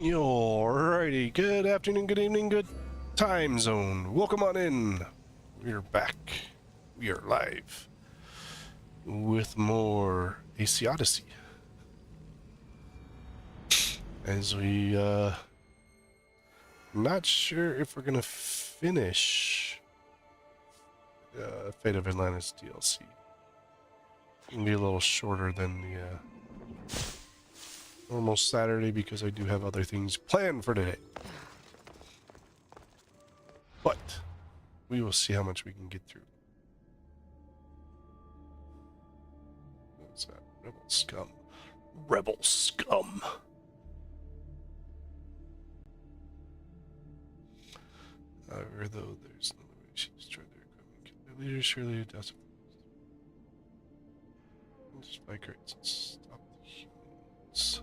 Alrighty, good afternoon, good evening, good time zone. Welcome on in. We're back. We are live with more AC Odyssey. As we, not sure if we're gonna finish Fate of Atlantis DLC. It can be a little shorter than the normal Saturday because I do have other things planned for today. But we will see how much we can get through. What's that? Rebel scum. Rebel scum. However, though there's no way she destroyed their equipment, kill their leaders, surely it doesn't. Just by crates and stop the humans.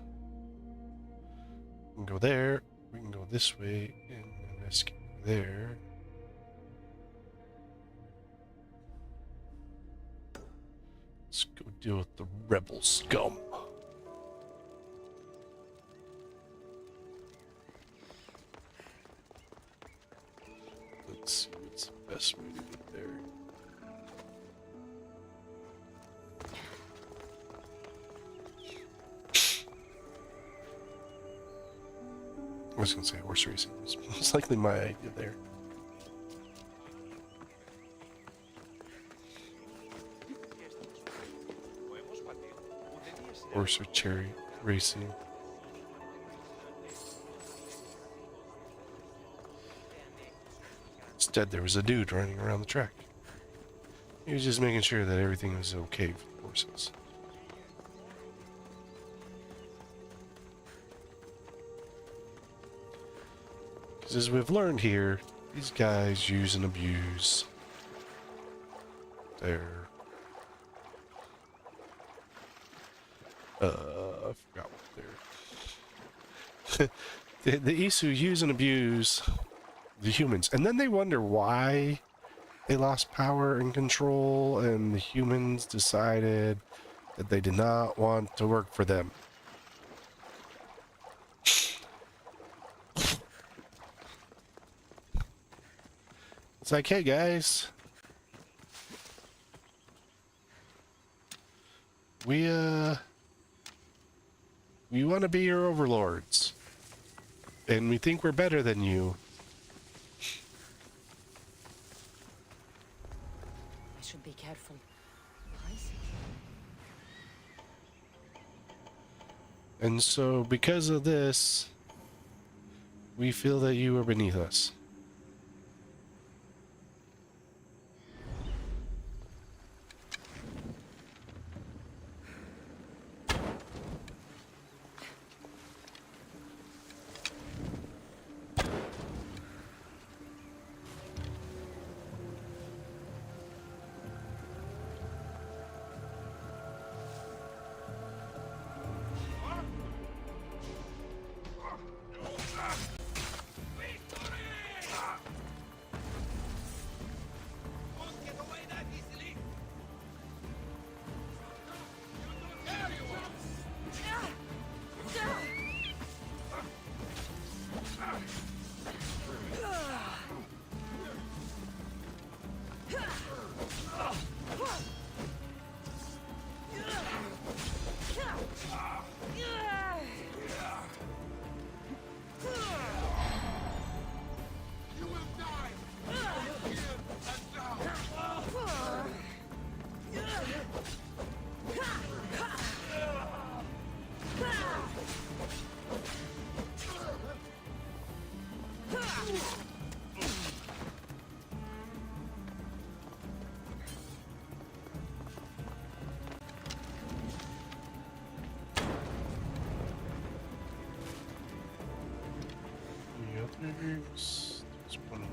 We can go there. We can go this way and escape there. Let's go deal with the rebel scum. Let's see what's the best way to get there. I was gonna say horse racing. It's most likely my idea there. Horse or chariot racing. Instead, there was a dude running around the track. He was just making sure that everything was okay for the horses. Because as we've learned here, these guys use and abuse their I forgot what they're the Isu use and abuse the humans, and then they wonder why they lost power and control, and the humans decided that they did not want to work for them. It's like, hey guys, we want to be your overlords, and we think we're better than you. I should be careful. I see. And so, because of this, we feel that you are beneath us. There's one.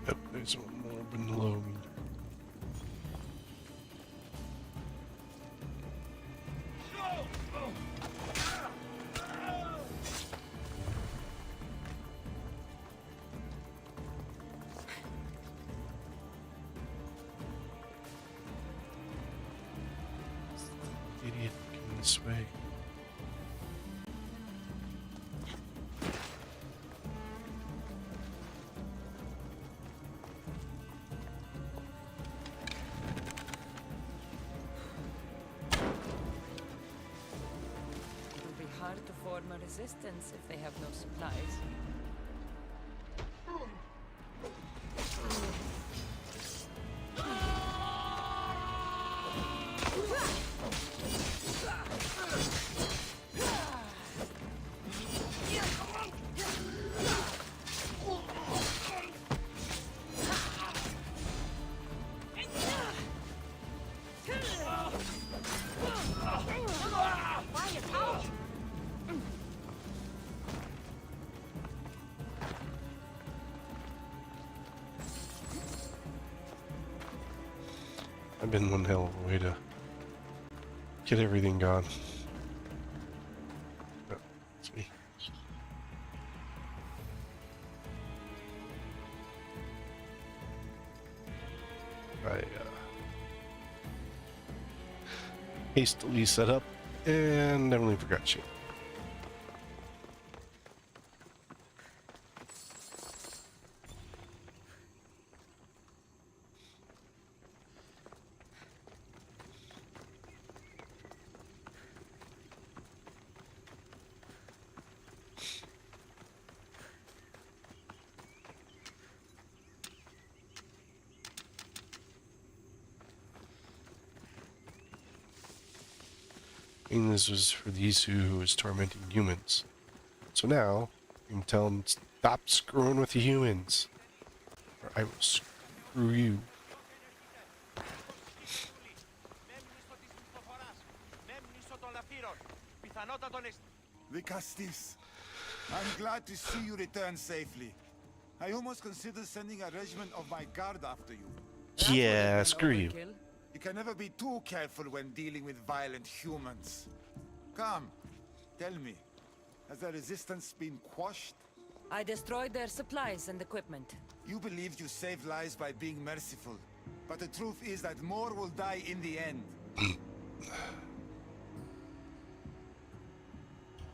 Yep, there's one more below me. this way. It'll be hard to form a resistance if they have no supplies. I've been one hell of a way to get everything gone. Oh, it's me. I hastily set up and definitely forgot you. And this was for the Isu who was tormenting humans. So now, you can tell him, stop screwing with the humans, or I will screw you. Vicastis, I'm glad to see you return safely. I almost considered sending a regiment of my guard after you. Yeah, screw you. You can never be too careful when dealing with violent humans. Come, tell me, has the resistance been quashed? I destroyed their supplies and equipment. You believed you saved lives by being merciful, but the truth is that more will die in the end.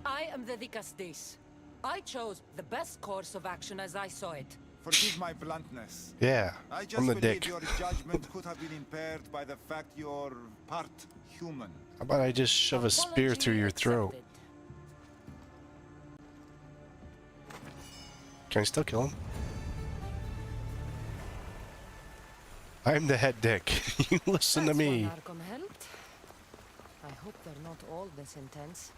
I am the Vicastis. I chose the best course of action as I saw it. Forgive my bluntness. Yeah, I just I'm the believe dick. your judgment could have been impaired by the fact you're part human. How about I just shove a spear Apology through your throat? accepted. Can I still kill him? I'm the head dick. You listen to That's me. one Arkham helped. I hope they're not all this intense.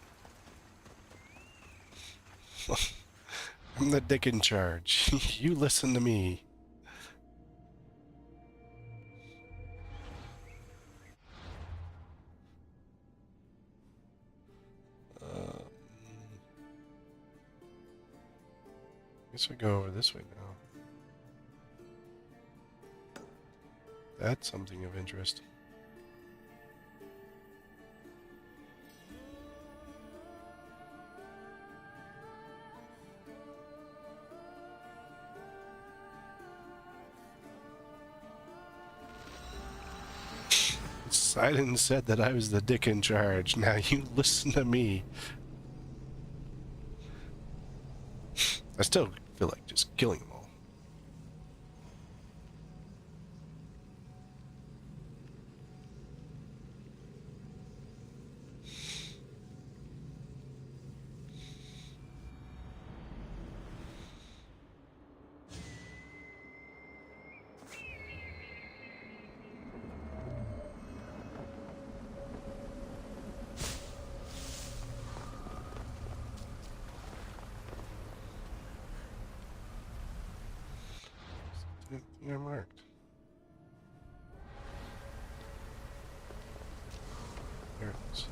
I'm the dick in charge. You listen to me. Guess we go over this way now. That's something of interest. Sidon said that I was the dick in charge. Now you listen to me. I still feel like just killing them all. You're marked. There it is.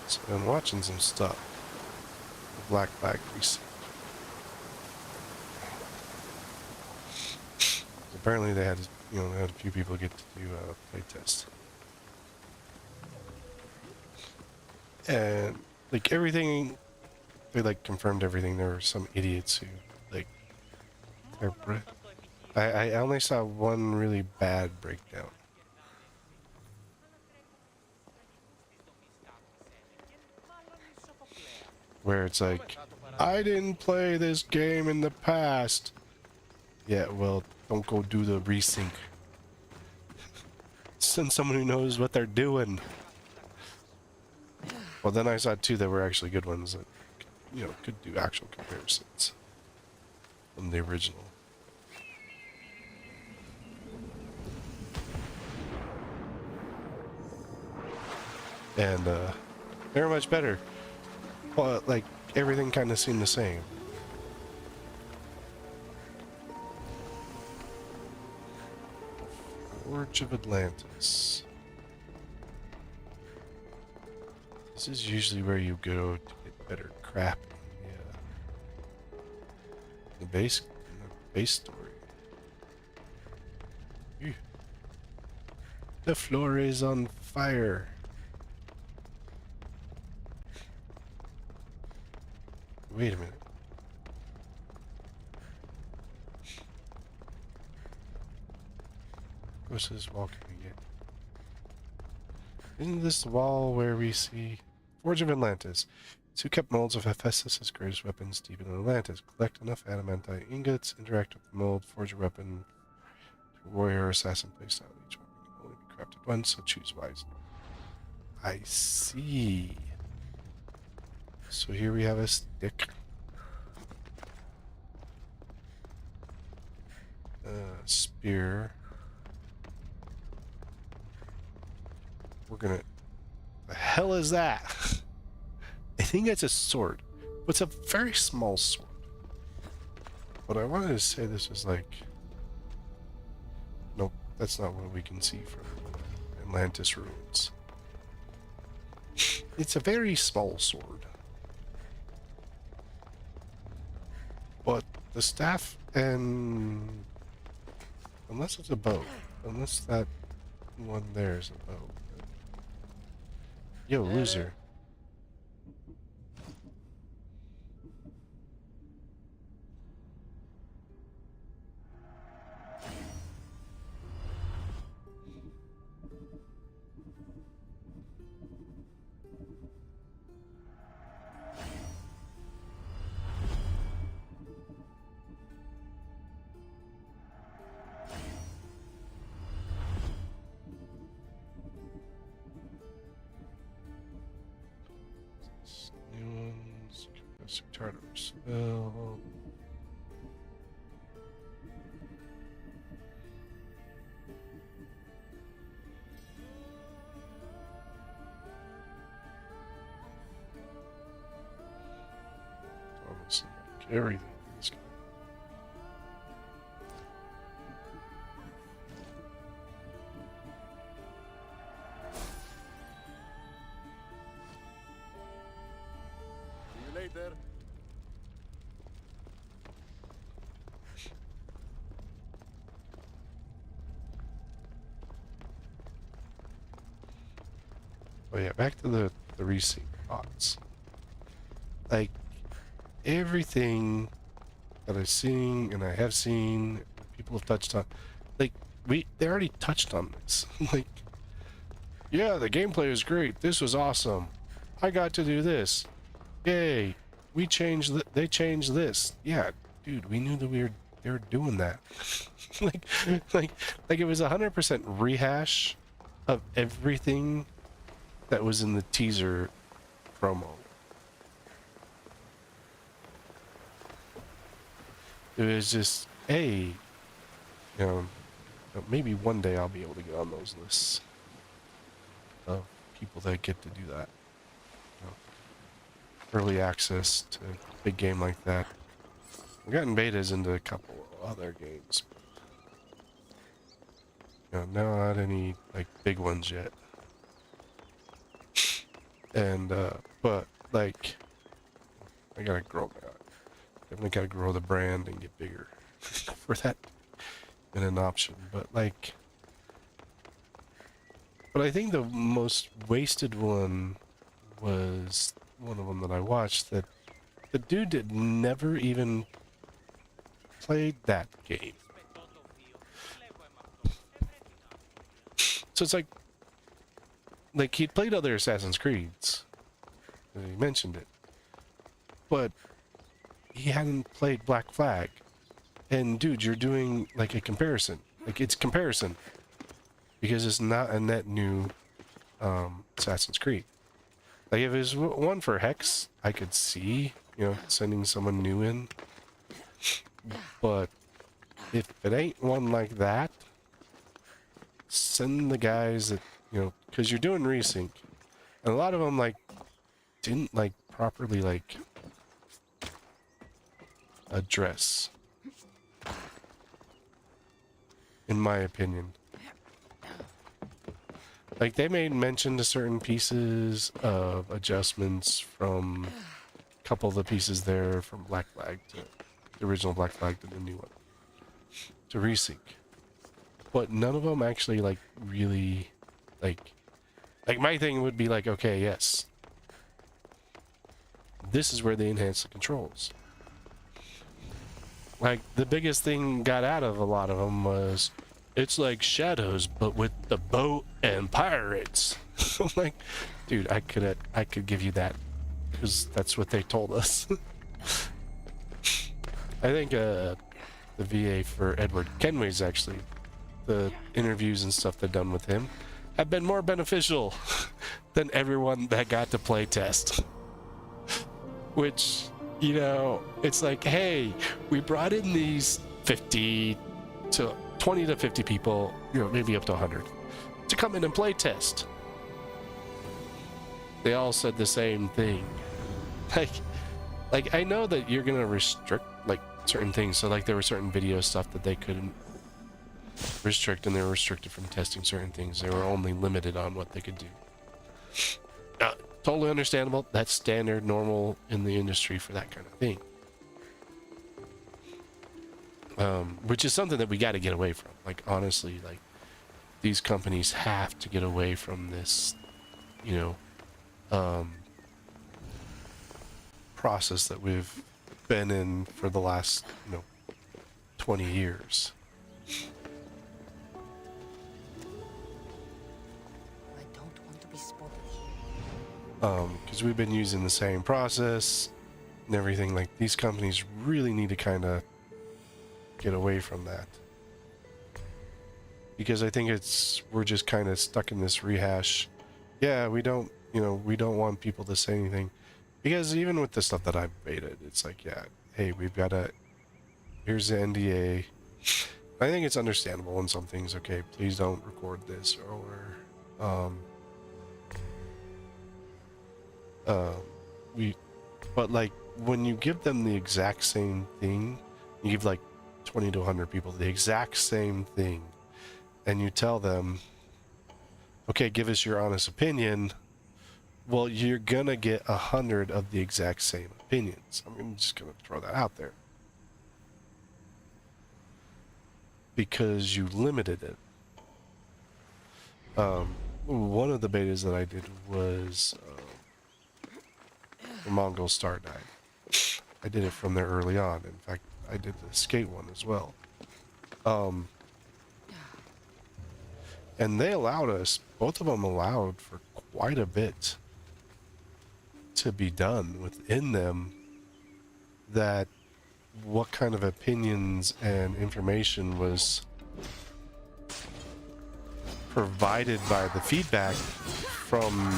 So I've been watching some stuff. The Black Flag Precinct. apparently they had, they had a few people get to do a play test. And, like, everything, they, like, confirmed everything. There were some idiots who, like, I only saw one really bad breakdown. Where it's like, I didn't play this game in the past. Yeah, well, don't go do the resync. Send someone who knows what they're doing. Well, then I saw two that were actually good ones that, could do actual comparisons from the original. And, they were much better. Well, like, everything kind of seemed the same. Forge of Atlantis. This is usually where you go to get better crap. Yeah. The base story. Ew. The floor is on fire. Wait a minute. What's this wall can we get? Isn't this the wall where we see Forge of Atlantis? So kept molds of Hephaestus' greatest weapons deep in Atlantis. Collect enough adamantite ingots, interact with the mold, forge a weapon to warrior or assassin playstyle. Each weapon can only be crafted once, so choose wisely. I see. So here we have a stick. Spear. We're gonna... The hell is that? I think it's a sword. But it's a very small sword. But I wanted to say this was like... Nope, that's not what we can see from Atlantis ruins. It's a very small sword. But the staff and... Unless it's a bow. Unless that one there is a bow. Yo, loser. New ones. Professor Tartarus. Well. Almost like everything in this guy. See you later. Oh yeah, back to the resync bots. Like, everything that I've seen and I have seen, people have touched on, like, they already touched on this. Like, yeah, the gameplay was great. This was awesome. I got to do this. Yay. They changed this. Yeah, dude, we knew that they were doing that. like it was 100% rehash of everything that was in the teaser promo. It was just, hey, maybe one day I'll be able to get on those lists of people that get to do that. Early access to a big game like that. I've gotten betas into a couple other games. Not any, like, big ones yet. And, but, like, I gotta grow that. Definitely gotta grow the brand and get bigger for that been an option, but like, but I think the most wasted one was one of them that I watched that the dude did never even played that game. So it's like he'd played other Assassin's Creeds, and he mentioned it, but he hadn't played Black Flag. And dude, you're doing like a comparison. Like it's comparison. Because it's not a net new Assassin's Creed. Like if it was one for Hex, I could see, you know, sending someone new in. But if it ain't one like that, send the guys that, you know, because you're doing resync. And a lot of them like didn't like properly like address, in my opinion. Like they made mention to certain pieces of adjustments from a couple of the pieces there from Black Flag to the original Black Flag to the new one to resync, but none of them actually like really like my thing would be like, okay, yes, this is where they enhance the controls. Like the biggest thing got out of a lot of them was, it's like Shadows, but with the boat and pirates. I'm like, dude, I could give you that, because that's what they told us. I think the VA for Edward Kenway's actually, the interviews and stuff they've done with him have been more beneficial than everyone that got to play test. Which, you know, it's like, hey, we brought in these 20 to 50 people, you know, maybe up to 100, to come in and play test. They all said the same thing. Like I know that you're gonna restrict like certain things. So like there were certain video stuff that they couldn't restrict, and they were restricted from testing certain things. They were only limited on what they could do. Totally understandable. That's standard, normal in the industry for that kind of thing. Which is something that we got to get away from. Like, honestly, like, these companies have to get away from this, you know, process that we've been in for the last, you know, 20 years. I don't want to be spotted. Because we've been using the same process and everything. Like, these companies really need to kind of get away from that, because I think we're just kind of stuck in this rehash. Yeah, we don't want people to say anything, because even with the stuff that I've baited, it's like, yeah, hey, here's the NDA. I think it's understandable in some things. Okay, please don't record this, or but like when you give them the exact same thing, you give like 20 to 100 people the exact same thing, and you tell them, okay, give us your honest opinion. Well, you're gonna get 100 of the exact same opinions. I'm just gonna throw that out there, because you limited it. One of the betas that I did was the Mongol Star Dive. I did it from there early on. In fact, I did the skate one as well. And they allowed us, both of them allowed for quite a bit to be done within them, that what kind of opinions and information was provided by the feedback from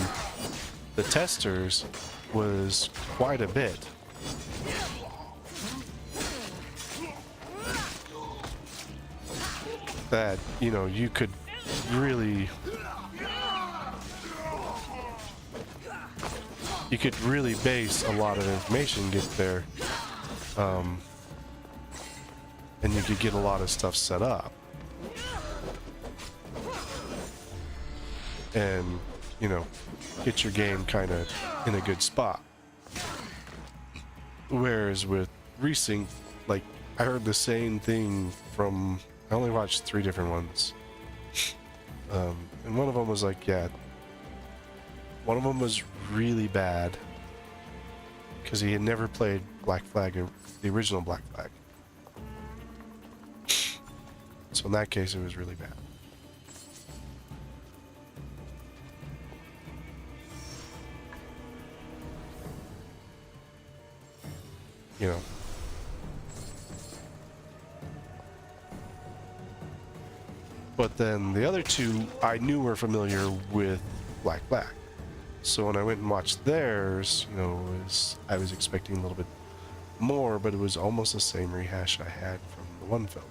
the testers was quite a bit. That, you know, you could really base a lot of information, get there, and you could get a lot of stuff set up, and, you know, get your game kind of in a good spot. Whereas with Resync, like, I heard the same thing from I only watched 3 different ones. And one of them was like, yeah, one of them was really bad because he had never played Black Flag, or the original Black Flag. So in that case, it was really bad. You know. But then the other 2 I knew were familiar with Black Flag. So when I went and watched theirs, you know, I was expecting a little bit more, but it was almost the same rehash I had from the one film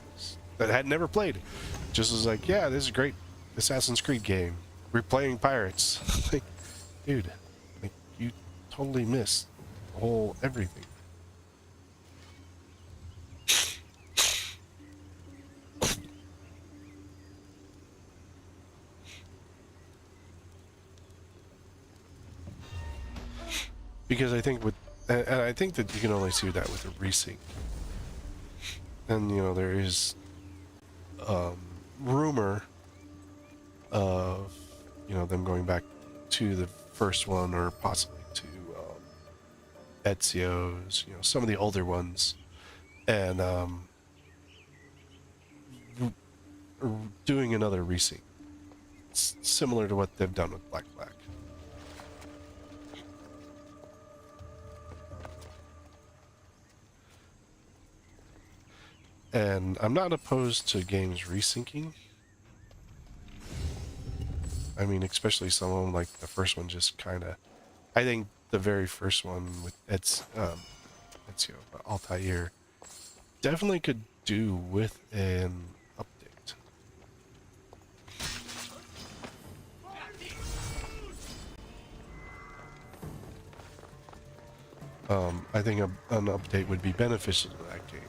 that I had never played. Just was like, yeah, this is a great Assassin's Creed game. We're playing pirates. Like, dude, like, you totally missed the whole everything. Because I think and I think that you can only see that with a resync. And, you know, there is rumor of, you know, them going back to the first one, or possibly to Ezio's, you know, some of the older ones, and doing another resync. It's similar to what they've done with Black Flag. And I'm not opposed to games resyncing. I mean, especially some of them, like the first one, just kind of... I think the very first one with Ezio, Altair, definitely could do with an update. I think an update would be beneficial to that game.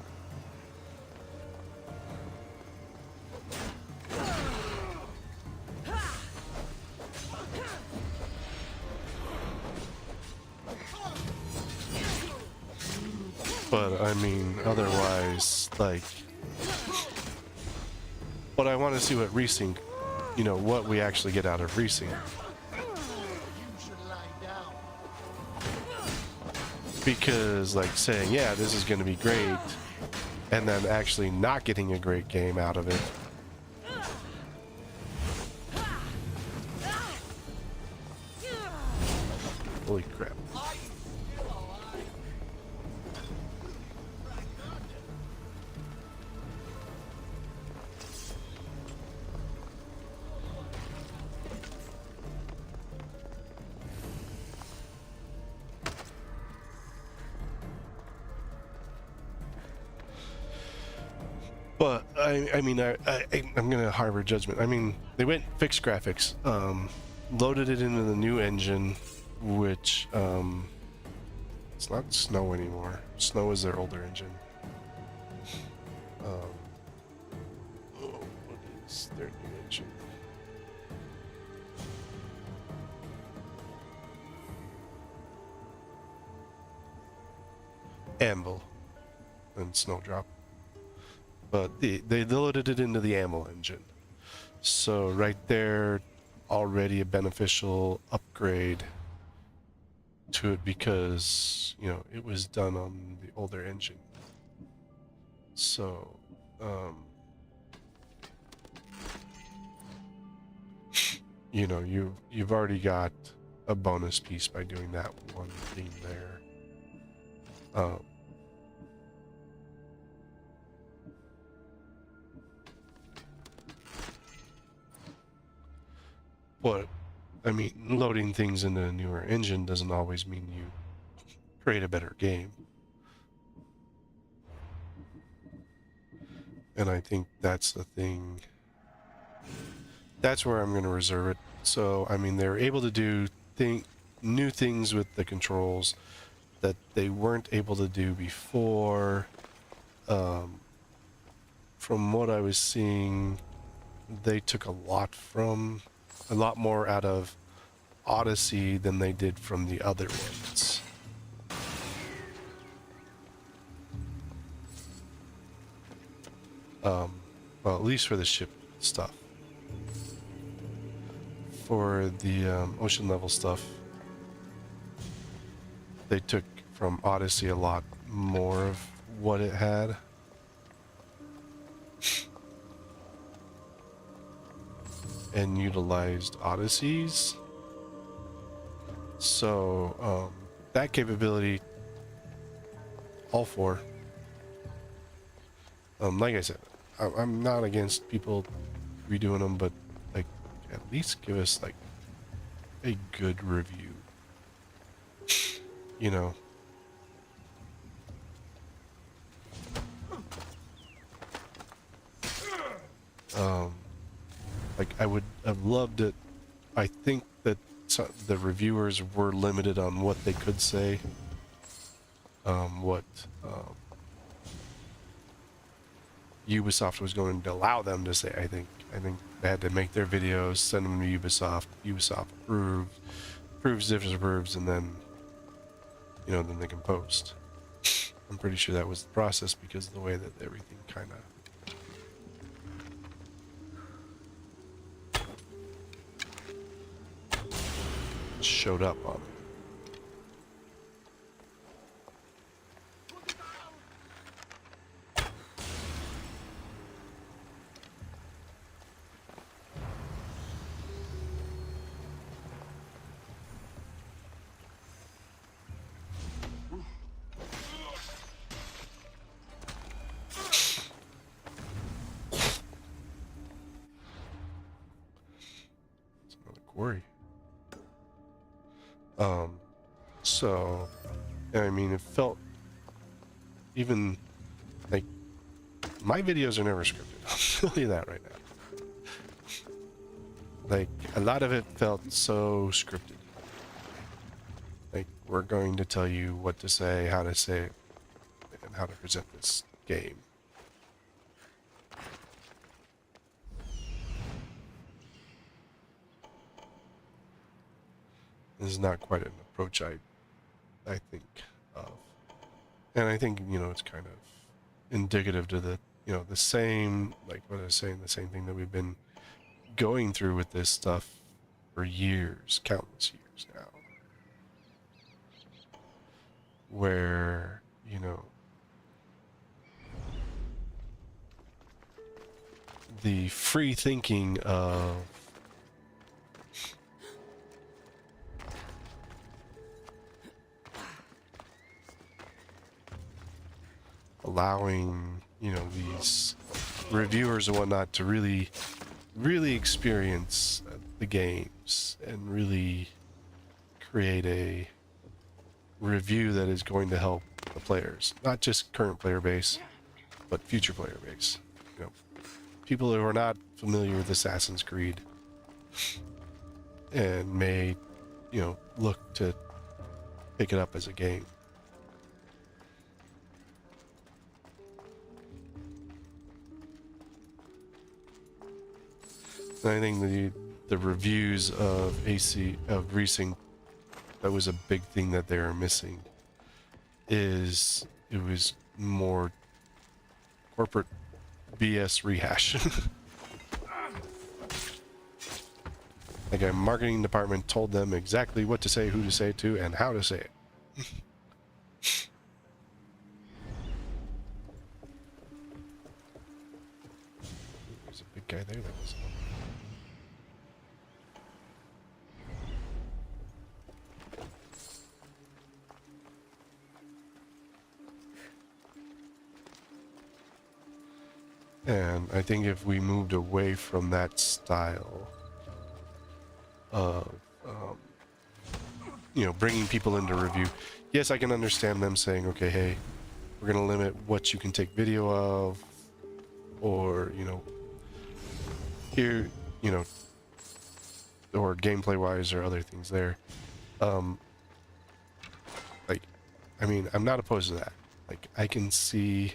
But I mean, otherwise, like, but I want to see what resync, you know, what we actually get out of resync. Because, like, saying, yeah, this is going to be great, and then actually not getting a great game out of it. Holy crap. But I mean, I'm gonna harbor judgment. I mean, they went fixed graphics, loaded it into the new engine, which it's not Snow anymore. Snow is their older engine. What is their new engine? Anvil and Snowdrop. But they loaded it into the Ammo engine. So right there, already a beneficial upgrade to it, because, you know, it was done on the older engine. So, you know, you've already got a bonus piece by doing that one thing there. But, I mean, loading things into a newer engine doesn't always mean you create a better game. And I think that's the thing. That's where I'm going to reserve it. So, I mean, they're able to do new things with the controls that they weren't able to do before. From what I was seeing, they took a lot more out of Odyssey than they did from the other ones. Well, at least for the ship stuff. For the ocean level stuff, they took from Odyssey a lot more of what it had. And utilized Odysseys. So, that capability, all four. Like I said, I'm not against people redoing them, but like, at least give us like a good review. You know. Like I would have loved it. I think that the reviewers were limited on what they could say. What Ubisoft was going to allow them to say. I think they had to make their videos, send them to Ubisoft. Ubisoft approves, disapproves, and then then they can post. I'm pretty sure that was the process because of the way that everything kind of showed up on it. It's another quarry. So, I mean, it felt even like my videos are never scripted. I'll tell you that right now. Like, a lot of it felt so scripted. Like, we're going to tell you what to say, how to say it, and how to present this game. This is not quite an approach I think of. And I think, it's kind of indicative to the, the same, like what I was saying, the same thing that we've been going through with this stuff for years, countless years now. Where, the free thinking of allowing, these reviewers and whatnot to really experience the games and really create a review that is going to help the players, not just current player base, but future player base. People who are not familiar with Assassin's Creed and may, look to pick it up as a game. And I think the reviews of Resync, that was a big thing that they were missing. It was more corporate BS rehash. Like a marketing department told them exactly what to say, who to say it to, and how to say it. There's a big guy there that was. And I think if we moved away from that style of, bringing people into review, yes, I can understand them saying, okay, hey, we're going to limit what you can take video of, or, here, or gameplay-wise or other things there. Like, I mean, I'm not opposed to that. Like, I can see.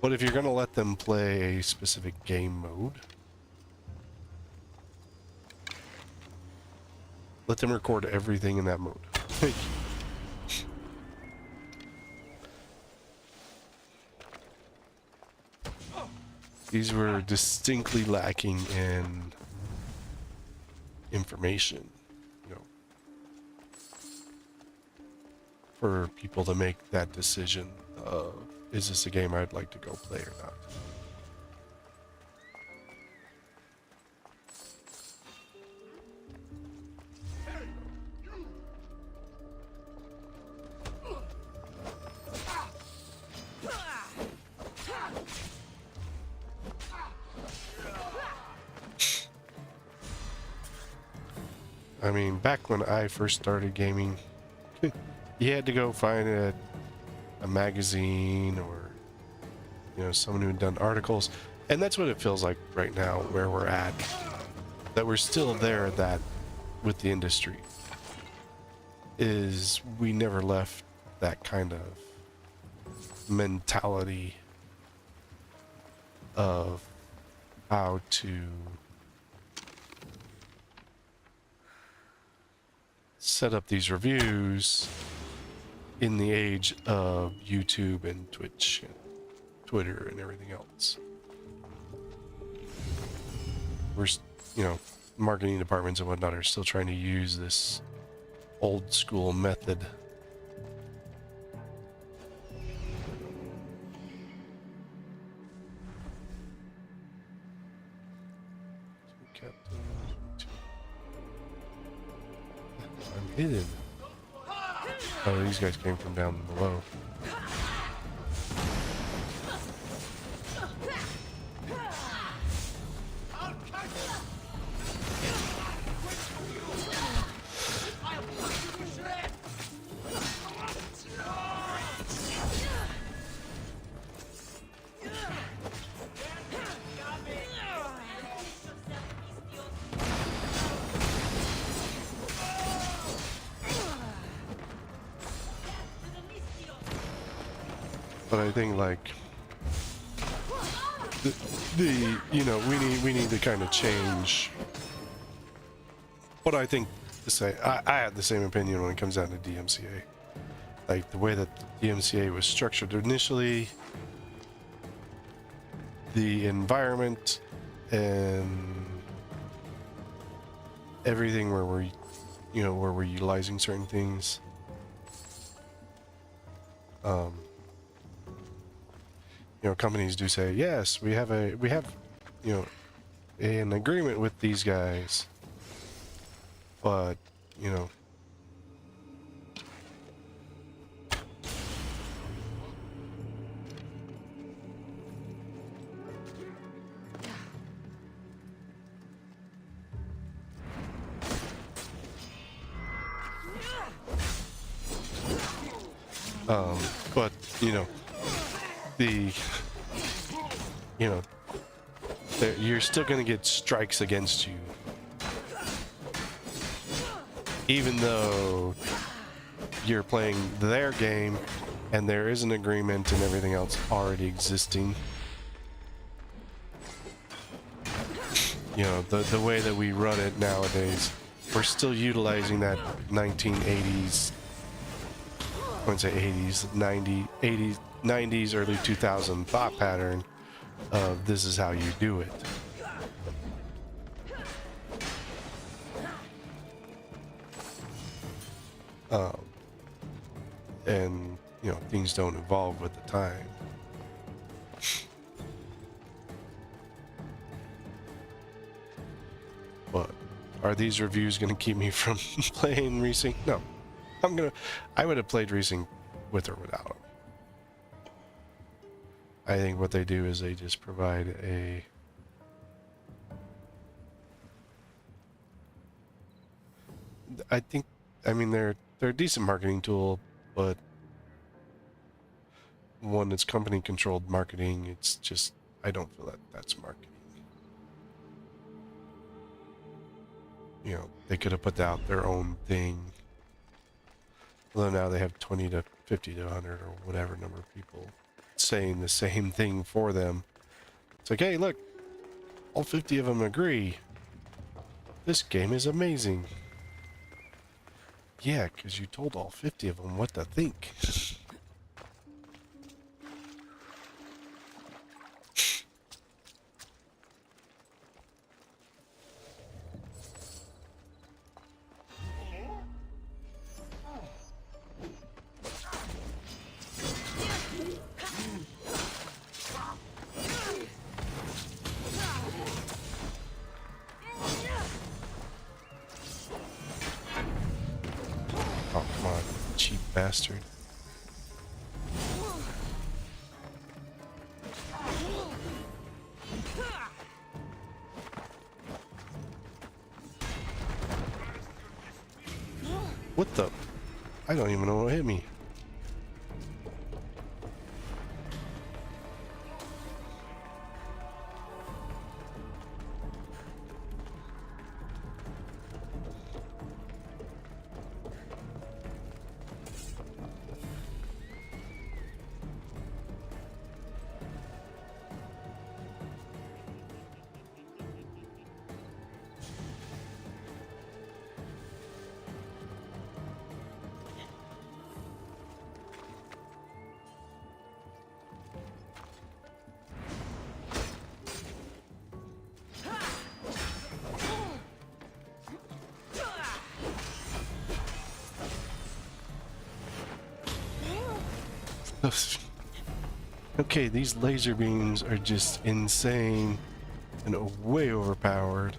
But if you're going to let them play a specific game mode, let them record everything in that mode. These were distinctly lacking in information, you know, for people to make that decision of, is this a game I'd like to go play or not? I mean, back when I first started gaming, you had to go find a magazine or, you know, someone who had done articles. And that's what it feels like right now, where we're at. That we're still there, that with the industry, is we never left that kind of mentality of how to set up these reviews in the age of YouTube and Twitch and Twitter and everything else. We're, you know, marketing departments and whatnot are still trying to use this old school method. I'm hidden. Oh, these guys came from down below. But I think, like, the you know, we need to kind of change. What I think to say, I have the same opinion when it comes down to DMCA. Like, the way that DMCA was structured initially, the environment and everything where we're, you know, where we're utilizing certain things. You know, companies do say, yes, we have, you know, an agreement with these guys, but, you know, but, you know, you know, you're still going to get strikes against you, even though you're playing their game and there is an agreement and everything else already existing. You know, the way that we run it nowadays, we're still utilizing that 1980s, I wouldn't say 80s, 90s, early 2000 thought pattern of this is how you do it. And, you know, things don't evolve with the time. But are these reviews going to keep me from playing Resync? No. I would have played Resync with or without them. I think what they do is they just provide a I mean they're a decent marketing tool, but one that's company controlled marketing, it's just, I don't feel that that's marketing. You know, they could have put out their own thing. Although now they have 20 to 50 to 100 or whatever number of people saying the same thing for them. It's like, hey, look, all 50 of them agree. This game is amazing. Yeah, because you told all 50 of them what to think. bastard. What the? I don't even know what hit me. Okay, these laser beams are just insane and way overpowered.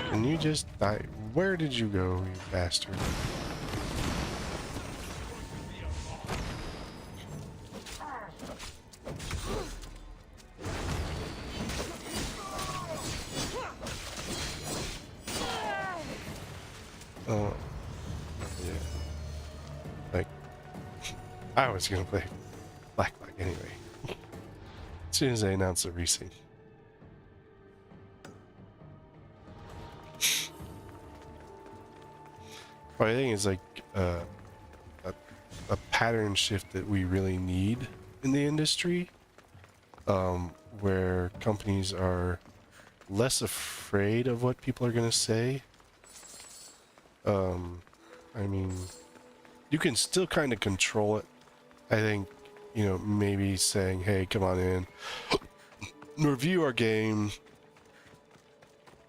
Can you just die? Where did you go, you bastard? Oh, yeah. Like, I was gonna play Black Flag anyway. As soon as they announced the resync. But I think it's like a pattern shift that we really need in the industry, where companies are less afraid of what people are going to say. I mean, you can still kind of control it. I think, you know, maybe saying, hey, come on in, review our game.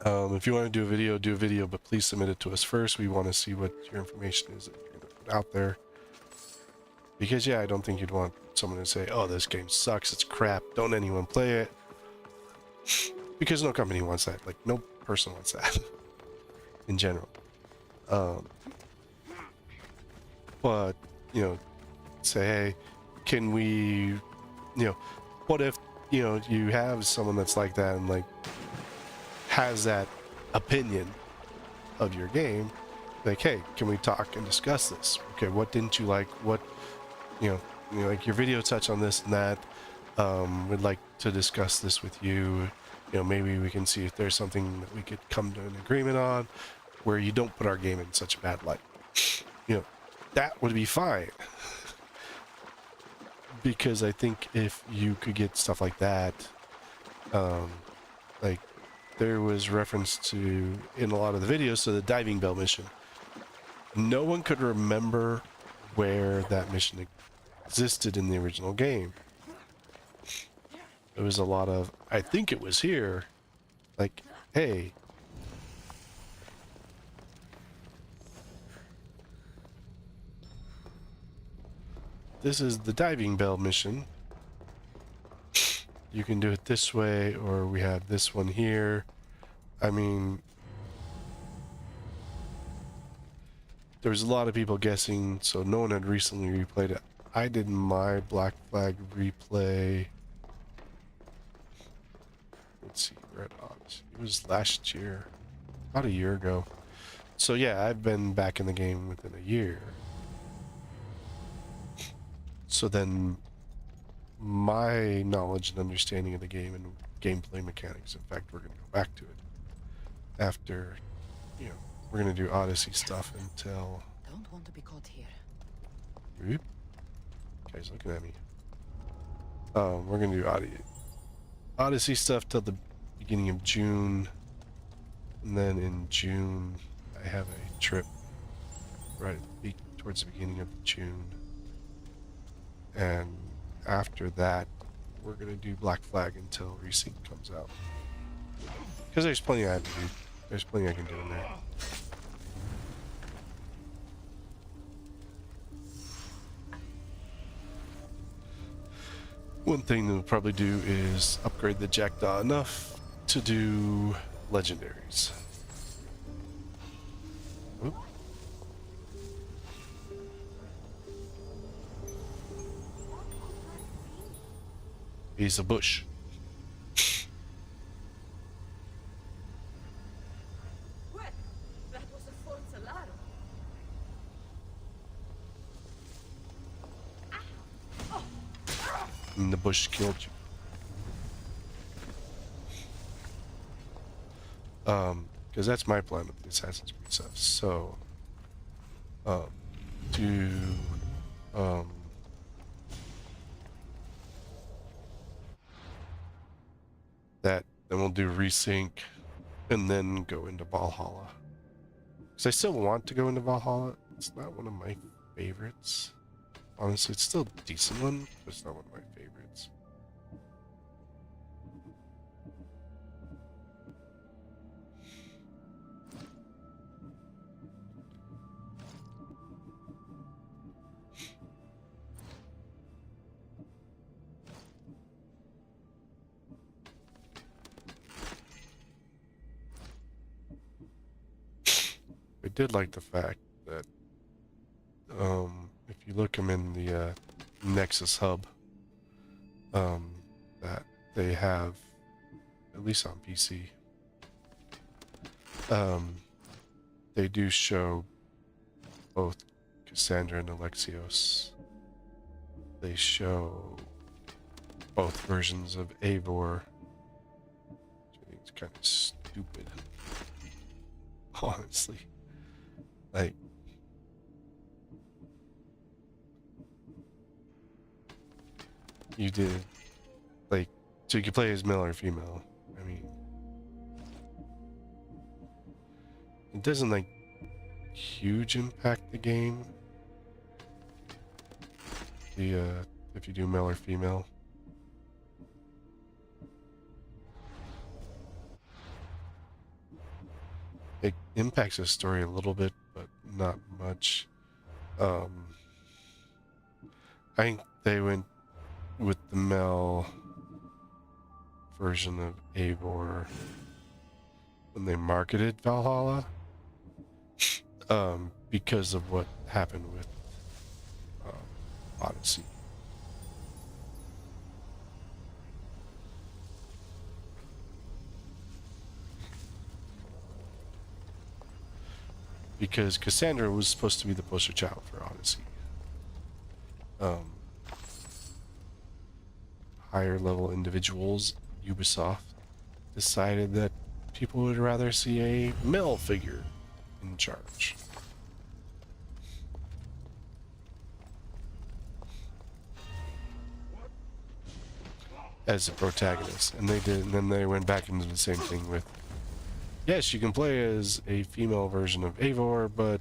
If you want to do a video, but please submit it to us first. We want to see what your information is that you're going to put out there. Because, yeah, I don't think you'd want someone to say, oh, this game sucks, it's crap, don't anyone play it. Because no company wants that. Like, no person wants that. In general. But, you know, say, hey, can we, you know, what if, you know, you have someone that's like that and, like, has that opinion of your game, like, hey, can we talk and discuss this? Okay, what didn't you like? What, you know, like your video touch on this and that. We'd like to discuss this with you. You know, maybe we can see if there's something that we could come to an agreement on where you don't put our game in such a bad light. You know, that would be fine. Because I think if you could get stuff like that, like, there was reference to in a lot of the videos to the diving bell mission. No one could remember where that mission existed in the original game. There was a lot of, I think it was here, like, hey, this is the diving bell mission. You can do it this way, or we have this one here. I mean, there was a lot of people guessing, so no one had recently replayed it. I did my Black Flag replay. Let's see, Red Odyssey. It was last year, about a year ago. So yeah, I've been back in the game within a year. So then my knowledge and understanding of the game and gameplay mechanics. In fact, we're going to go back to it after, you know, we're going to do Odyssey stuff until... Don't want to be caught here. Oop. Guy's looking at me. We're going to do Odyssey stuff till the beginning of June. And then in June, I have a trip right towards the beginning of June. And after that, we're going to do Black Flag until Resync comes out. Because there's plenty I have to do. There's plenty I can do in there. One thing that we'll probably do is upgrade the Jackdaw enough to do legendaries. Oop. He's a bush. What? That was a false alarm. And the bush killed you. Because that's my plan with the Assassin's Creed stuff. So, that, then we'll do Resync, and then go into Valhalla. Because I still want to go into Valhalla. It's not one of my favorites. Honestly, it's still a decent one, but it's not one of my favorites. I did like the fact that if you look them in the Nexus hub, that they have, at least on PC, they do show both Kassandra and Alexios. They show both versions of Eivor, which I think is kind of stupid, honestly. Like, you did, like, so you could play as male or female. I mean, it doesn't, like, huge impact the game, if you do male or female. It impacts the story a little bit, but not much. I think they went with the male version of Eivor when they marketed Valhalla, because of what happened with Odyssey. Because Kassandra was supposed to be the poster child for Odyssey. Higher level individuals, Ubisoft, decided that people would rather see a male figure in charge. As a protagonist. And they did, and then they went back into the same thing with, yes, you can play as a female version of Eivor, but,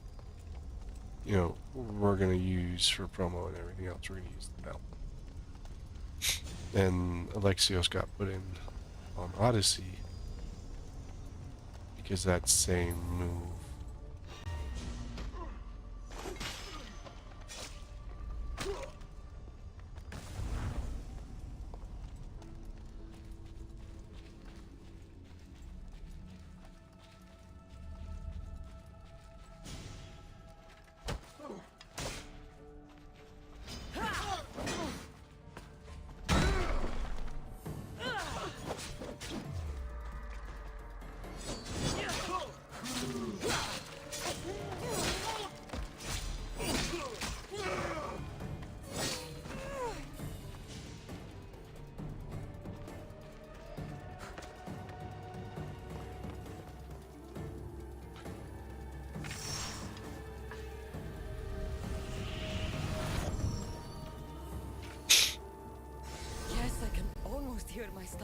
you know, we're going to use for promo and everything else, we're going to use the male. And Alexios got put in on Odyssey because that same move.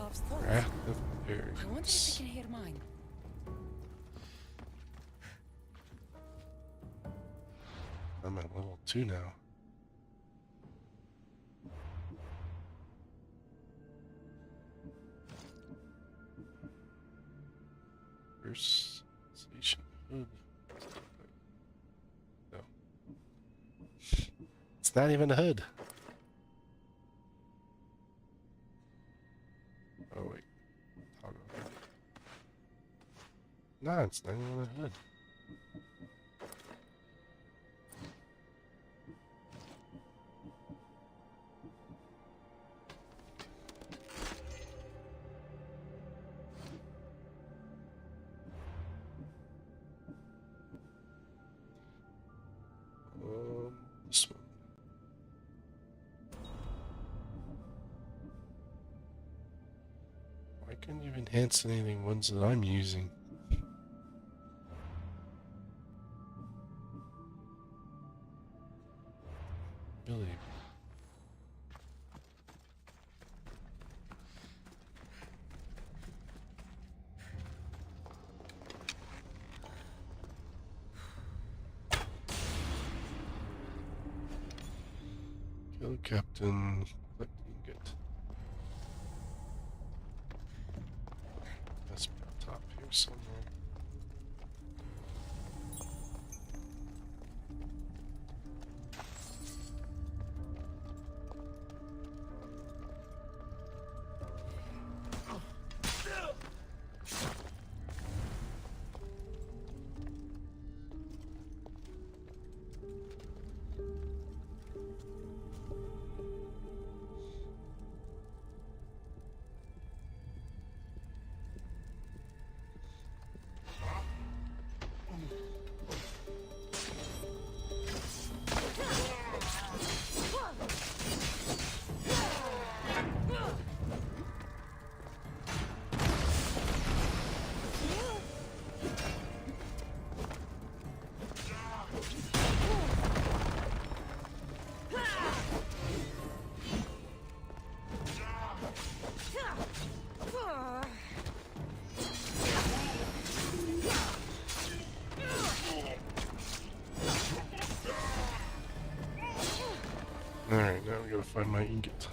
Olaf's thoughts. Wrath of I wonder if Ares. he can hear mine. I'm at level 2 now. First station hood. No. It's not even a hood. Oh wait. Toggle. No, it's not even a hood. This one. Why can't you enhance anything ones that I'm using? Really? Kill Captain. Collect ingot. That's up top here somewhere. Alright, now we gotta find my ingot.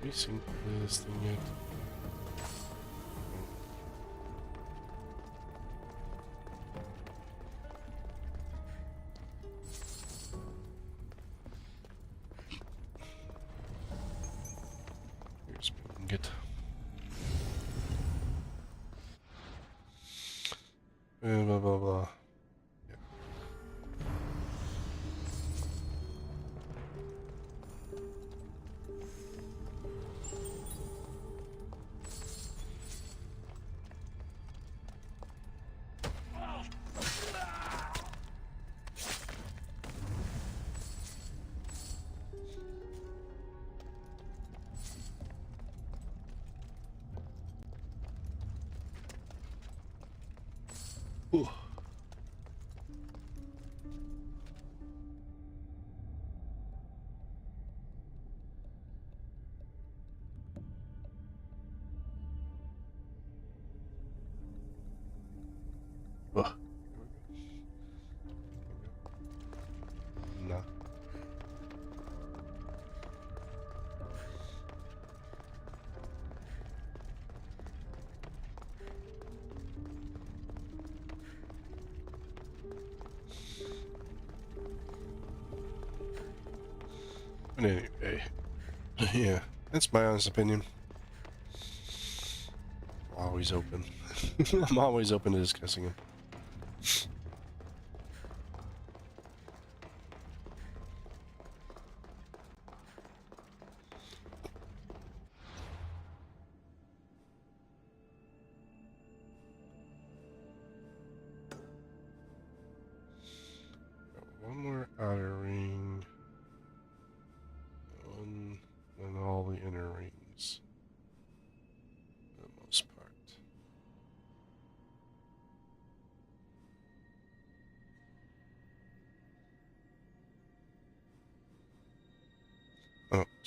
We seen this thing yet? Here's my ingot. Blah blah blah. Yeah. Ooh. Ugh. No. But anyway, yeah, that's my honest opinion. Always open. I'm always open to discussing it. One more outer ring. One and all the inner rings. For the most part.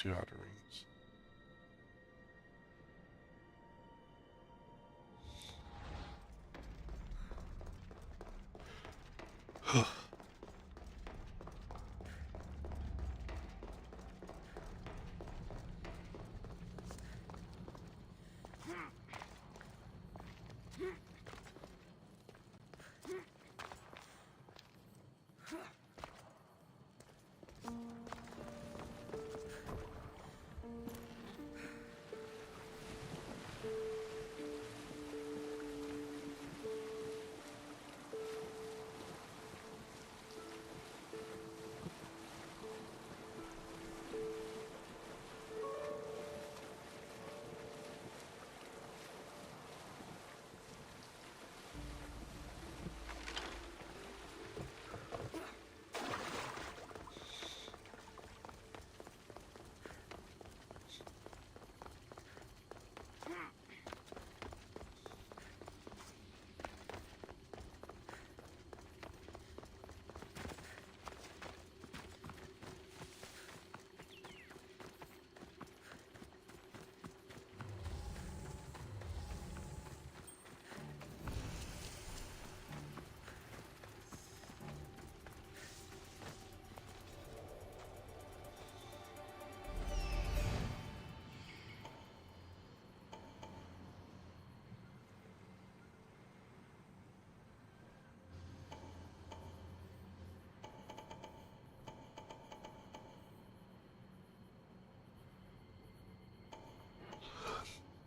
2 outer rings.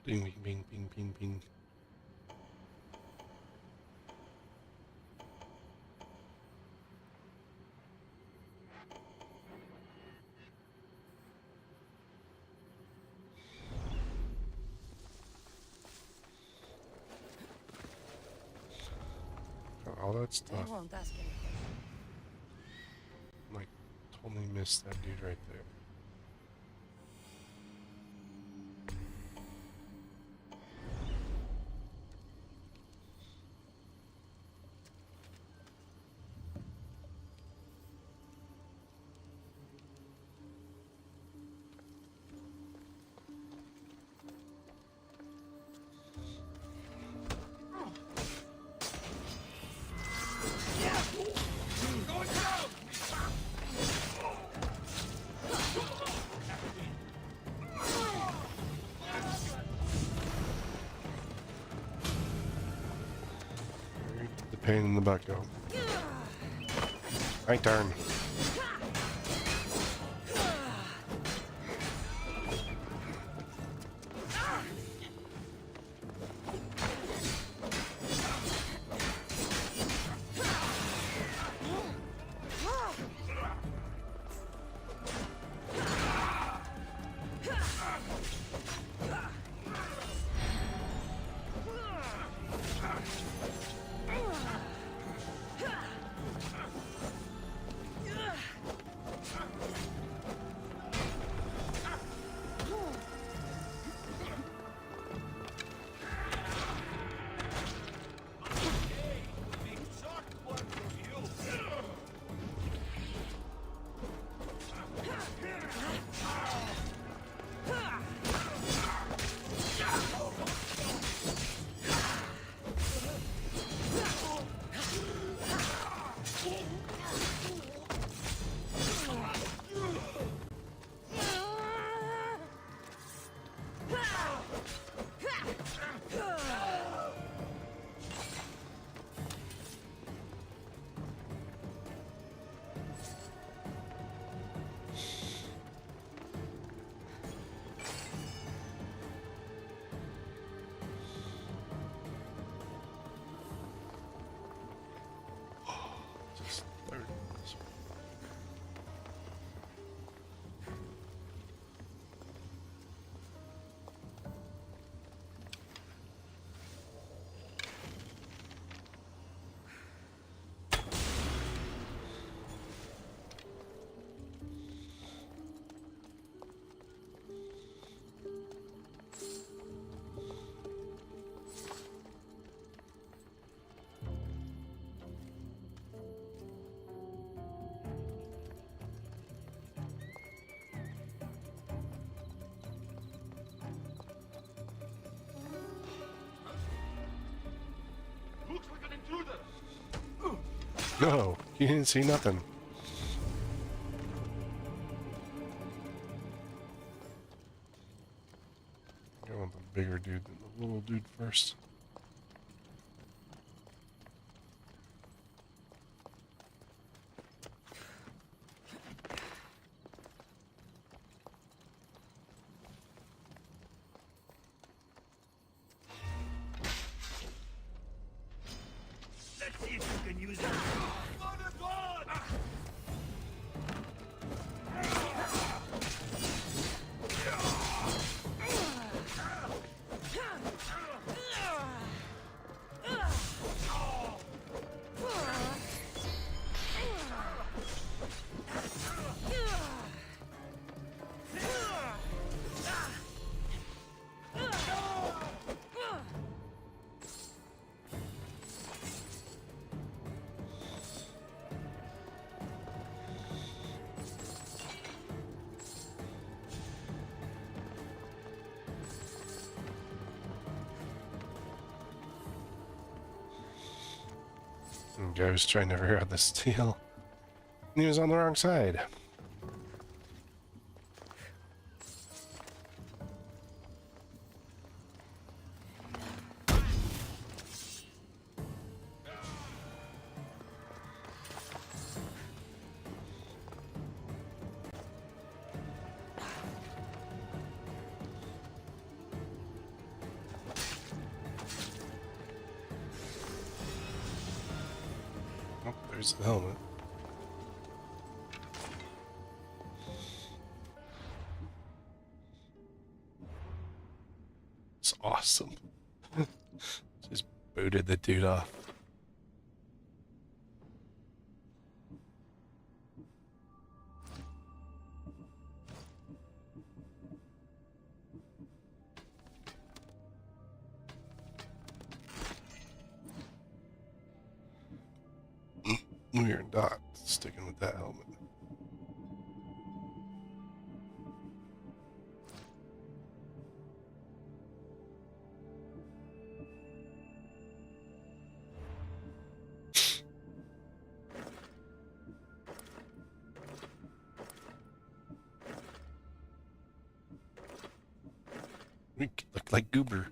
Bing, bing, bing, bing, bing, bing. Got all that I stuff. won't ask any questions. Like, totally missed that dude right there. The pain in the butt go. Right turn. No, you didn't see nothing. I want the bigger dude than the little dude first. Let's see if you can use it. The guy was trying to figure out the steal. And he was on the wrong side. Oh, there's the helmet. It's awesome. Just booted the dude off. We are not sticking with that helmet. We look like Goober.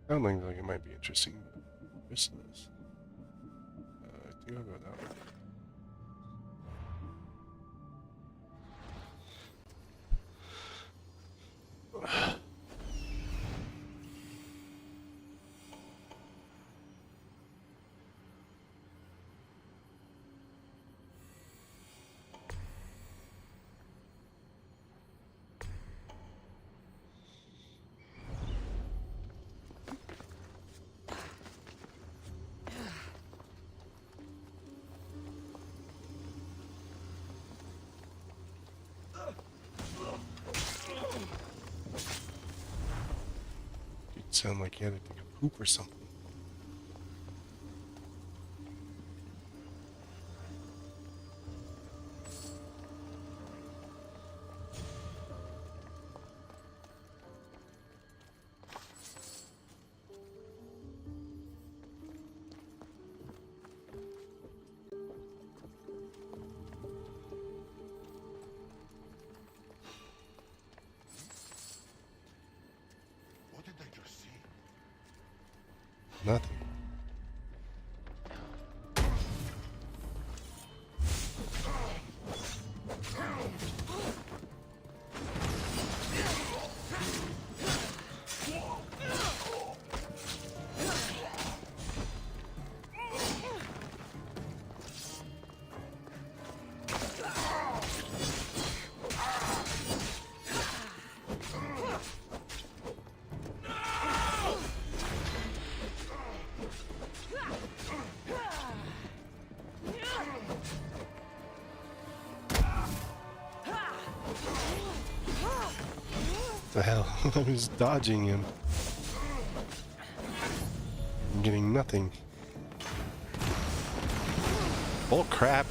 I don't think it might be interesting, but this is. I think I'll go that way. Sound like you had to take a poop or something. What did I just see? Nothing. The hell? I was dodging him. I'm getting nothing. Oh crap.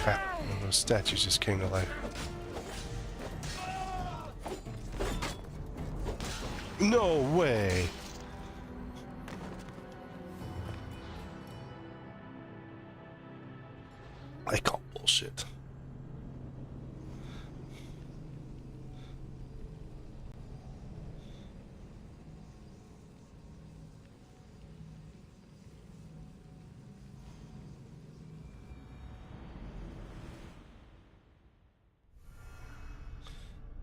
Crap, one of those statues just came to life. No way! I call bullshit.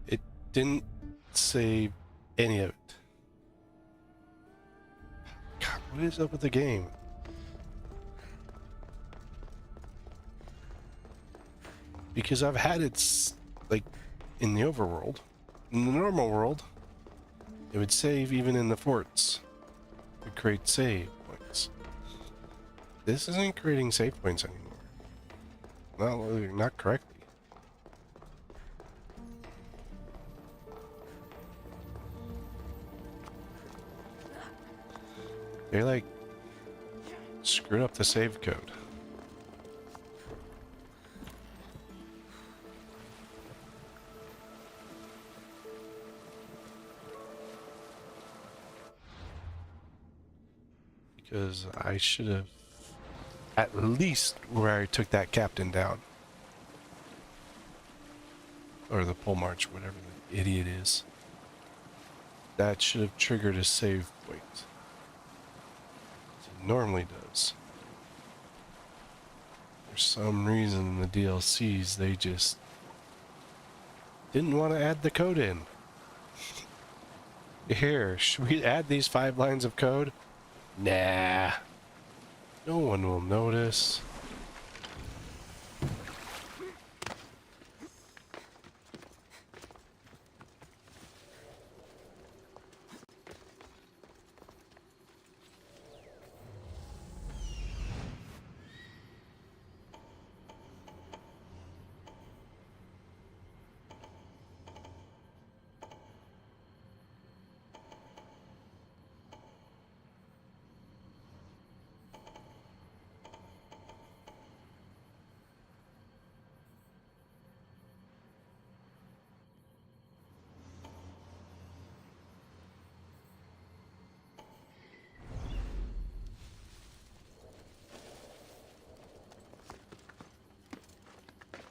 It didn't save any of it. God, what is up with the game? Because I've had it like in the overworld. In the normal world, it would save even in the forts. It would create save points. This isn't creating save points anymore. Not correctly. They like screwed up the save code. Because I should have at least where I took that captain down. Or the pole march, whatever the idiot is. That should have triggered a save point. It normally does. For some reason in the DLCs they just didn't want to add the code in. Here, should we add these 5 lines of code? Nah. No one will notice.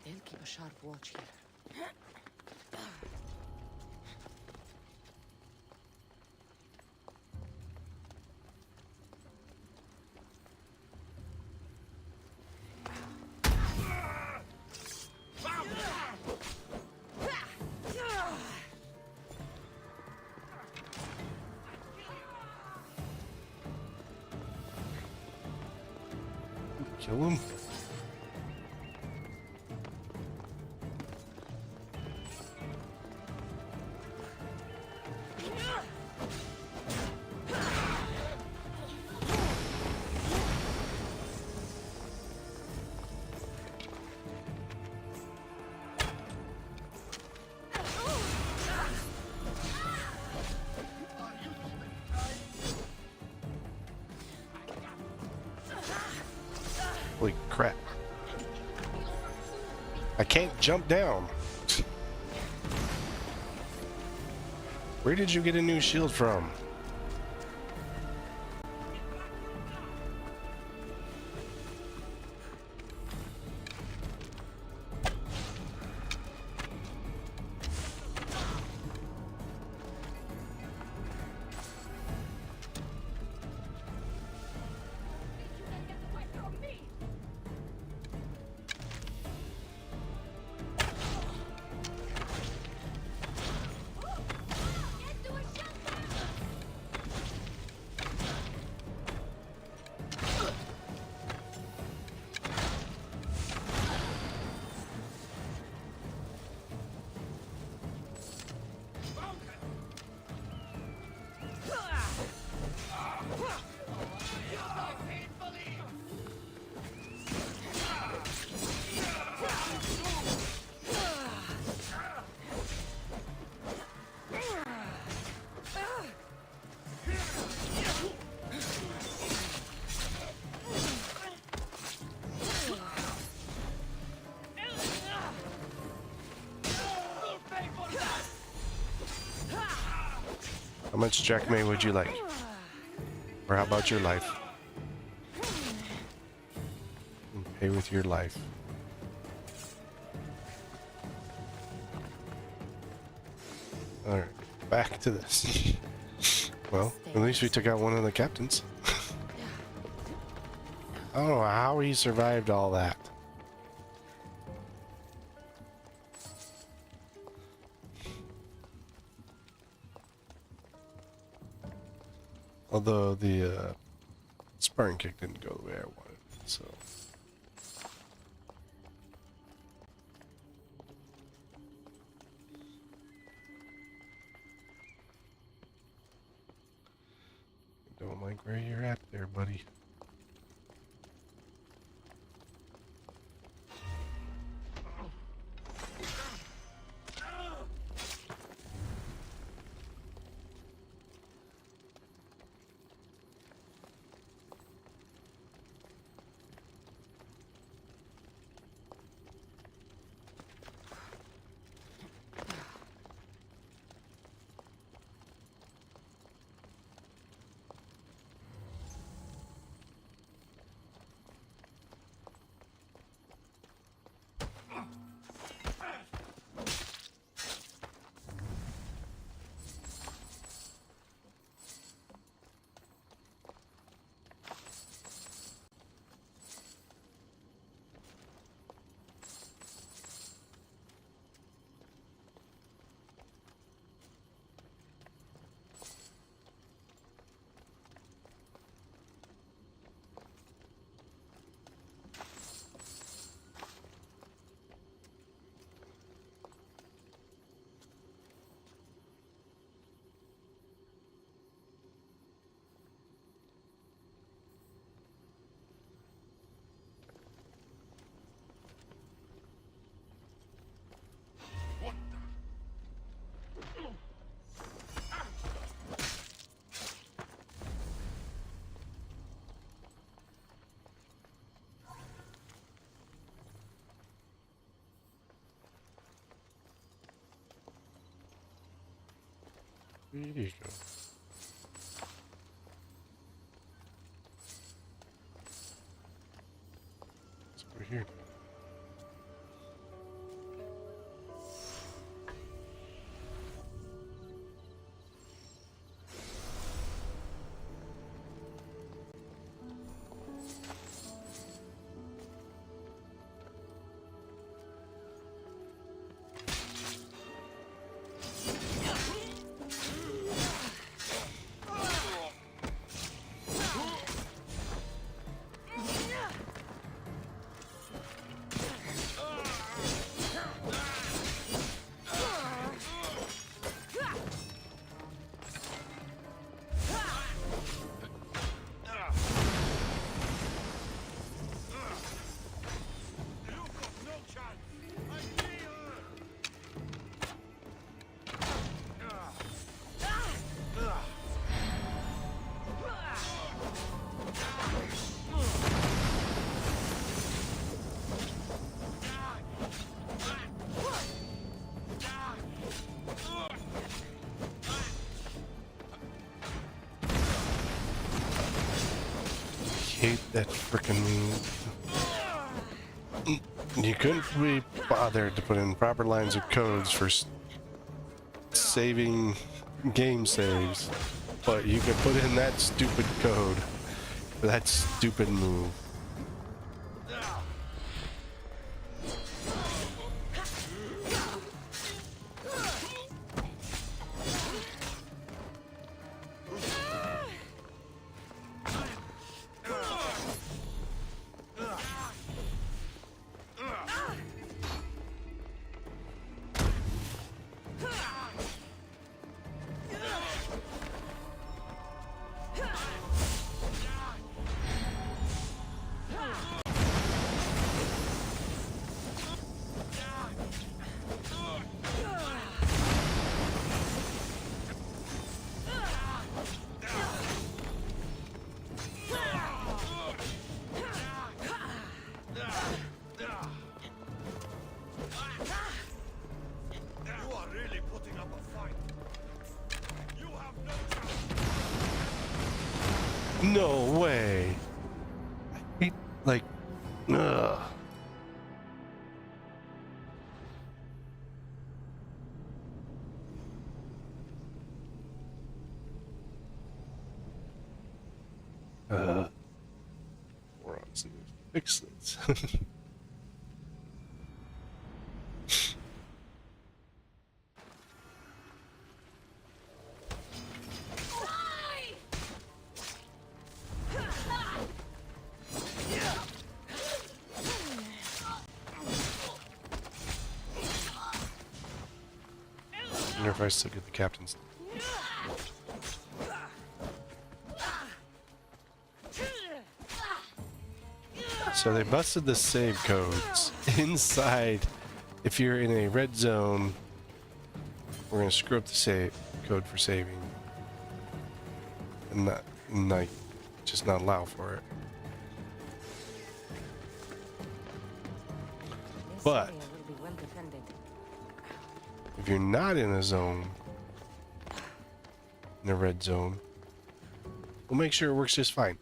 They'll keep a sharp watch here. Kill him. Holy crap. I can't jump down. Where did you get a new shield from? How much checkmate would you like? Or how about your life? Pay with your life. Alright, back to this. Well, at least we took out one of the captains. I don't know how he survived all that. Although the Spartan kick didn't go the way I wanted, so. Don't like where you're at there, buddy. There you go. It's over here. Hate that frickin' move. You couldn't be bothered to put in proper lines of codes for saving game saves, but you can put in that stupid code for that stupid move. No way. I hate, like, ugh. Morons need to fix this. I wonder if I still get the captain's. So they busted the save codes inside. If you're in a red zone, we're gonna screw up the save code for saving, and not just not allow for it. But if you're not in a zone, in a red zone, we'll make sure it works just fine.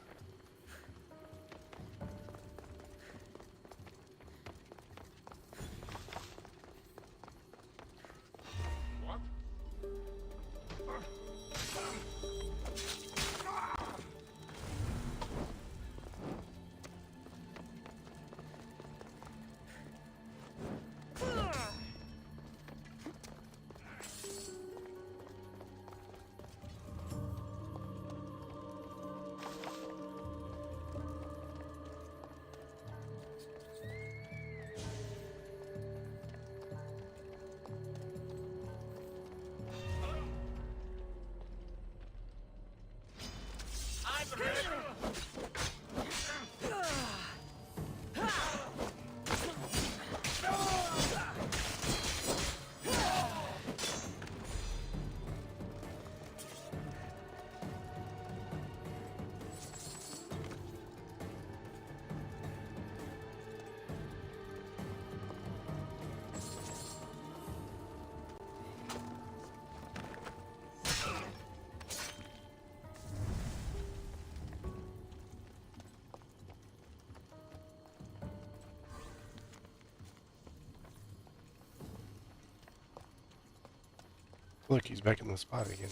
Look, he's back in the spot again.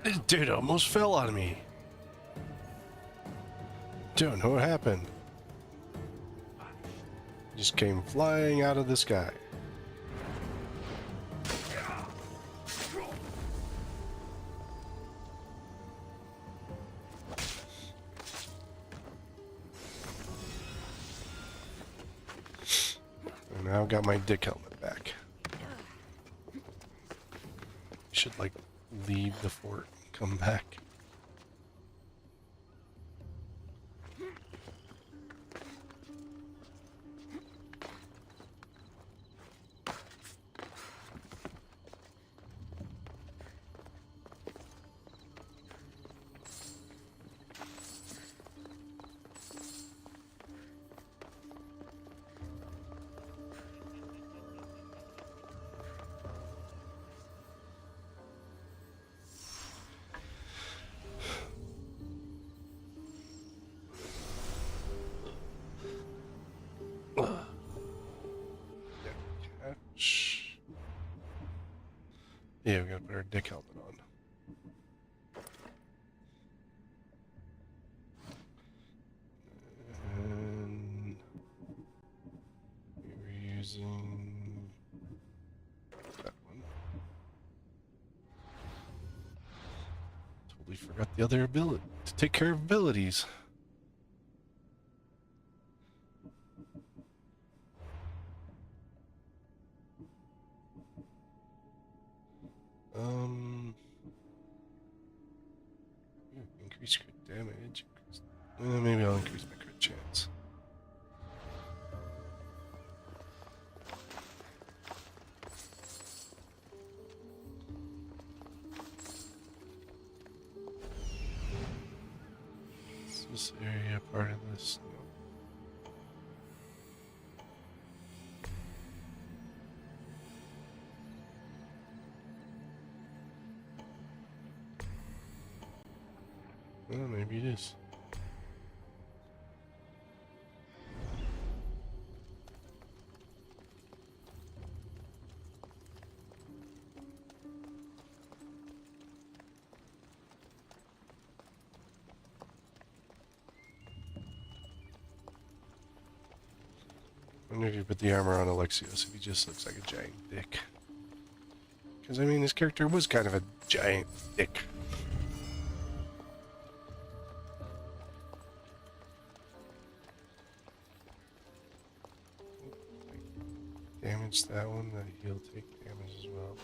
This dude almost fell on me. Don't know what happened. Just came flying out of the sky. And now I've got my dick helmet back. Should like leave the fort and come back. Yeah, we gotta put our dick helmet on. And we were using that one. Totally forgot the other ability to take care of abilities. Increase crit damage. Maybe I'll increase my crit chance. Is this area part of this? No. Well, maybe it is. I wonder if you put the armor on Alexios if he just looks like a giant dick. Because, I mean, his character was kind of a giant dick. Damage that one, that he'll take damage as well.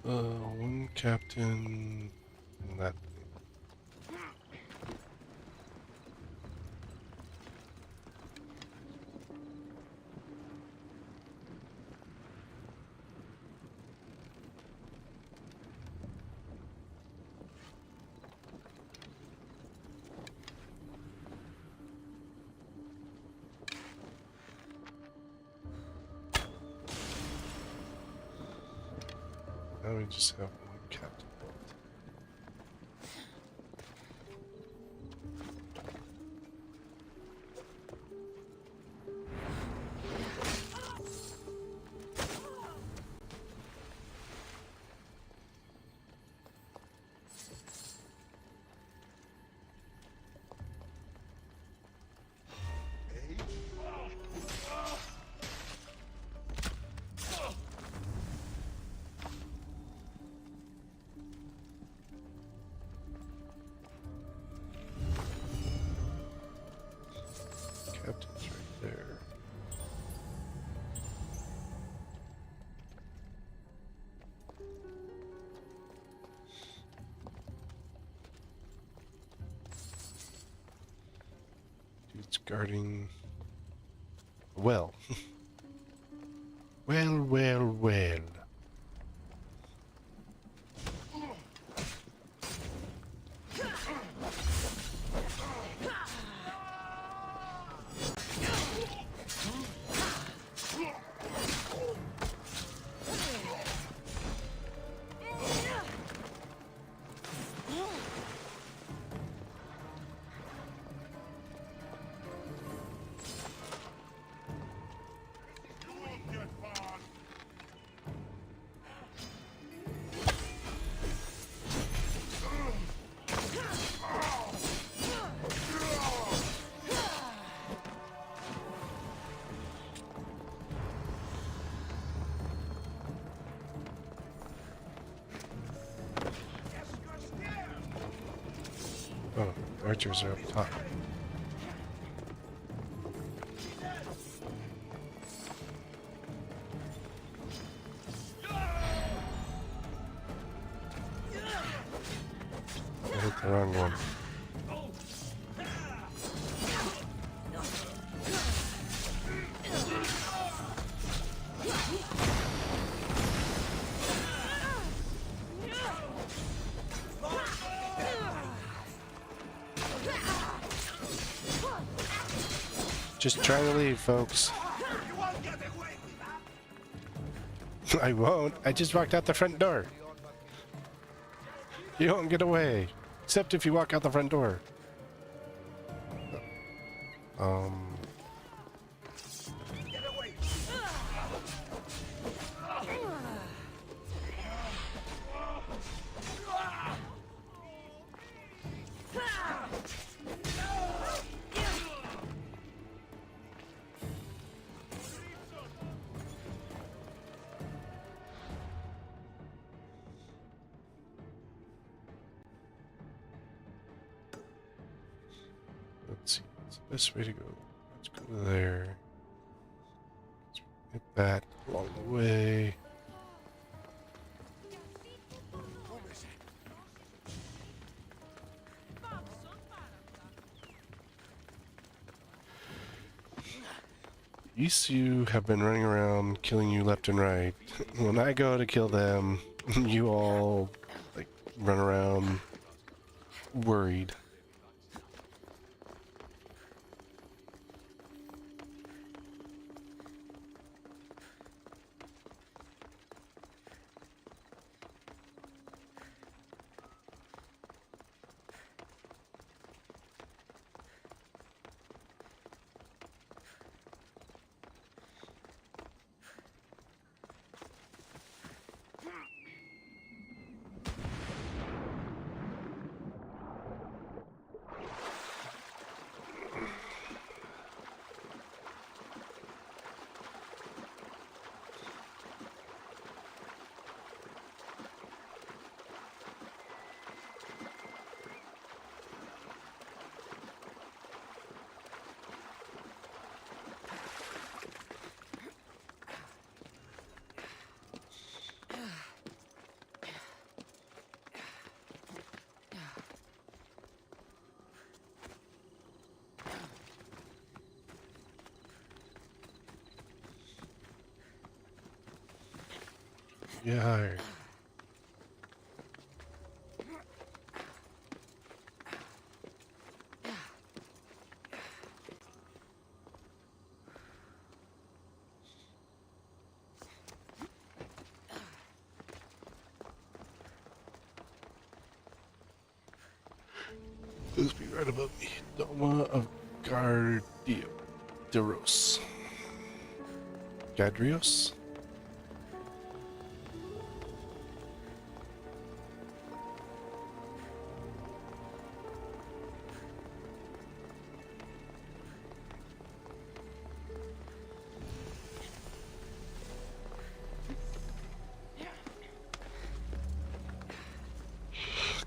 One captain and that thing. Now we just have one captain left. Captain's right there. Dude's guarding. Well. well. Oh, archers are up top. I hit the wrong one. Just try to leave, folks. I won't. I just walked out the front door. You won't get away. Except if you walk out the front door. Get away! Let's see. What's the best way to go? Let's go there. Let's hit that along the way. These two have been running around killing you left and right. When I go to kill them, you all like run around worried. Yeah. This be right above me. Doma of Gardios. Gadrios?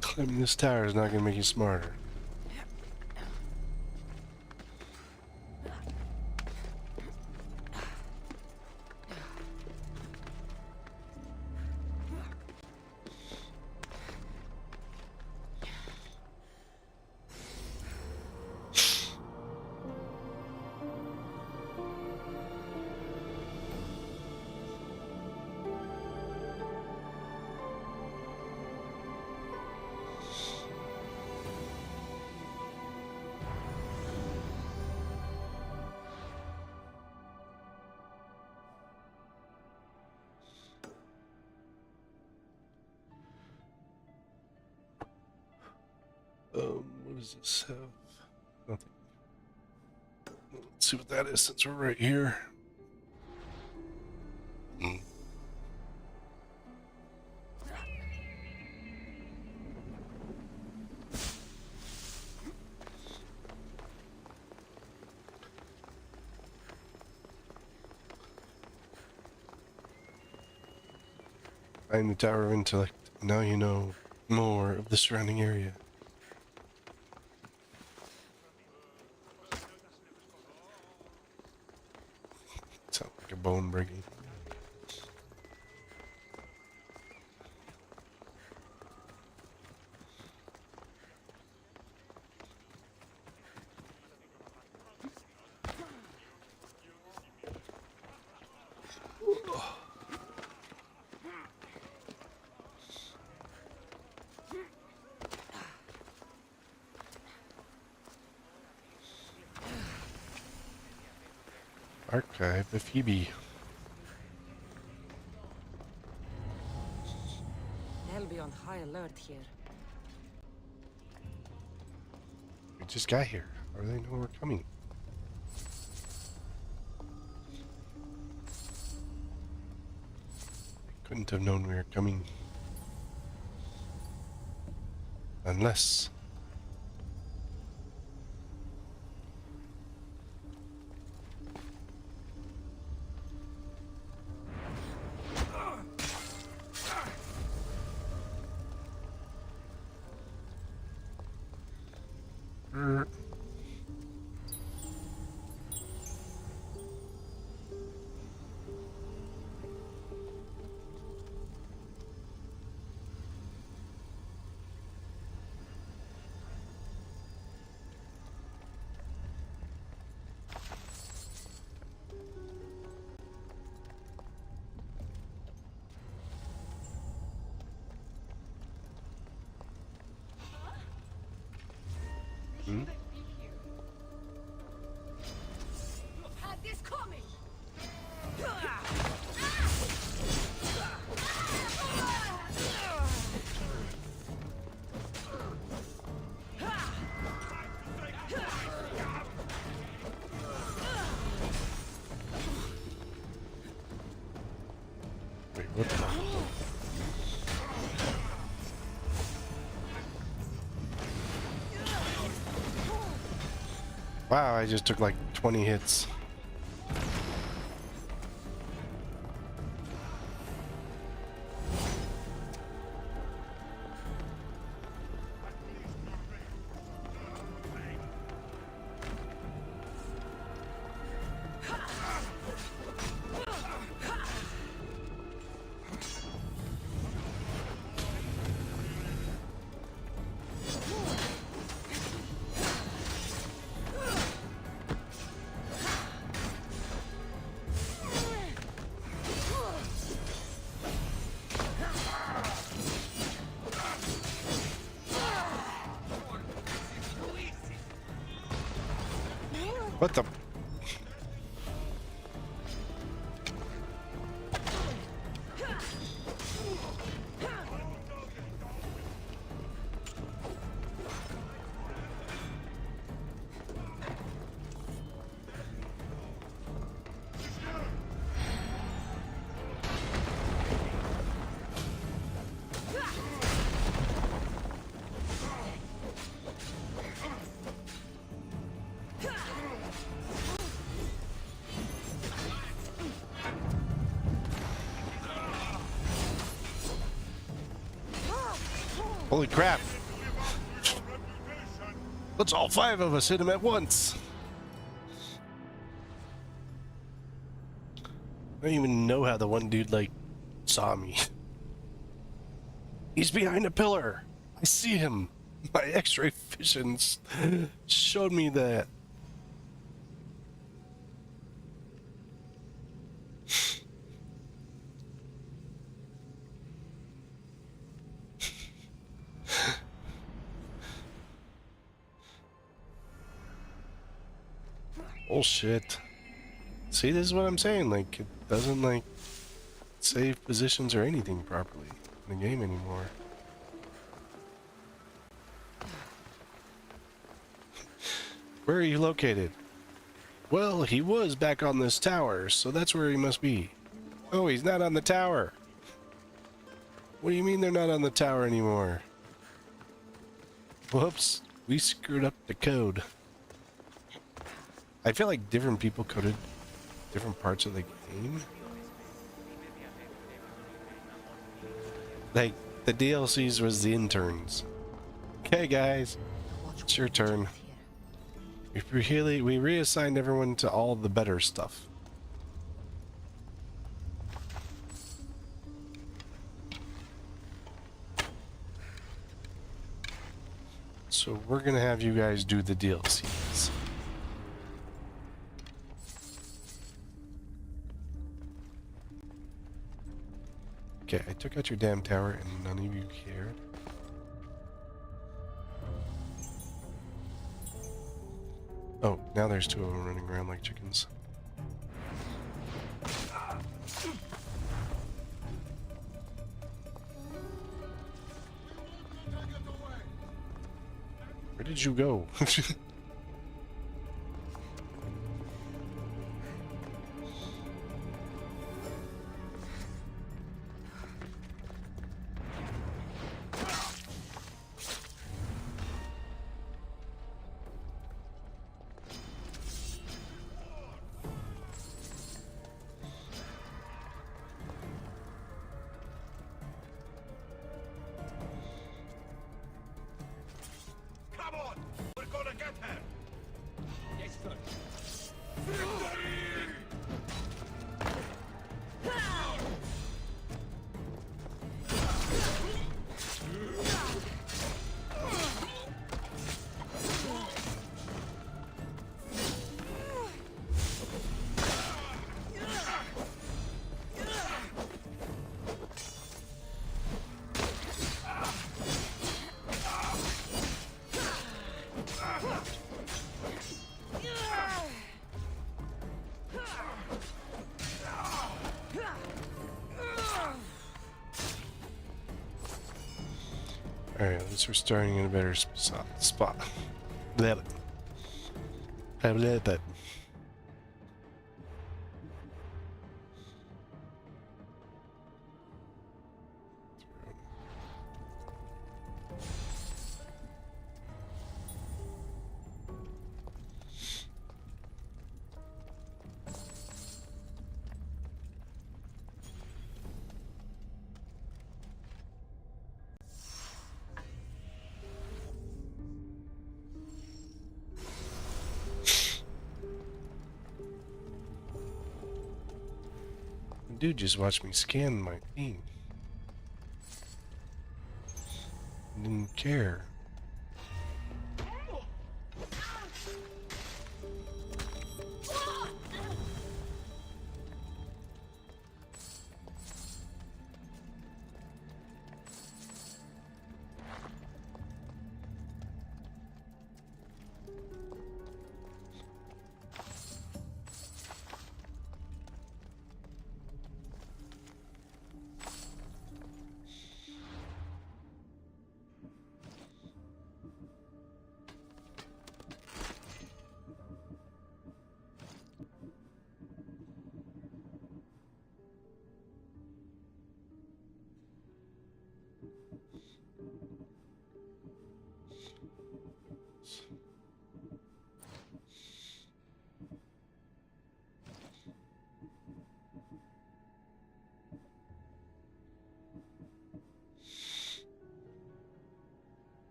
Climbing this tower is not going to make you smarter. What does this have? Nothing. Let's see what that is since we're right here. Find the Tower of Intellect. Now you know more of the surrounding area. Sounds like a bone breaking. Archive of Phoebe. They'll be on high alert here. just got here. How do they know we're coming? Couldn't have known we were coming. Unless... Had this coming. Wait, what the... Wow, I just took like 20 hits. What the... Holy crap! Let's all 5 of us hit him at once! I don't even know how the one dude, like, saw me. He's behind a pillar! I see him! My X-ray visions showed me that. Bullshit. See, this is what I'm saying. Like, it doesn't, like, save positions or anything properly in the game anymore. Where are you located? Well, he was back on this tower, so that's where he must be. Oh, he's not on the tower. What do you mean they're not on the tower anymore? Whoops, we screwed up the code. I feel like different people coded different parts of the game. Like, the DLCs was the interns. Okay, guys, it's your turn. We reassigned everyone to all the better stuff. So we're gonna have you guys do the DLCs. Okay, I took out your damn tower and none of you cared. Oh, now there's 2 of them running around like chickens. Where did you go? Come on! We're gonna get her! Yes, sir. Alright, at least we're starting in a better spot. That. Have that. Dude, just watch me scan my team. Didn't care.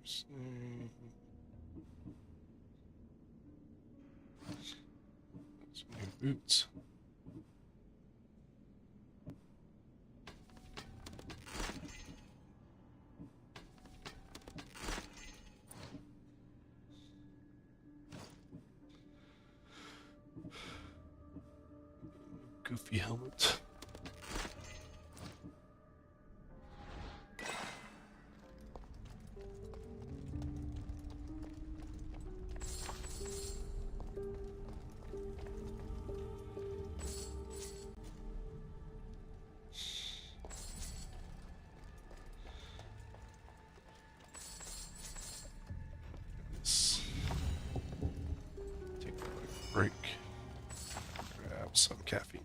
Some new boots. Goofy helmet. Take a quick break. Grab some caffeine.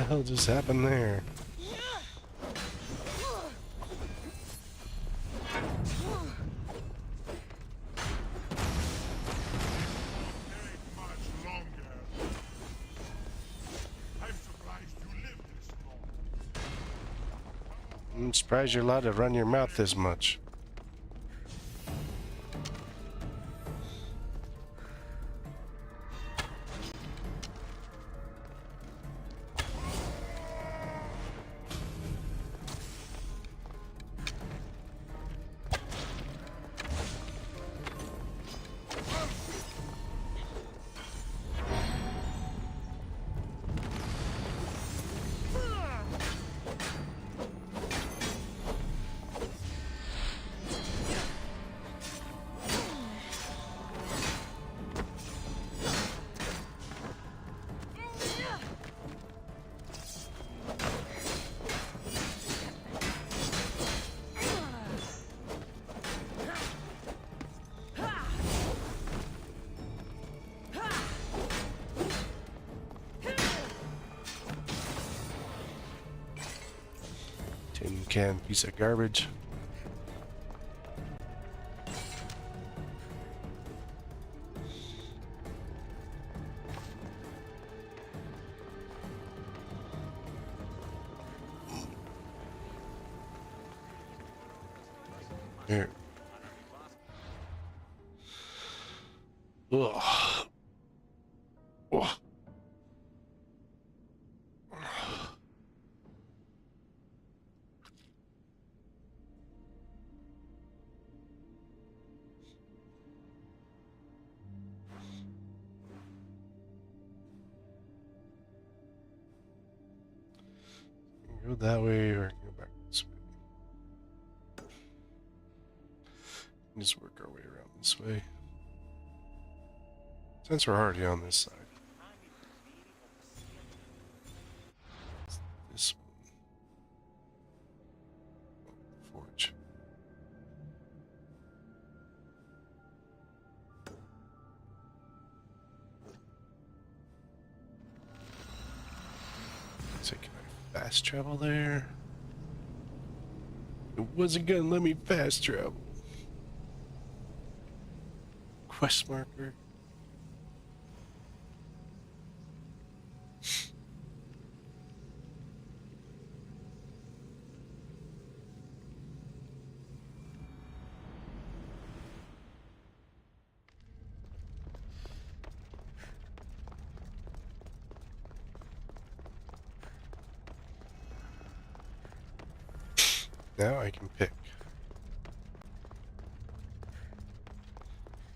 hell just happened there? Much longer. I'm surprised you lived this long. I'm surprised you're allowed to run your mouth this much. Tin can piece of garbage. Here. Ugh. Ugh. Go that way or go back this way. Just work our way around this way. Since we're already on this side. This one. Forge. So can I fast travel there? It wasn't gonna let me fast travel. Quest marker. Now I can pick.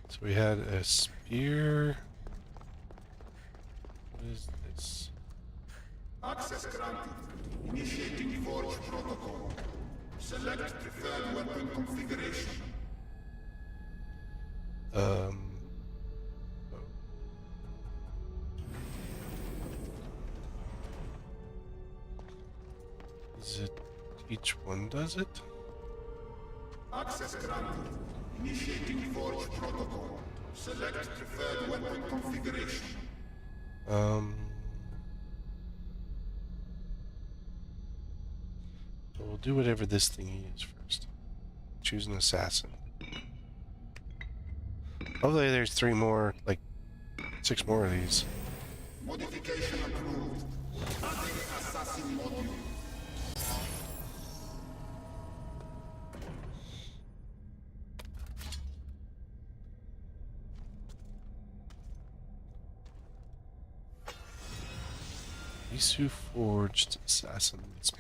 So we had a spear. What is this? Access granted. Initiating Forge protocol. Select preferred weapon configuration. Oh. Is it each one does it? Access granted. Initiating Forge protocol. Select preferred weapon configuration. We'll do whatever this thingy is first. Choose an assassin. Hopefully there's 3 more, like 6 more of these. Modification approved. Adding assassin module. Isu forged assassin's blade.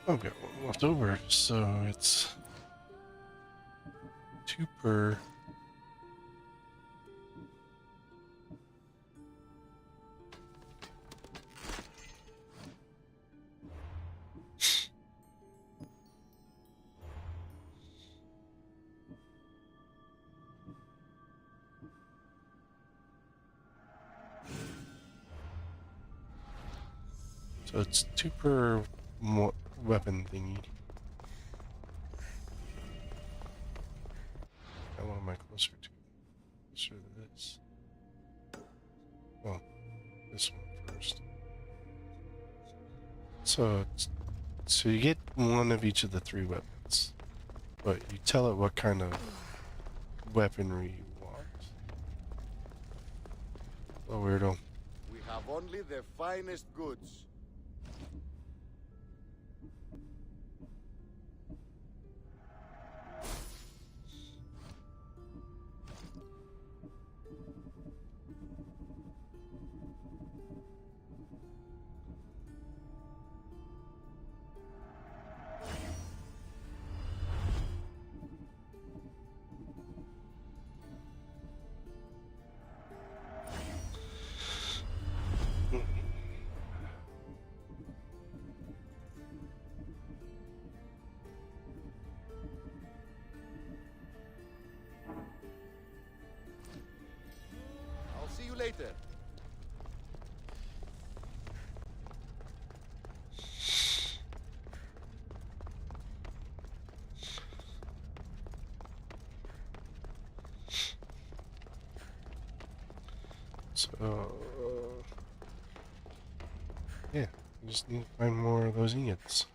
I've got one left over, so it's 2 per. So it's 2 per weapon thingy. How long am I closer to? Closer to this. Well, this one first. So you get one of each of the 3 weapons, but you tell it what kind of weaponry you want. Oh, weirdo. We have only the finest goods. I'll see you later. So, yeah, I just need to find more of those ingots.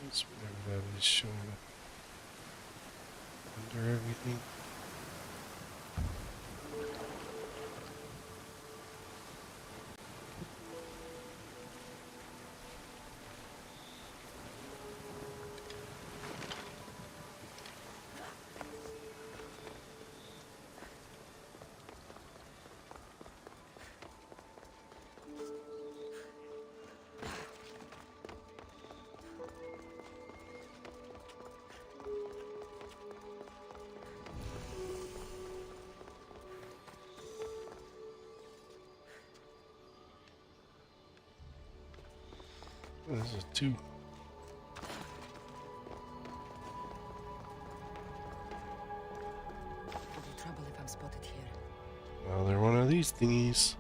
That's whatever that is showing up under everything. Oh, this is 2. It'll be trouble if I'm spotted here. Well, they're one of these thingies.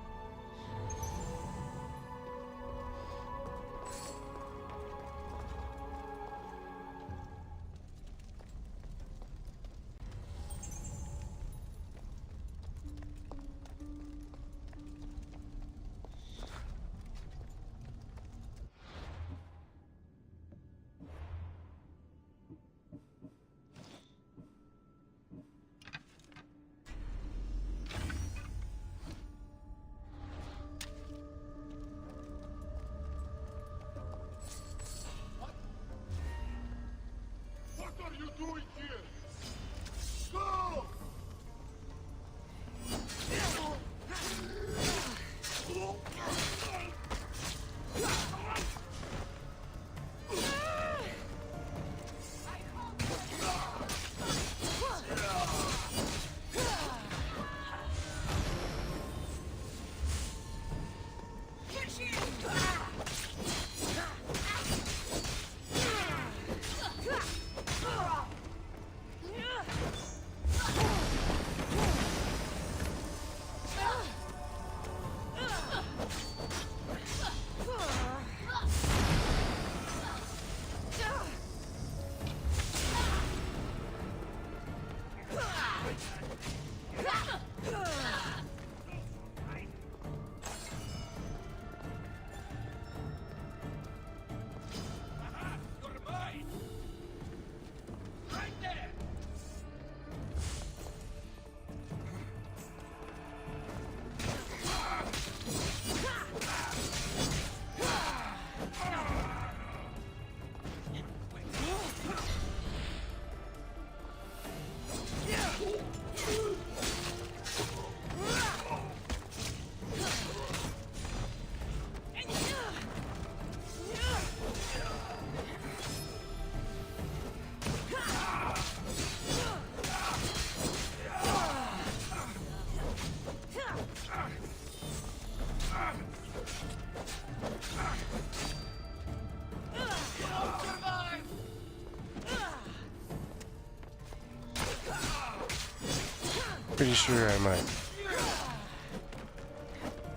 pretty sure I might.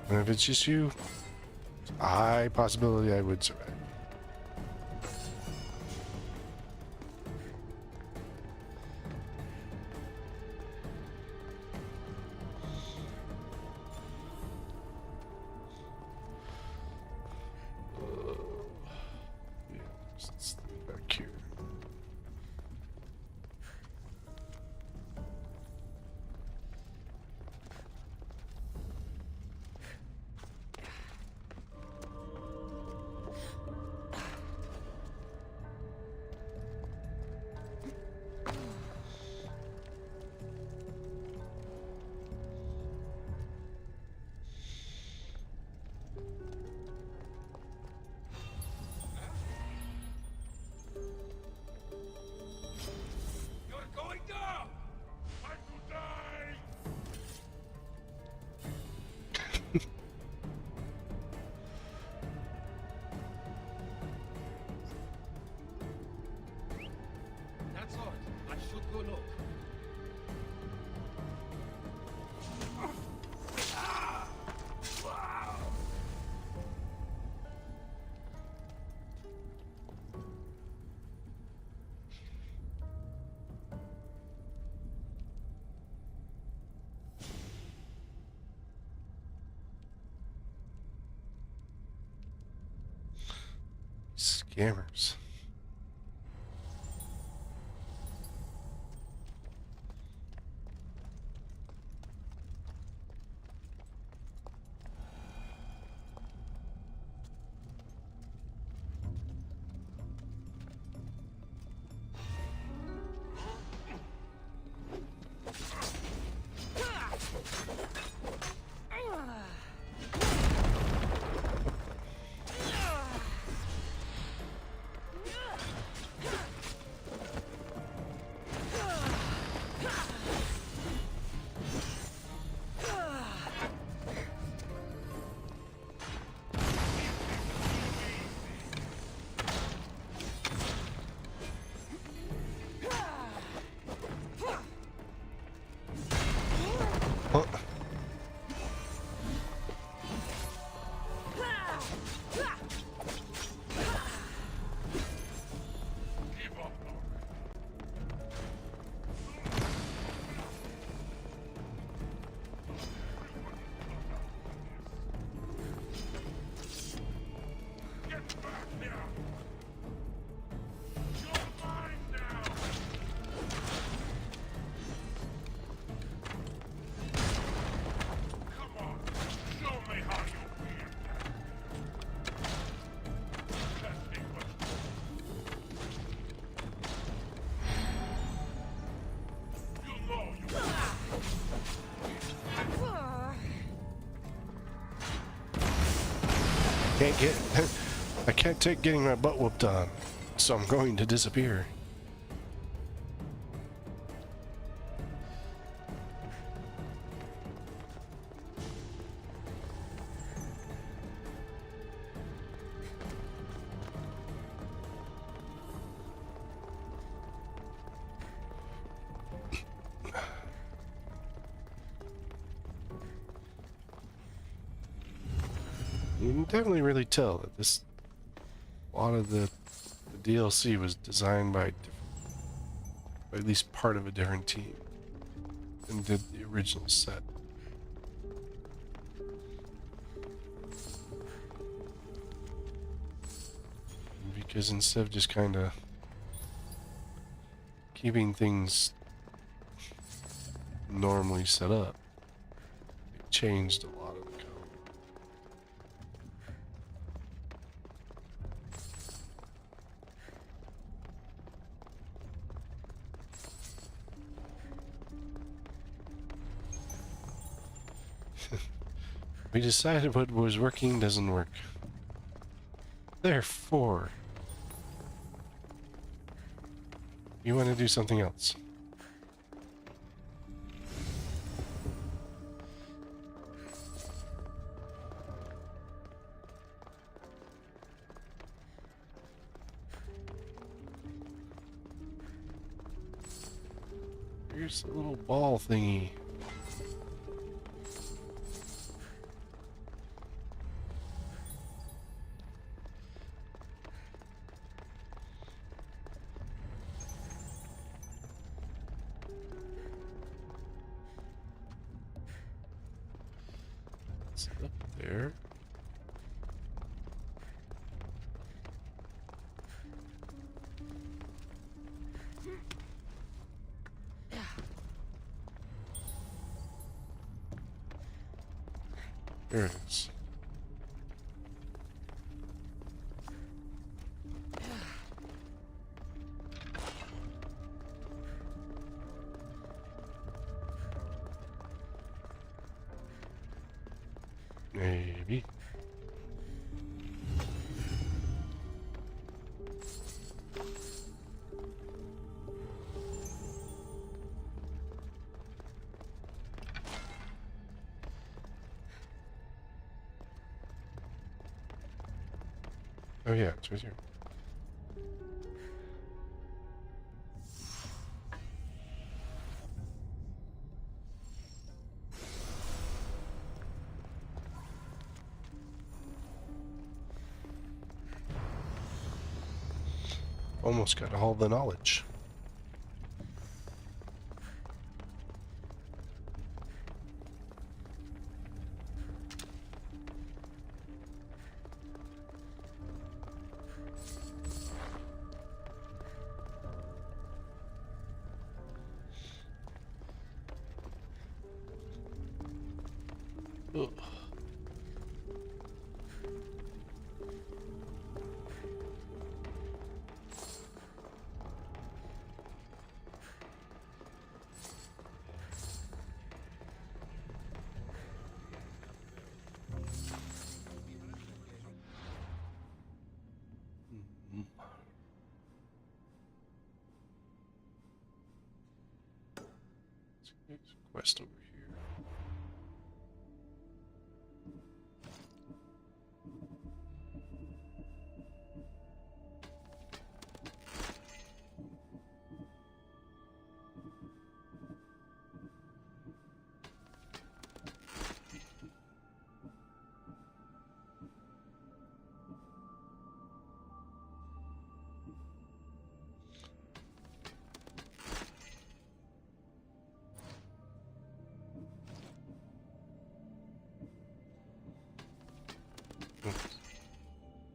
And if it's just you, it's a high possibility I would survive. Yeah, just back here. You're going down! Time to die! That's all. I should go look. Scammers. What? Give up, Lord. Get back here! You're mine now! Come on, show me how you feel. Testing was you know you Can't get. I can't take getting my butt whooped on, so I'm going to disappear. You can definitely really tell that this, a lot of the DLC was designed by at least part of a different team than did the original set. Because instead of just kind of keeping things normally set up, it changed a lot of the code. We decided what was working doesn't work. Therefore, you want to do something else. Here's a little ball thingy. It's up there. There it is. Maybe. Oh yeah, it's right here. Almost got all the knowledge. Ugh. There's a quest over here.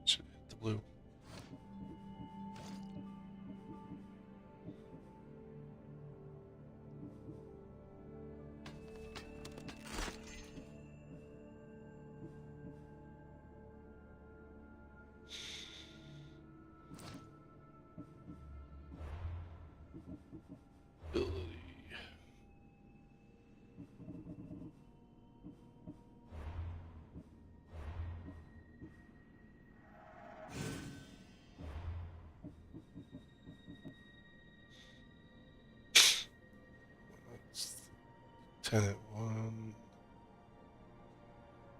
Should hit the blue. Ability. Tenant one.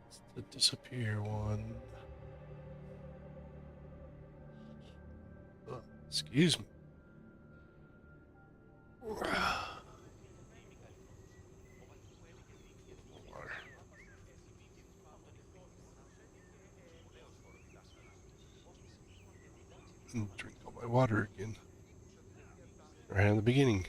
It's the disappear one. Excuse me. Water. Drink all my water again. Right in the beginning.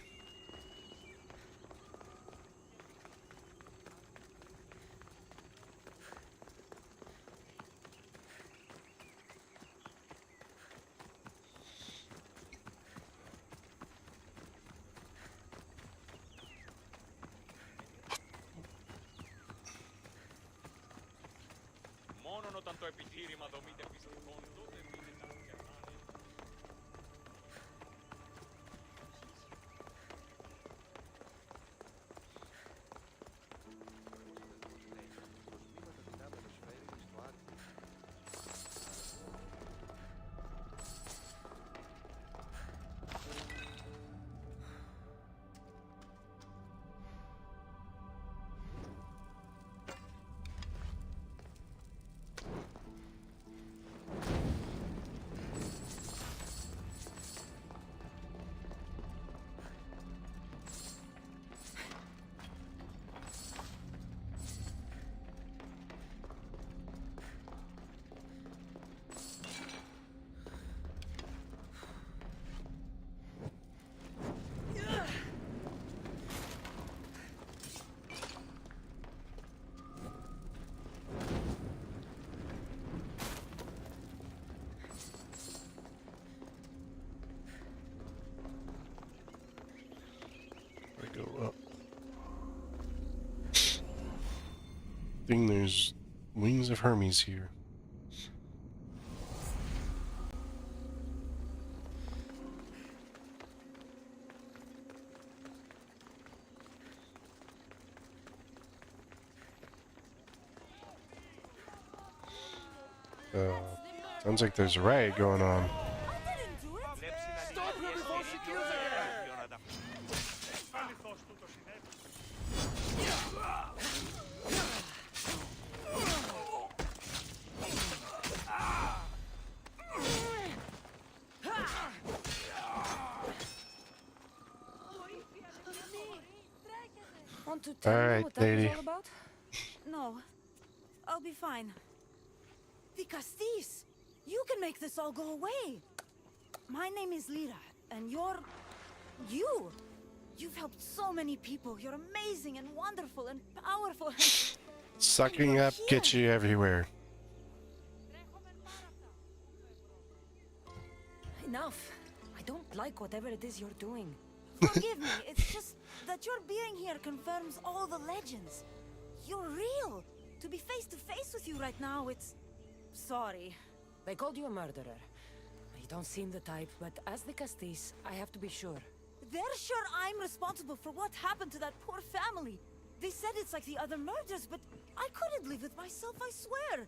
Μόνον το επιχείρημα δομείται πιστικών, τότε μείνει τα κερνάνε. hoping there's wings of Hermes here. Sounds like there's a riot going on. Stop her before she kills her! Want to tell me Alright, what that was lady. all about? No, I'll be fine. The Castis! You can make this all go away! My name is Lyra, and you're... you! You've helped so many people. You're amazing and wonderful and powerful and... Sucking up gets you everywhere. Enough. I don't like whatever it is you're doing. Forgive me, it's just that your being here confirms all the legends. You're real! To be face to face with you right now, it's... sorry. They called you a murderer. You don't seem the type, but as the Castis, I have to be sure. They're sure I'm responsible for what happened to that poor family. They said it's like the other murders, but I couldn't live with myself, I swear.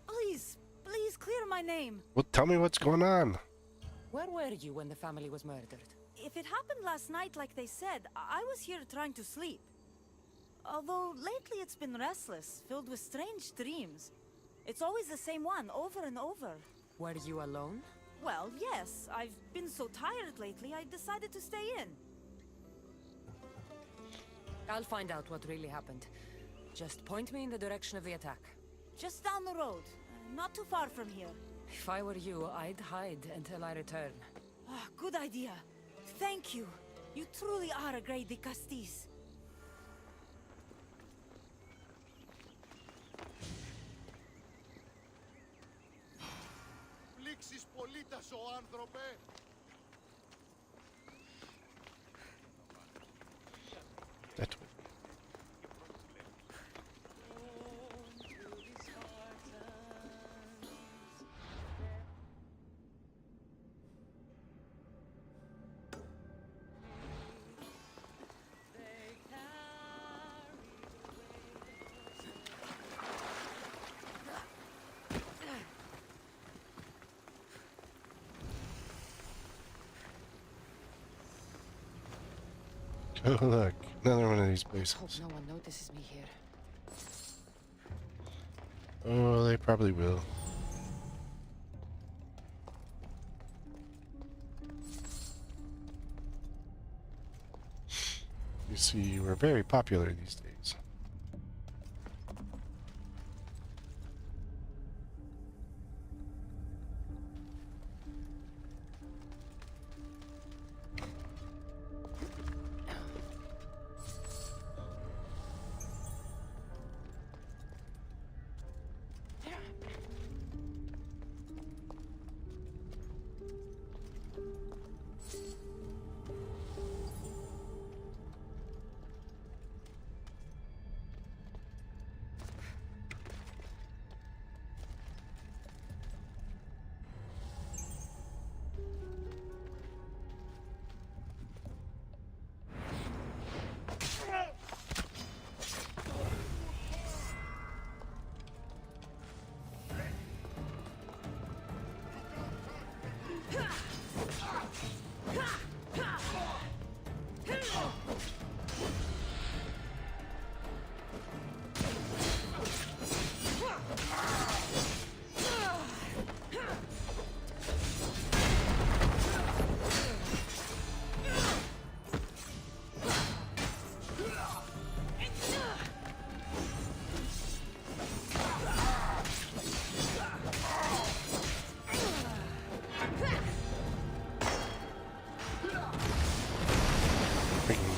Please, please clear my name. Well, tell me what's going on. Where were you when the family was murdered? If it happened last night like they said, I was here trying to sleep. Although lately it's been restless, filled with strange dreams. It's always the same one, over and over. Were you alone? Well, yes. I've been so tired lately, I decided to stay in. I'll find out what really happened. Just point me in the direction of the attack. Just down the road, not too far from here. If I were you, I'd hide until I return. Ah, good idea. Thank you. You truly are a great Castis. Πλήξεις πολίτας ο άνθρωπε! That way. Oh, look. Another one of these Hope places. no one notices me here. Oh, they probably will. You see, we're very popular these days.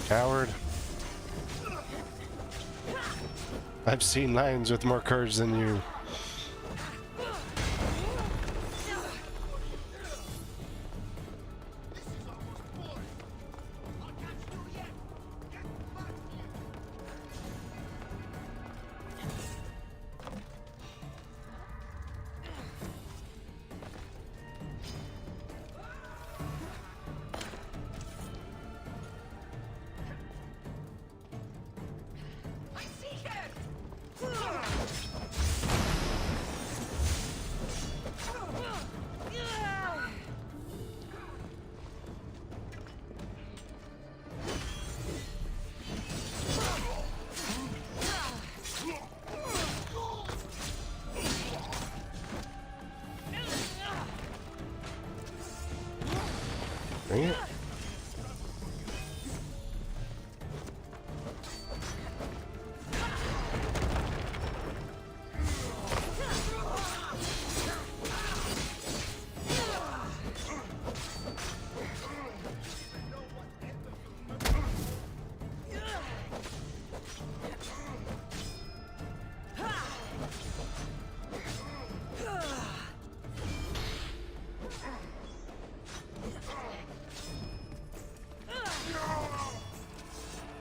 Coward. I've seen lions with more courage than you. Bring it.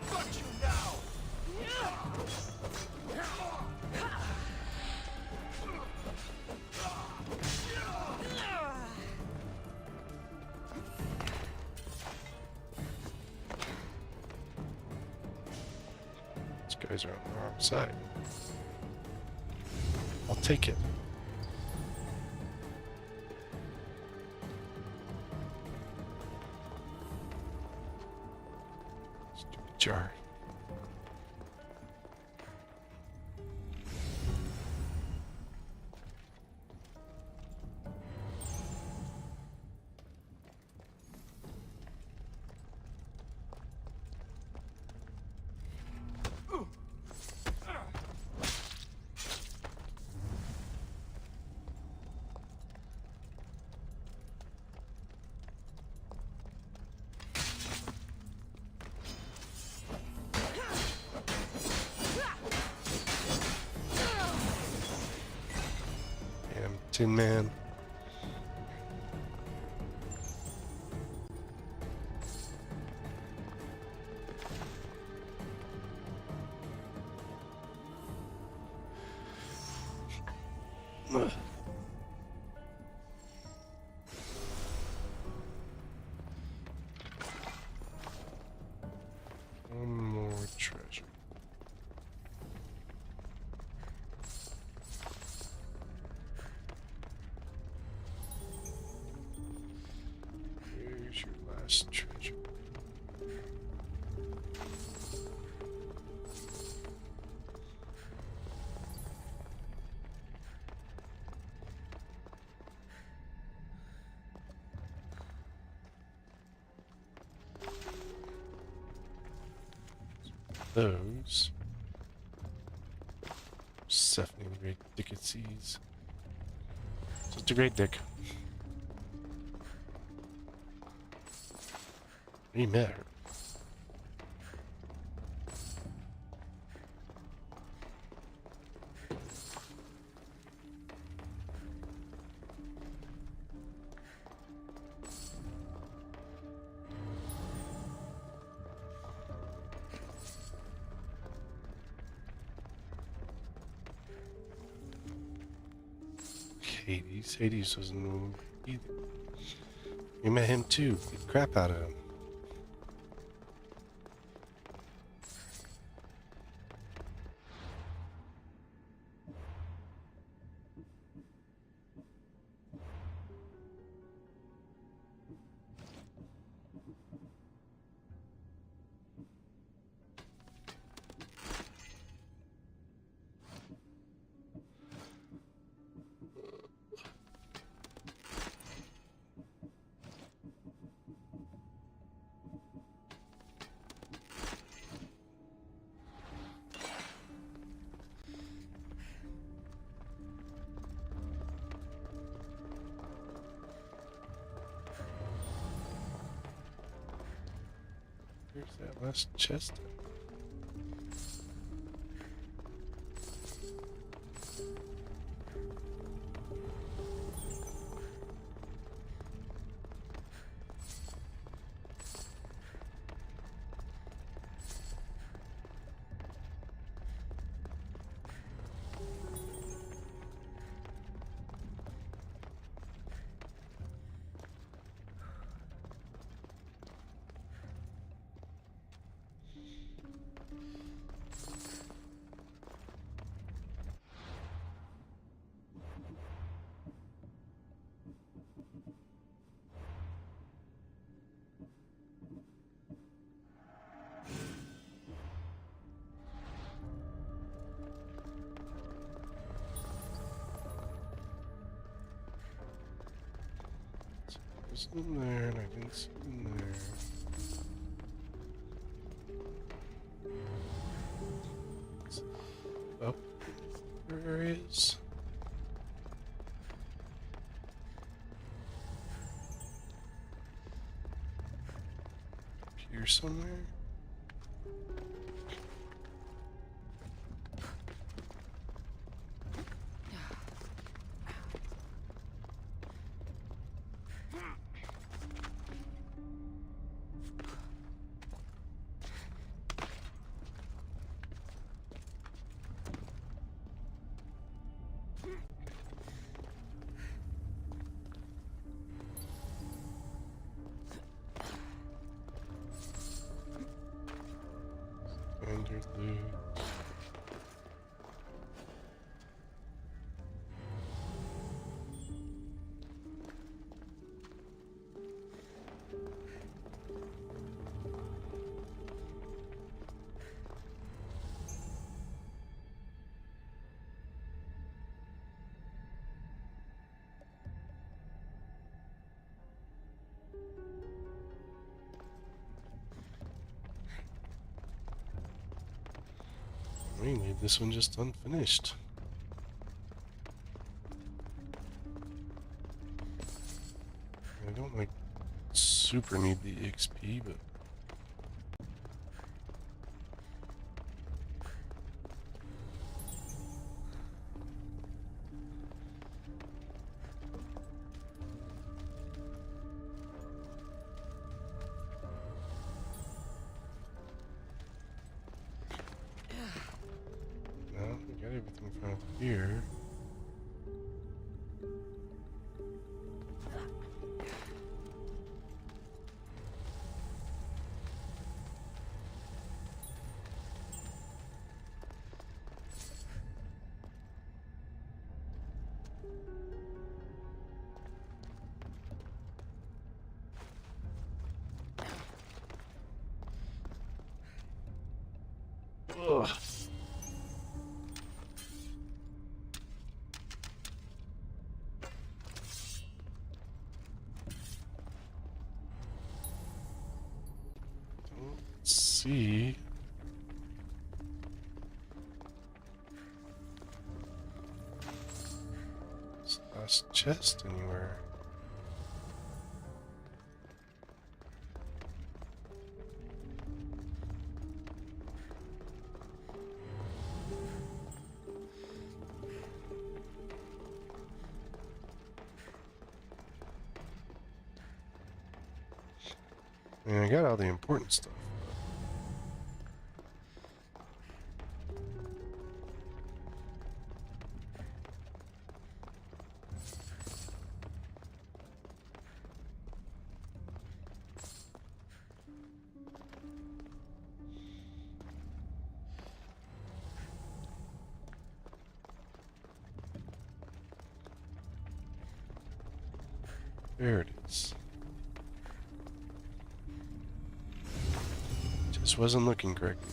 Got you now! These guys are on the wrong side. I'll take it. Stupid jar. Damn Tin Man. Ugh. One more treasure. Here's your last treasure. Those. Stephanie Great Dicketsies. Just a great dick. We met her. Hades. Hades doesn't move either. We met him too. Beat the crap out of him. Where's that last chest? was in there and I didn't see it in there. Oh, there it is. Up here somewhere. Standard loot. We leave this one just unfinished. I don't like super need the XP, but no, we got everything from here. Ugh. Don't see this last chest anywhere. I mean, I got all the important stuff. There it is. Just wasn't looking correctly.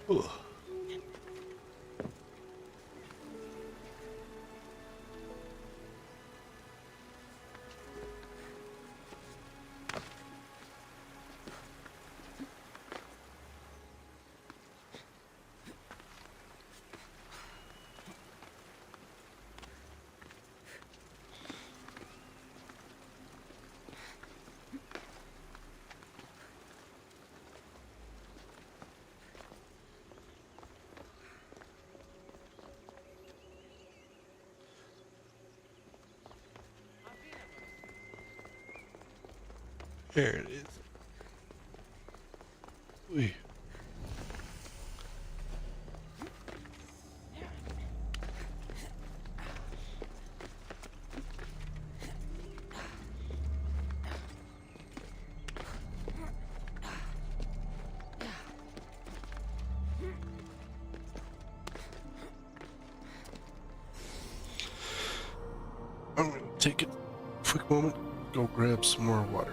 Ugh. There it is. Wee. I'm gonna take a quick moment, go grab some more water.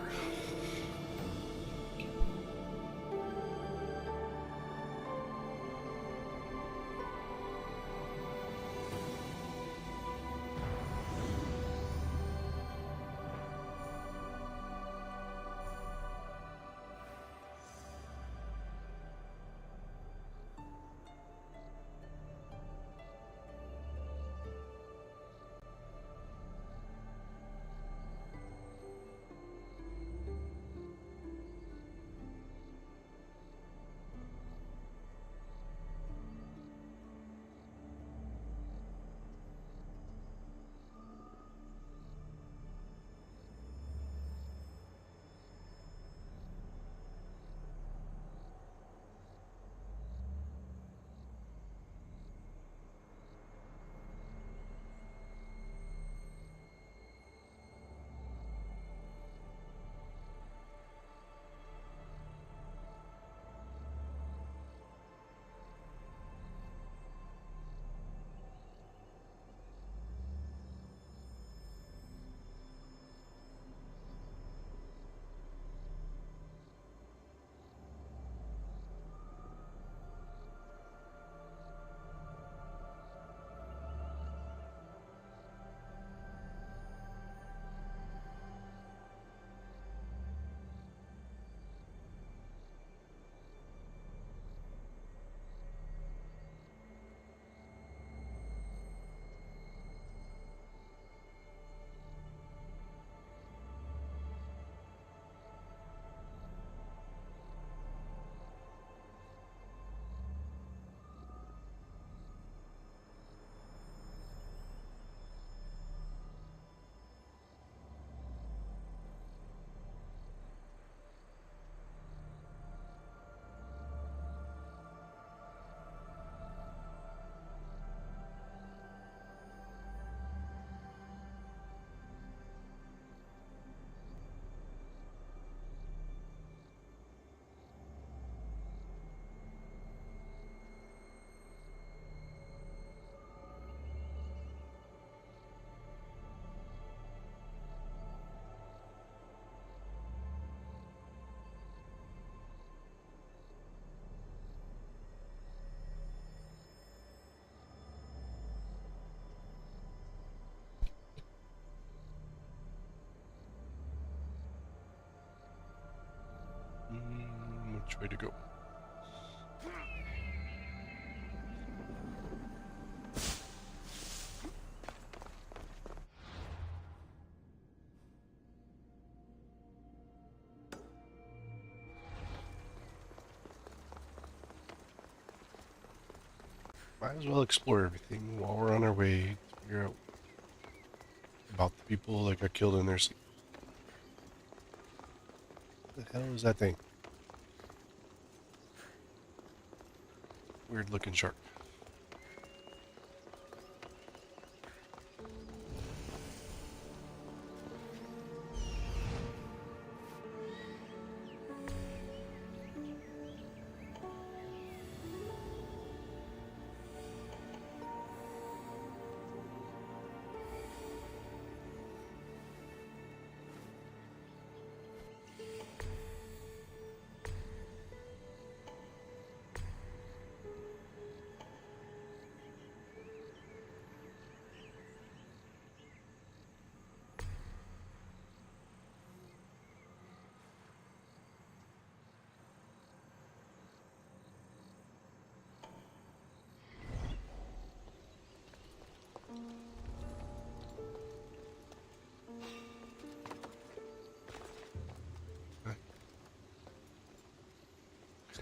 Which way to go? Might as well explore everything while we're on our way to figure out about the people that got killed in their sleep. What the hell is that thing? Weird looking shark.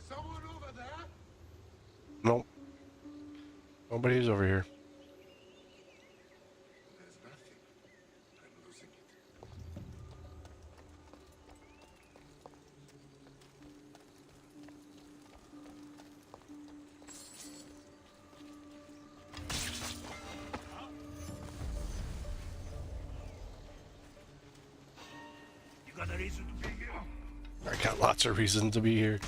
Someone over there? Nope. Nobody's over here. There's nothing. I'm losing it. got a reason to be here. I got lots of reason to be here.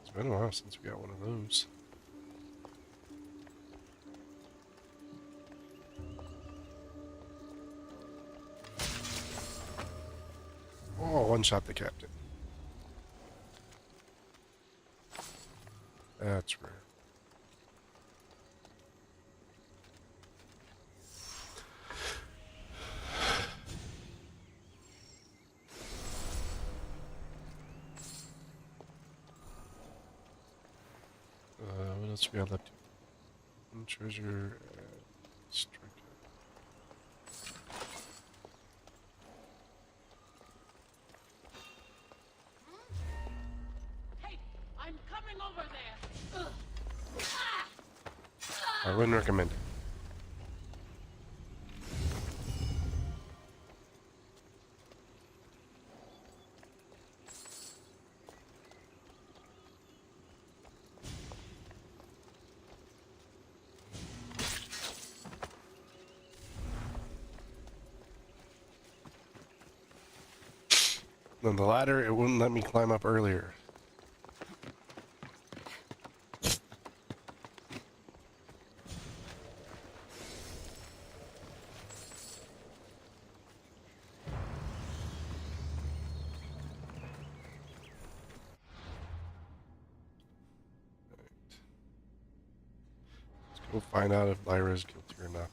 It's been a while since we got one of those. Oh, one shot the captain. That's rare. What else we got left? One treasure. Striker. Hey, I'm coming over there. I wouldn't recommend it. On the ladder, it wouldn't let me climb up earlier. Let's go find out if Lyra's guilty or not.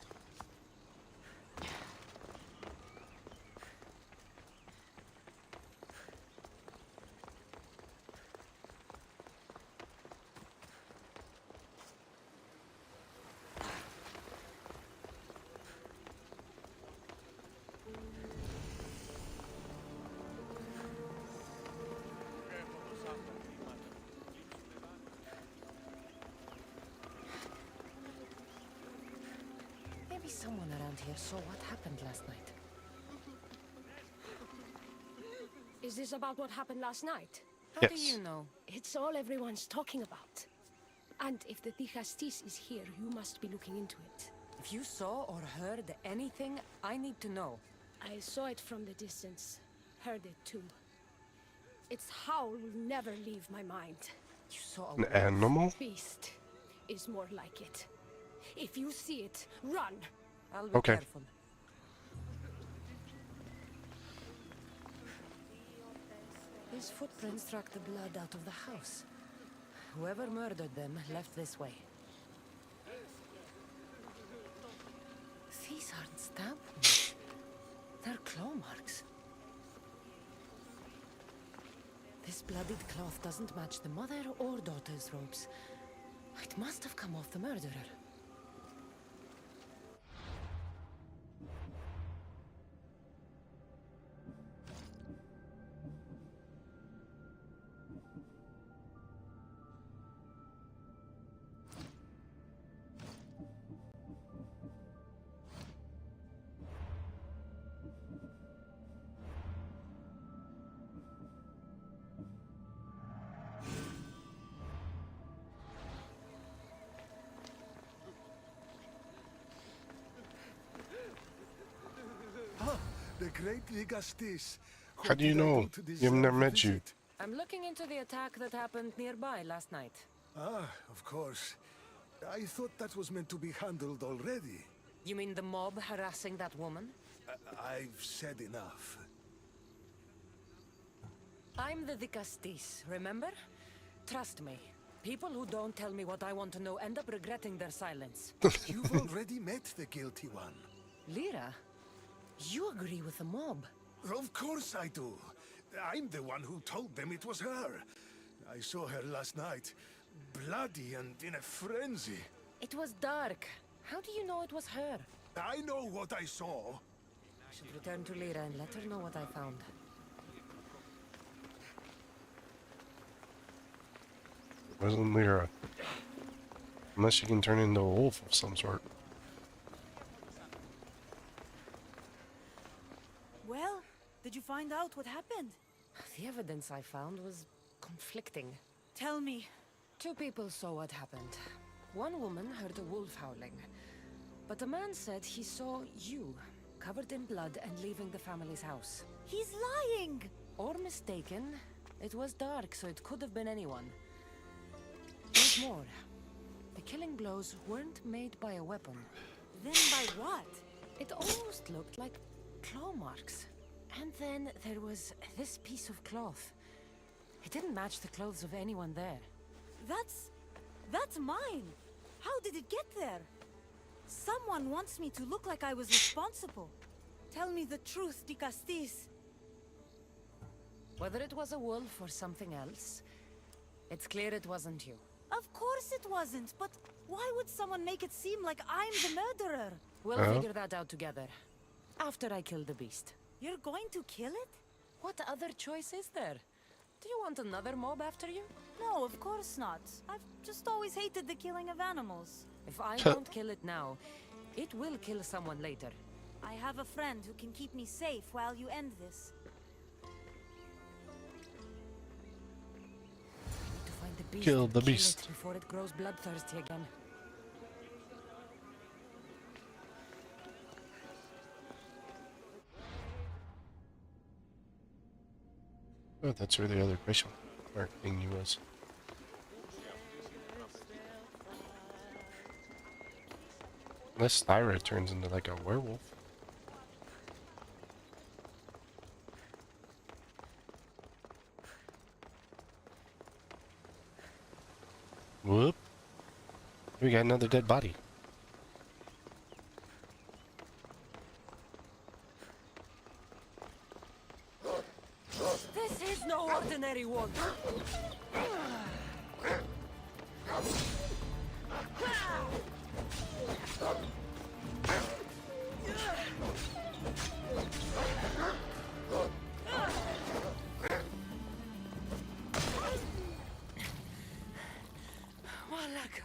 Maybe someone around here saw what happened last night. Is this about what happened last night? How do Yes. you know? It's all everyone's talking about. And if the Dicastis is here, you must be looking into it. If you saw or heard anything, I need to know. I saw it from the distance. Heard it too. Its howl will never leave my mind. You saw a An wolf. animal? Beast is more like it. If you see it, run! I'll be Okay. careful. These footprints track the blood out of the house. Whoever murdered them left this way. These aren't stab wounds. They're claw marks. This bloodied cloth doesn't match the mother or daughter's robes. It must have come off the murderer. The great Ligastis. How do you know? You've never met you. I'm looking into the attack that happened nearby last night. Ah, of course. I thought that was meant to be handled already. You mean the mob harassing that woman? I've said enough. I'm the Dicastis, remember? Trust me. People who don't tell me what I want to know end up regretting their silence. You've already met the guilty one. Lyra, you agree with the mob. Of course I do. I'm the one who told them it was her. I saw her last night, bloody and in a frenzy. It was dark. How do you know it was her? I know what I saw. I should return to Lyra and let her know what I found. Wasn't Lyra. Unless she can turn into a wolf of some sort. Well, did you find out what happened? The evidence I found was conflicting. Tell me. 2 people saw what happened. One woman heard a wolf howling, but a man said he saw you, covered in blood and leaving the family's house. He's lying! Or mistaken. It was dark, so it could have been anyone. There's more. The killing blows weren't made by a weapon. Then by what? It almost looked like claw marks. And then there was this piece of cloth. It didn't match the clothes of anyone there. That's mine! How did it get there? Someone wants me to look like I was responsible. Tell me the truth, de Castis. Whether it was a wolf or something else, it's clear it wasn't you. Of course it wasn't, but why would someone make it seem like I'm the murderer? We'll figure that out together. After I kill the beast. You're going to kill it? What other choice is there? Do you want another mob after you? No, of course not. I've just always hated the killing of animals. If I don't kill it now, it will kill someone later. I have a friend who can keep me safe while you end this. Need to find the beast. Kill and the it beast. before it grows bloodthirsty again. Oh, that's where the other question mark thingy was. Unless Lyra turns into like a werewolf. Whoop. We got another dead body. This is no ordinary one. Walaka,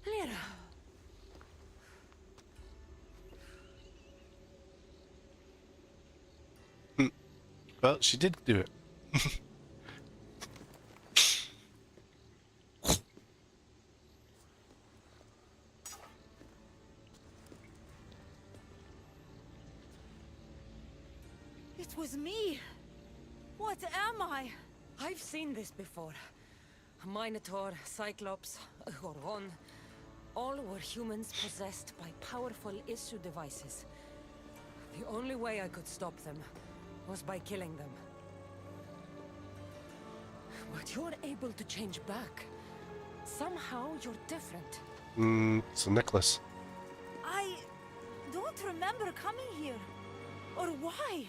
Lyra. Well, she did do it. It was me! What am I? I've seen this before. A Minotaur, Cyclops, a Goron. All were humans possessed by powerful issue devices. The only way I could stop them was by killing them. But you're able to change back. Somehow you're different. It's a necklace. I don't remember coming here. Or why?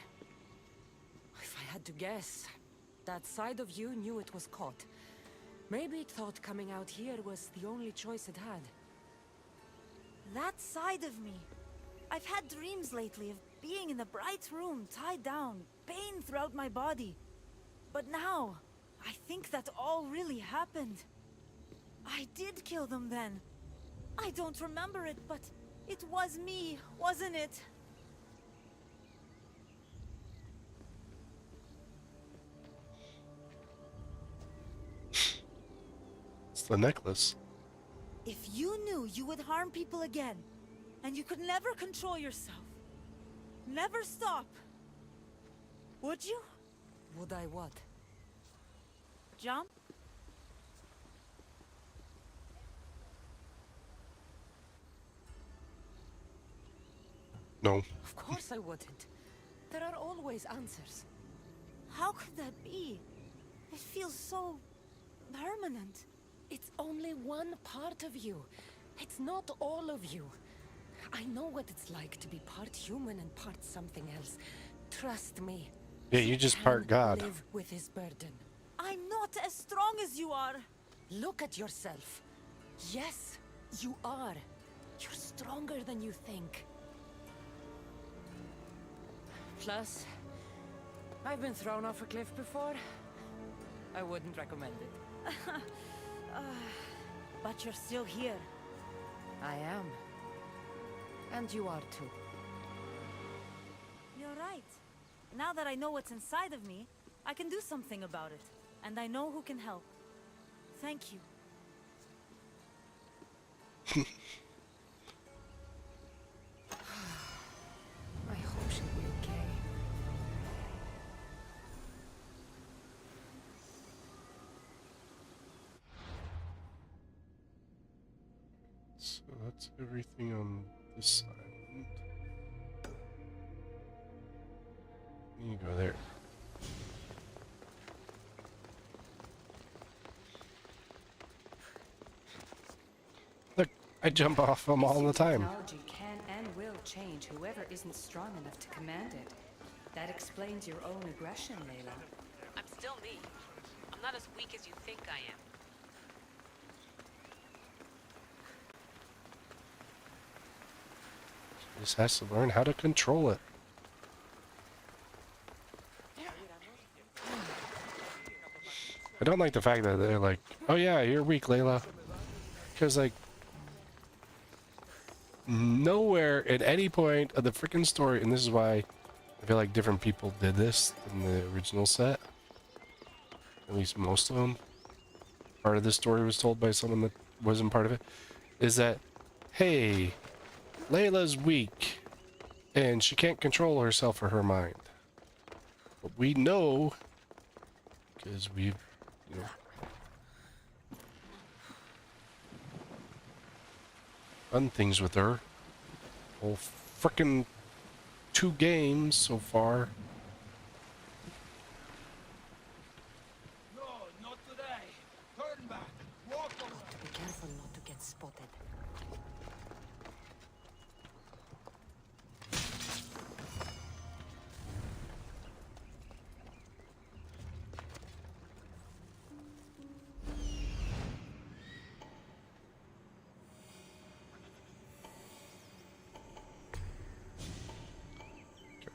If I had to guess, that side of you knew it was caught. Maybe it thought coming out here was the only choice it had. That side of me. I've had dreams lately of being in a bright room, tied down, pain throughout my body. But now, I think that all really happened. I did kill them then. I don't remember it, but it was me, wasn't it? It's the necklace. If you knew you would harm people again, and you could never control yourself, never stop, would you? Would I what? Jump? No. Of course I wouldn't. There are always answers. How could that be? It feels so permanent. It's only one part of you. It's not all of you. I know what it's like to be part human and part something else. Trust me. Yeah, you just part God. Live with his burden. I'm not as strong as you are. Look at yourself. Yes, you are. You're stronger than you think. Plus, I've been thrown off a cliff before. I wouldn't recommend it. But you're still here. I am. And you are too. You're right. Now that I know what's inside of me, I can do something about it. And I know who can help. Thank you. I hope she'll be okay. So that's everything on this island. You go there. Look, I jump off them all the time. Technology can and will change whoever isn't strong enough to command it. That explains your own aggression, Layla. I'm still me. I'm not as weak as you think I am. She just has to learn how to control it. I don't like the fact that they're like, oh yeah, you're weak, Layla. Because, like, nowhere at any point of the freaking story, and this is why I feel like different people did this in the original set. At least most of them. Part of the story was told by someone that wasn't part of it. Is that, hey, Layla's weak, and she can't control herself or her mind. But we know, because we've, you know, done things with her. Whole frickin' 2 games so far. No, not today. Turn back. Walk away. Be careful not to get spotted.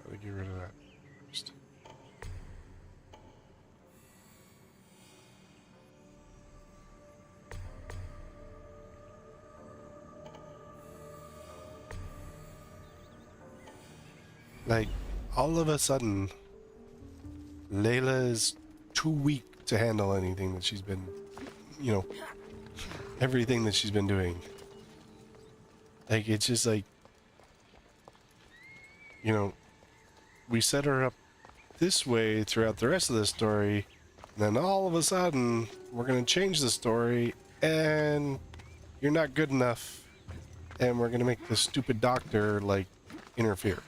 Gotta get rid of that first. Like, all of a sudden, Layla is too weak to handle anything that she's been, you know, everything that she's been doing. Like, it's just like, you know, we set her up this way throughout the rest of the story, and then all of a sudden, we're gonna change the story, and you're not good enough, and we're gonna make the stupid doctor, like, interfere.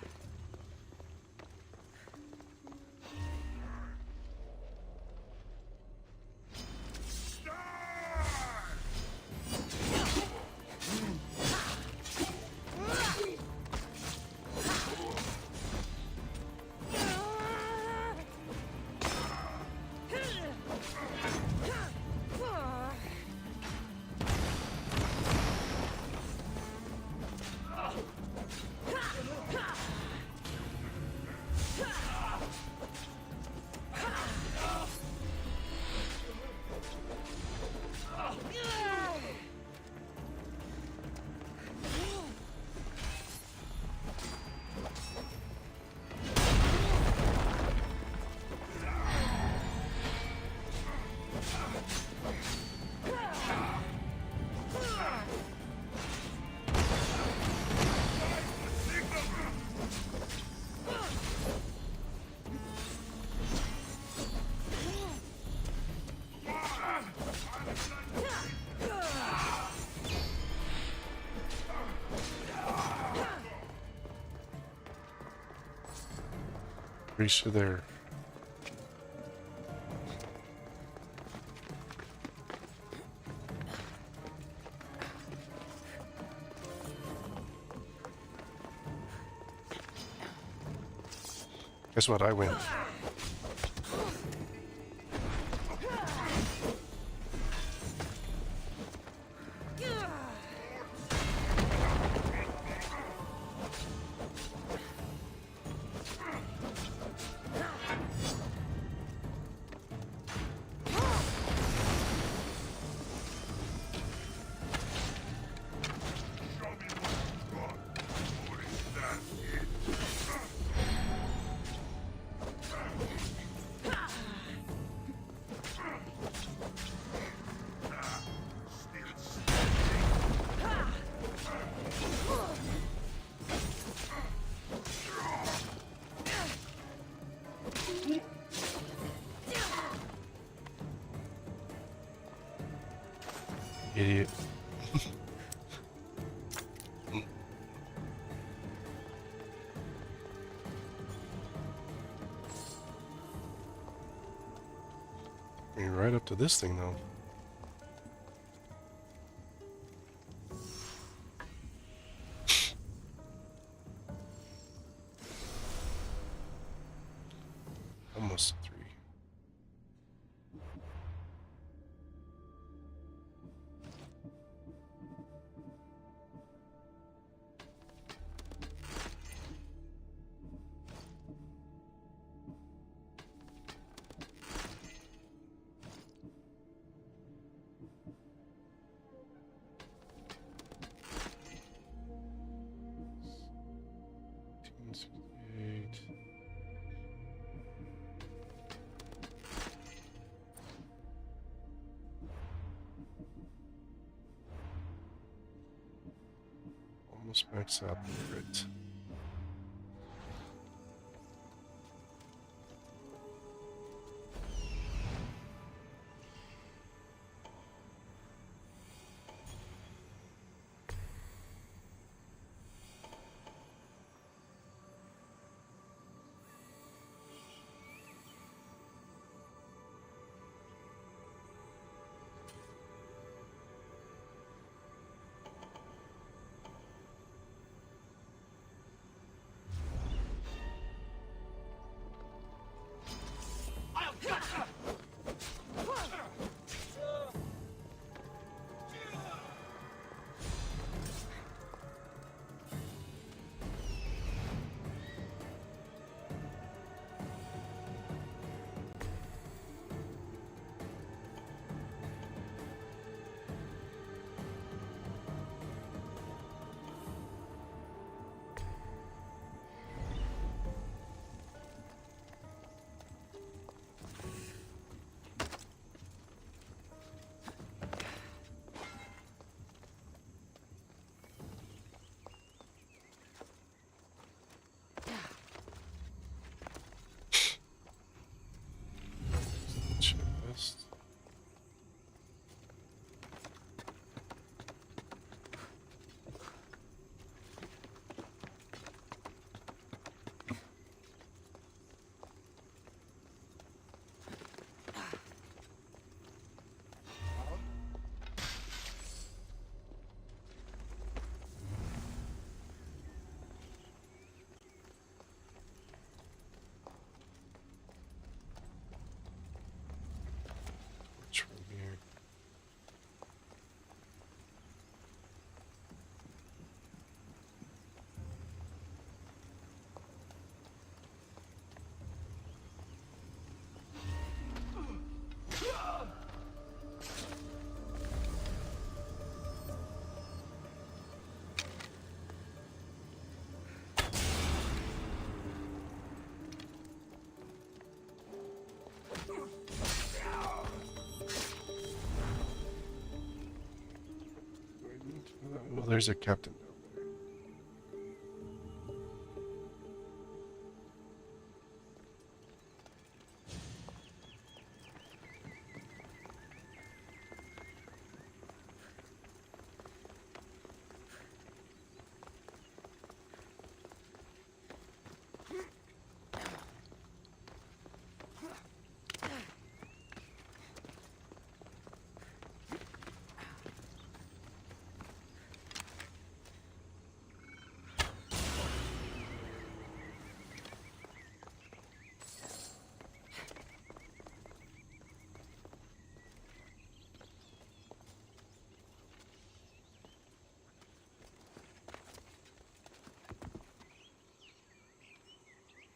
Pretty sure they're... Guess what? I win. Idiot. You're right up to this thing, though. Almost 3. Almost max out the crit. Chest. Which one here? Well, there's a captain down there.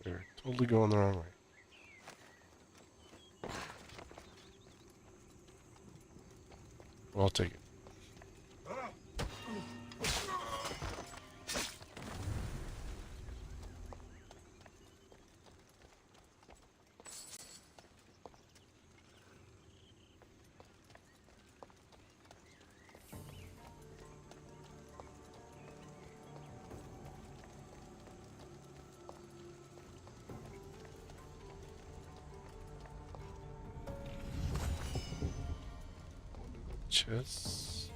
They're totally going the wrong way. Well, I'll take it. Chests.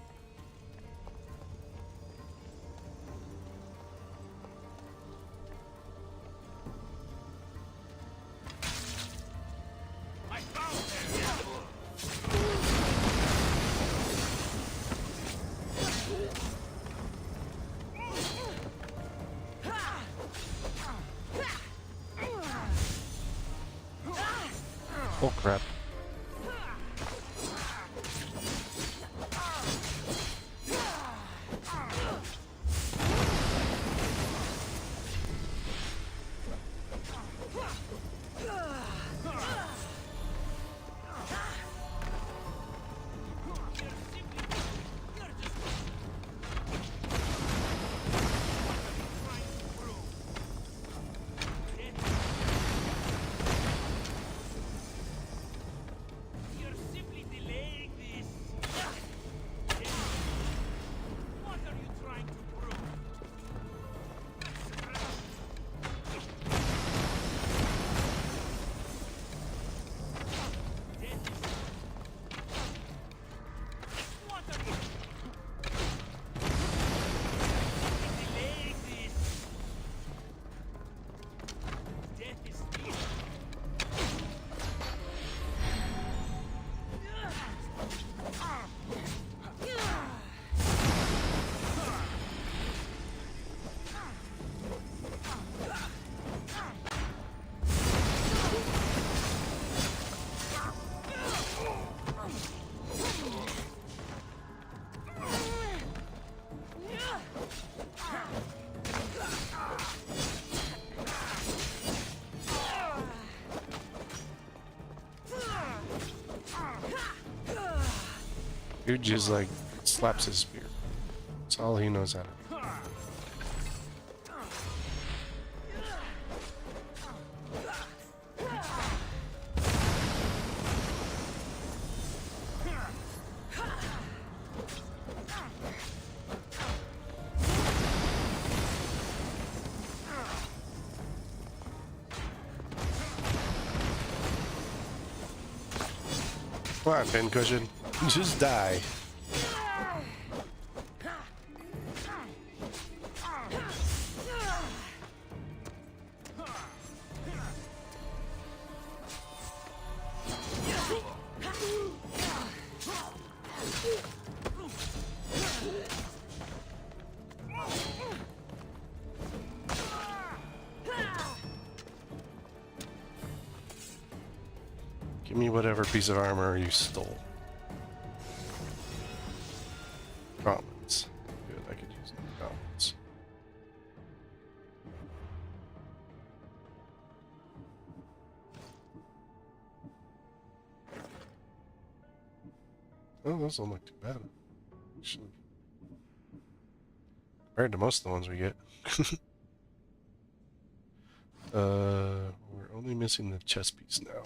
Oh crap. You're simply delaying this. What are you trying to prove? What are you delaying this? Death is near. Dude just like slaps his spear. That's all he knows how to do. Come on, Pincushion. Just die. Give me whatever piece of armor you stole. Gauntlets. Good, I could use the gauntlets. Oh, those don't look too bad. Actually. Compared to most of the ones we get. We're only missing the chest piece now.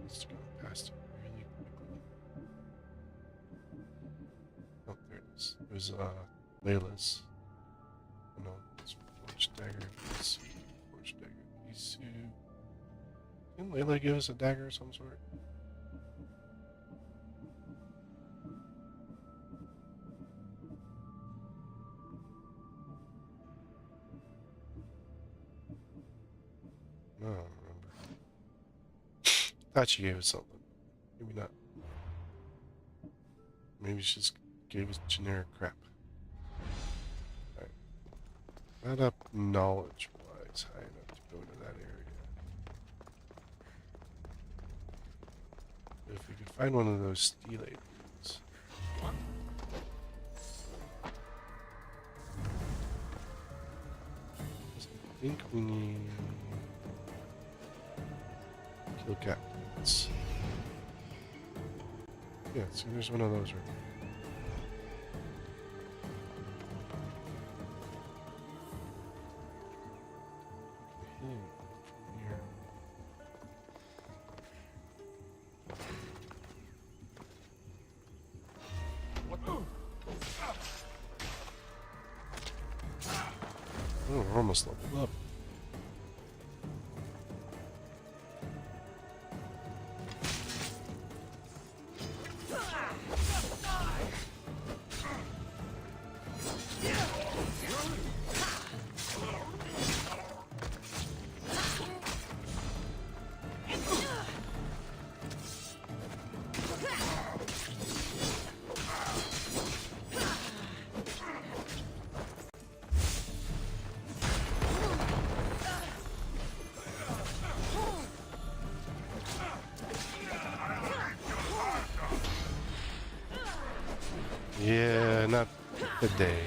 Just go past it really quickly. Oh, there it is. It was Layla's. Oh, no, it's Forged Dagger. Forged Dagger. Isu. Didn't Layla give us a dagger of some sort? No, I don't remember. Thought she gave us something. Maybe not. Maybe she just gave us generic crap. Alright. Not up knowledge-wise high enough to go into that area. But if we could find one of those stelate dudes. I think we need... kill captains. Yeah, see, there's one of those right there. From here. We're almost leveled up. Yeah, not today.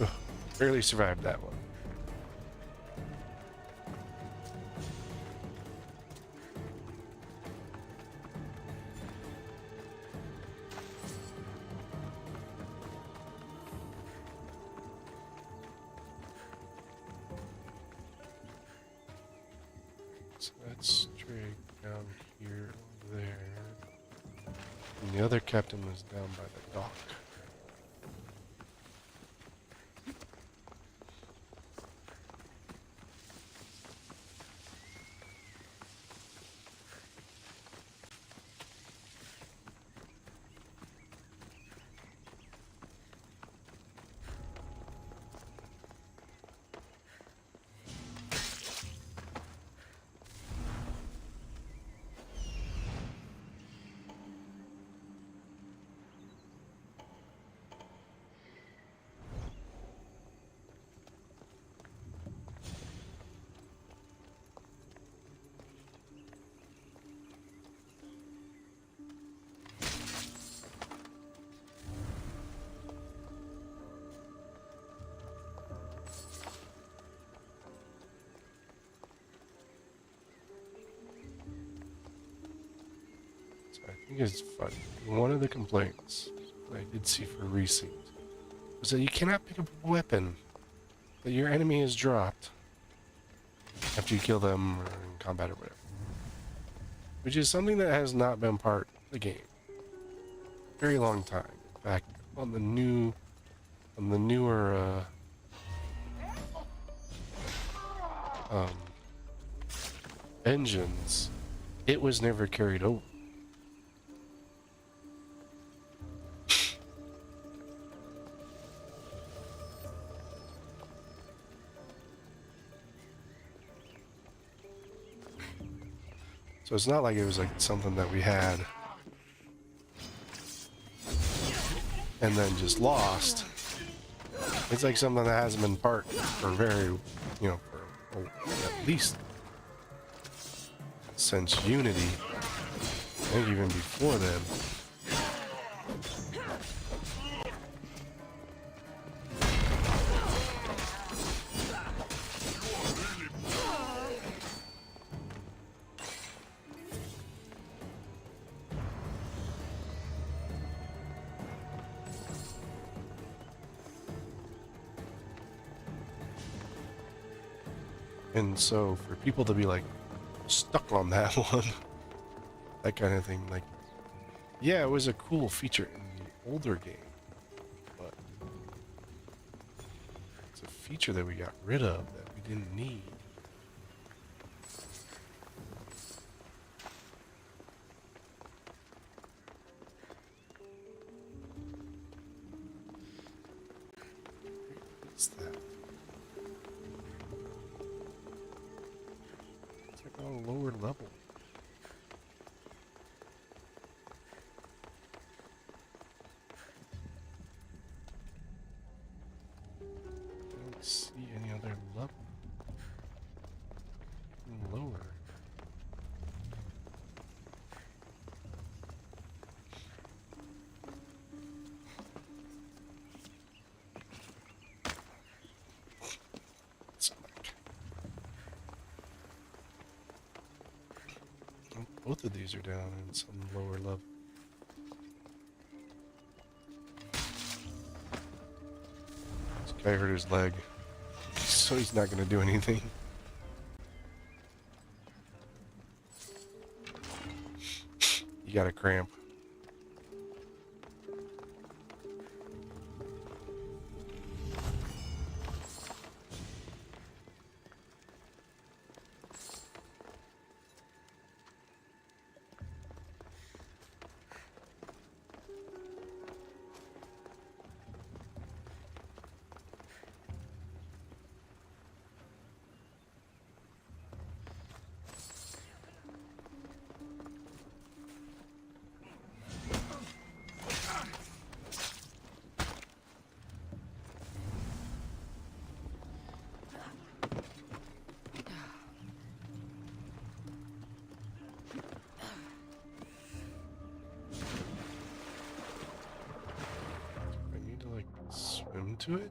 Ugh, barely survived that one. So that's straight down here, over there. And the other captain was down by the dock. I think it's funny. One of the complaints I did see for recent was that you cannot pick up a weapon that your enemy has dropped after you kill them or in combat or whatever. Which is something that has not been part of the game. Very long time. In fact, on the newer engines, it was never carried over. So it's not like it was like something that we had and then just lost. It's like something that hasn't been part for very, you know, for at least since Unity. I think even before then. And so for people to be like stuck on that one, that kind of thing, like, yeah, it was a cool feature in the older game, but it's a feature that we got rid of that we didn't need. What's that? On a lower level. I don't see any other level. Lower. Both of these are down in some lower level. This guy hurt his leg, so he's not going to do anything. you got a cramp. I need to like swim to it.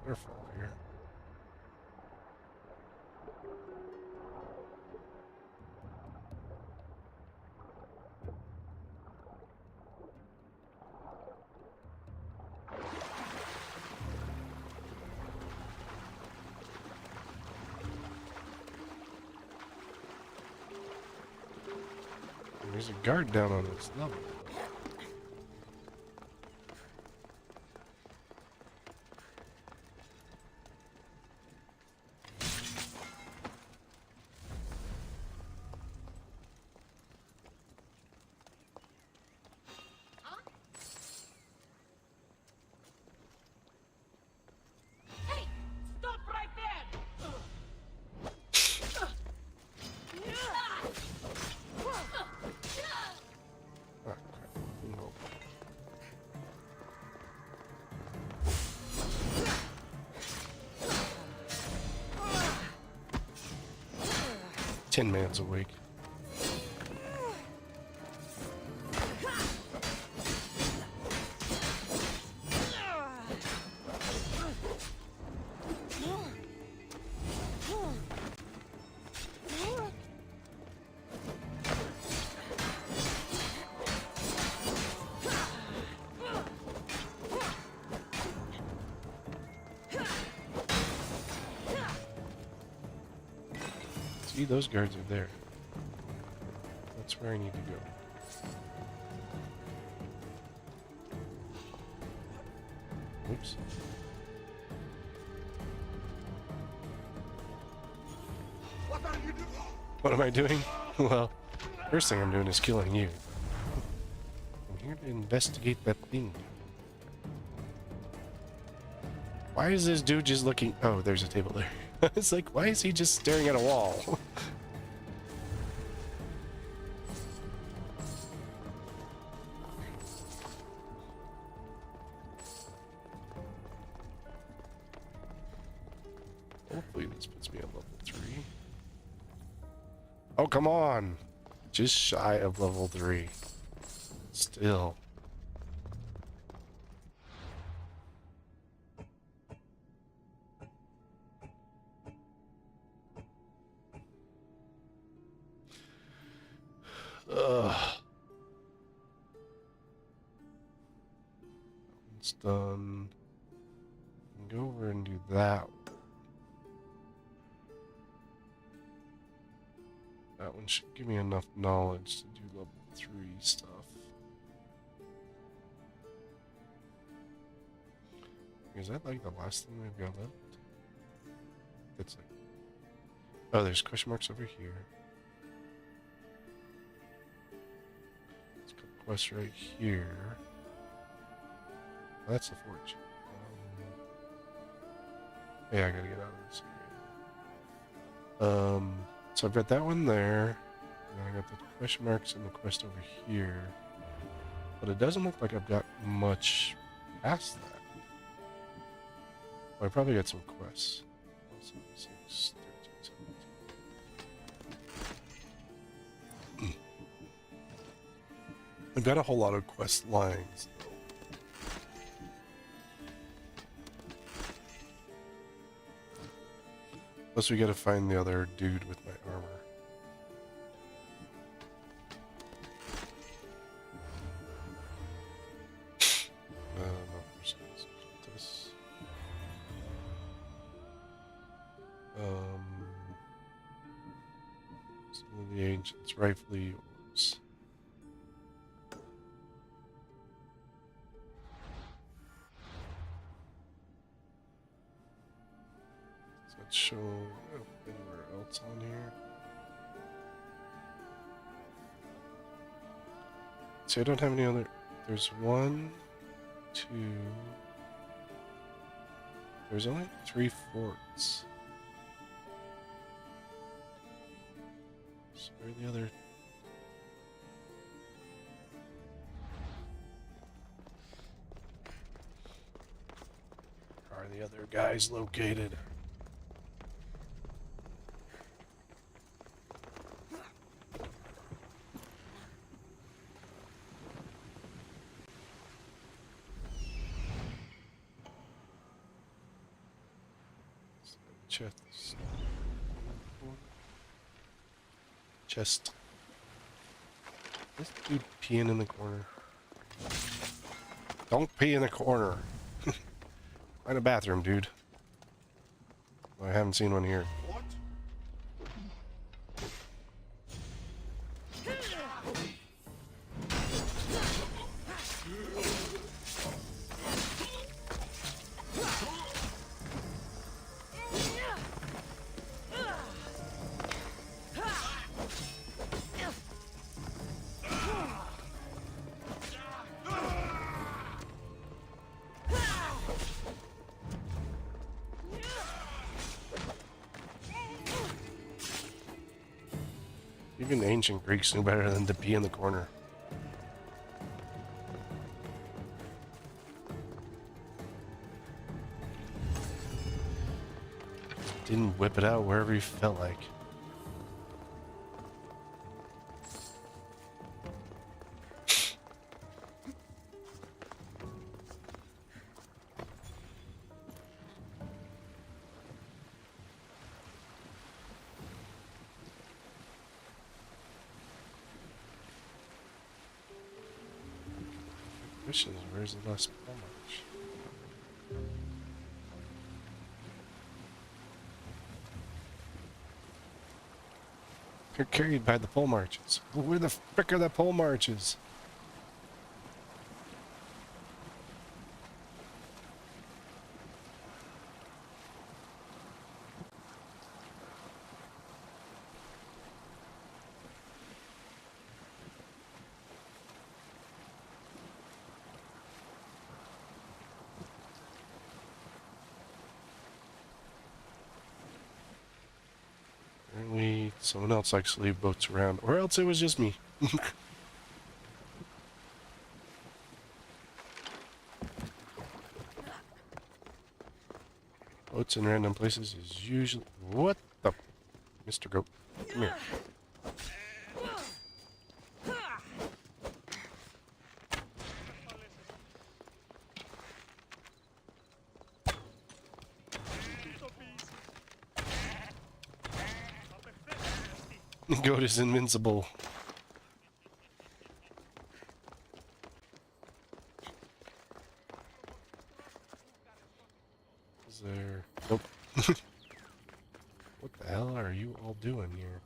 Waterfall here. There's a guard down on this level. Hey, stop right there! Ah, crap. No. 10 man's awake. See, those guards are there. That's where I need to go. Oops. What are you doing? What am I doing? Well, first thing I'm doing is killing you. I'm here to investigate that thing. Why is this dude just looking? Oh, there's a table there. It's like, why is he just staring at a wall? Hopefully this puts me on level 3. Oh, come on! Just shy of level 3. Still. Ugh. It's done. Go over and do that. That one should give me enough knowledge to do level 3 stuff. Is that like the last thing we've got left? It's like, oh, there's question marks over here. Let's put quest right here. Oh, that's the forge. Yeah, I gotta get out of this area. So I've got that one there. And then I got the question marks and the quest over here. But it doesn't look like I've got much past that. Well, I probably got some quests. 6, 13, 17. I've got a whole lot of quest lines. Plus we gotta find the other dude with my armor. No, this. Some of the ancients rightfully yours. Does that show anywhere else on here? See, I don't have any other. There's 1, 2. There's only 3 forts. So where are the other? Where are the other guys located? Chest. Chest. This dude peeing in the corner. Don't pee in the corner. Find a bathroom, dude. I haven't seen one here. What? Even ancient Greeks knew better than to pee in the corner. Didn't whip it out wherever he felt like. Question is, where's the last pole march? You're carried by the pole marches. Well, where the frick are the pole marches? Apparently, someone else likes to leave boats around, or else it was just me. Boats in random places is usually... What the... Mr. Goat, come here. Goat is invincible. Is there... Nope. What the hell are you all doing here?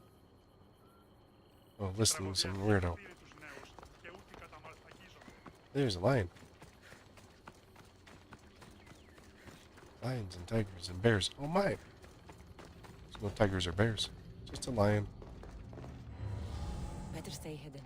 Oh, listening to some weirdo. There's a lion. Lions and tigers and bears. Oh my! There's no tigers or bears. Just a lion. Better stay hidden.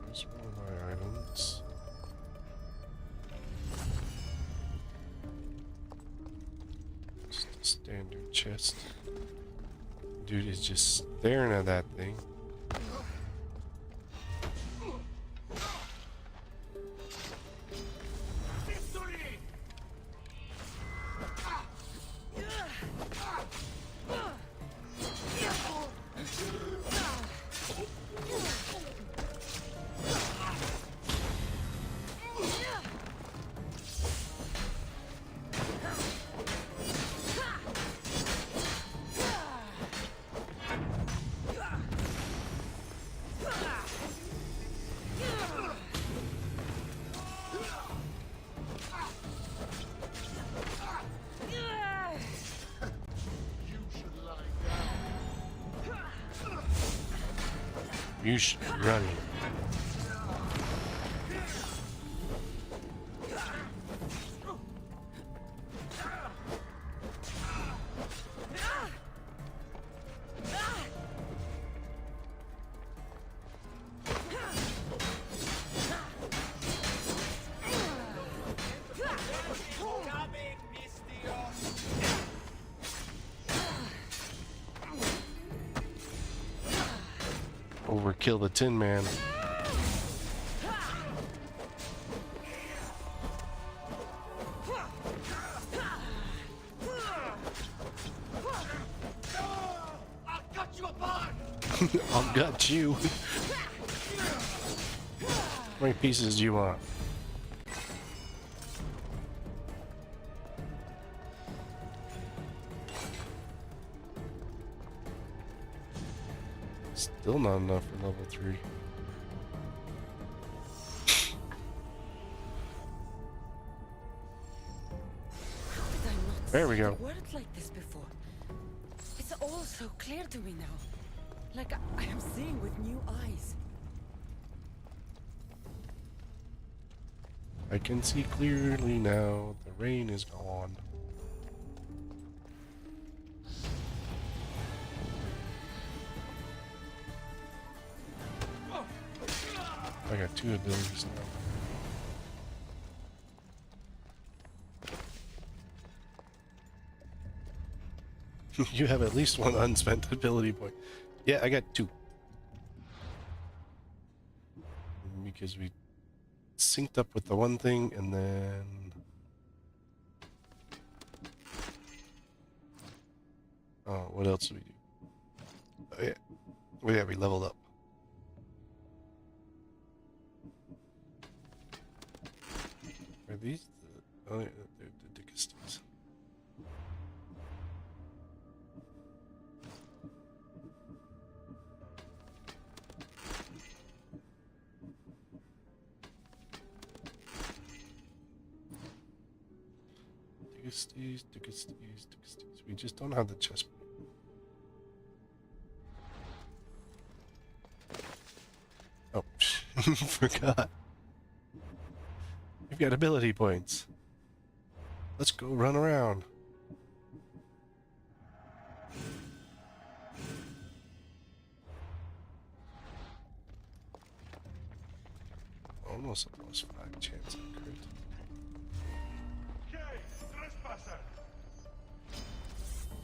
There's one of my items. Just a standard chest. Dude is just staring at that thing. You should be running. Overkill the Tin Man. I'll cut you apart! I'll gut you. How many pieces do you want? Still not enough for level 3. There we go. Words like this before. It's all so clear to me now. Like I am seeing with new eyes. I can see clearly now. The rain is gone. I got 2 abilities now. You have at least 1 unspent ability point. Yeah, I got 2. Because we synced up with the one thing and then... Oh, what else did we do? Oh, yeah. Oh, yeah, we leveled up. Are these the... Oh, yeah, they're the Dicasties. Dicasties. We just don't have the chest. Oh, forgot. We've got ability points. Let's go run around. Almost a +5 chance on crit. Okay, trespasser!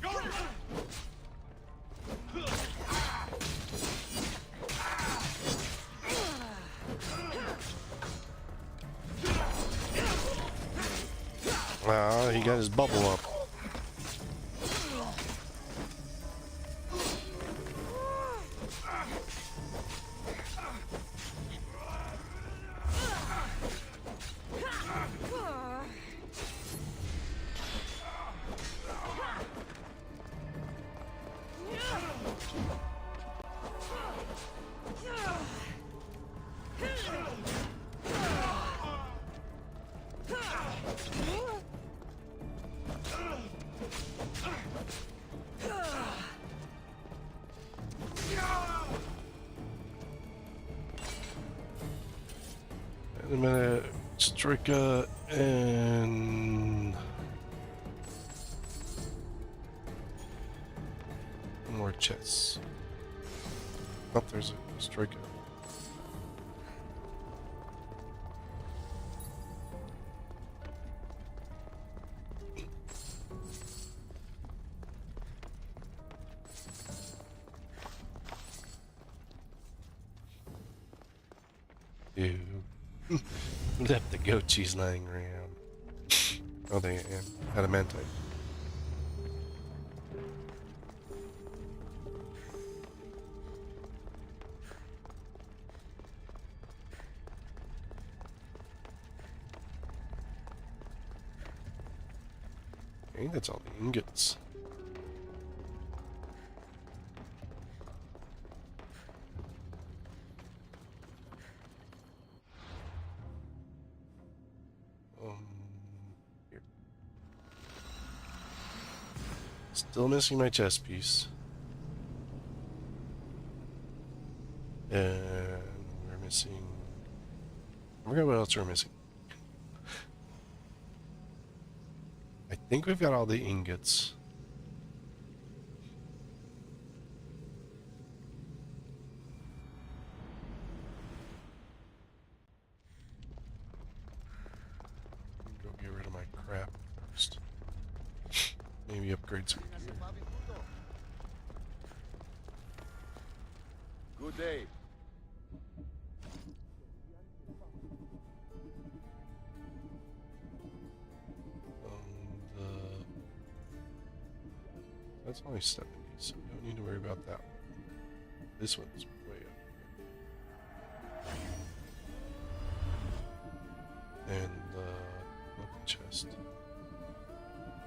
Go! Ah, he got his bubble up. In a minute, Strika and more chests. Oh, there's a Strika. Ew. Left the goat cheese lying around. Oh, they adamantite. I think that's all the ingots. Here. Still missing my chest piece. And we're missing... I forgot what else we're missing. I think we've got all the ingots. Go get rid of my crap first. Maybe upgrade some gear. Good day. That's only 70, so we don't need to worry about that one. This one's way up there. And the chest.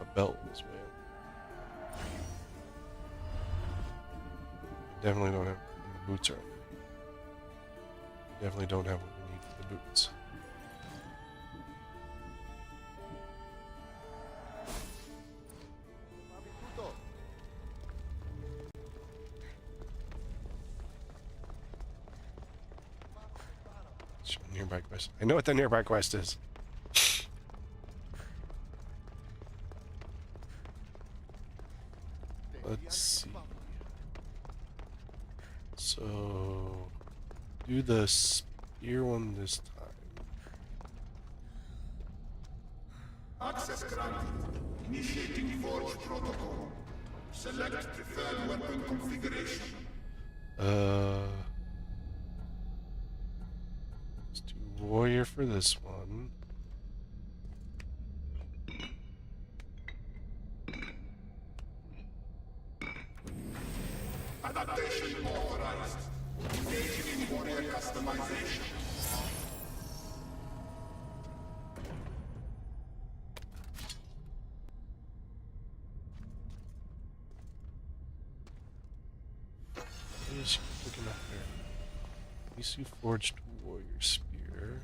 A belt was way up. Definitely don't have the boots are. Definitely don't have what we need for the boots. Nearby quest. I know what the nearby quest is. Let's see. So, do the spear one this time. Access granted. Initiating Forge protocol. Select preferred weapon configuration. Let's do warrior for this one. Adaptation authorized. Engaging in warrior customization. Just looking up there. Isu forged warrior spear.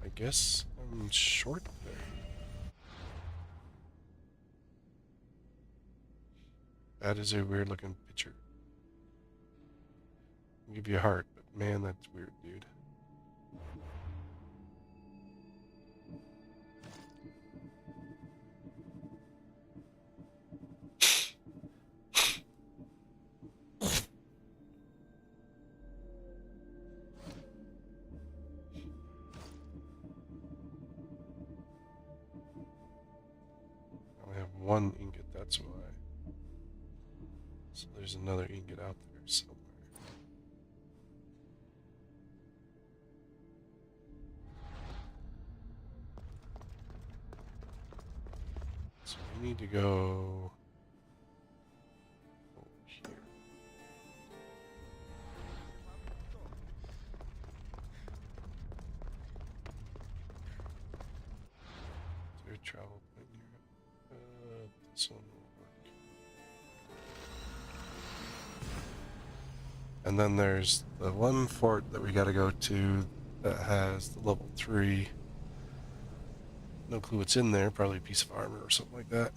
I guess I'm short there. That is a weird looking picture. I'll give you a heart, but man, that's weird, dude. I have one ingot, that's why. So there's another ingot out there somewhere. So we need to go over here. Is there a travel point here? This one will work. And then there's the one fort that we gotta go to that has the level 3. No clue what's in there, probably a piece of armor or something like that.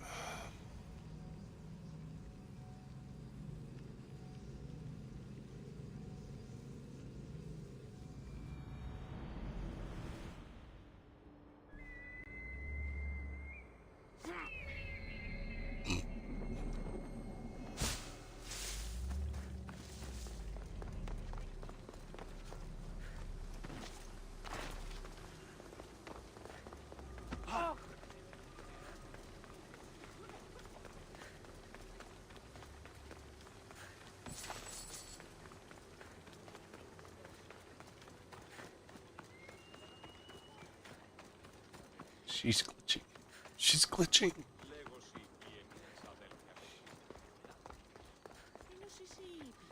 She's glitching. She's glitching.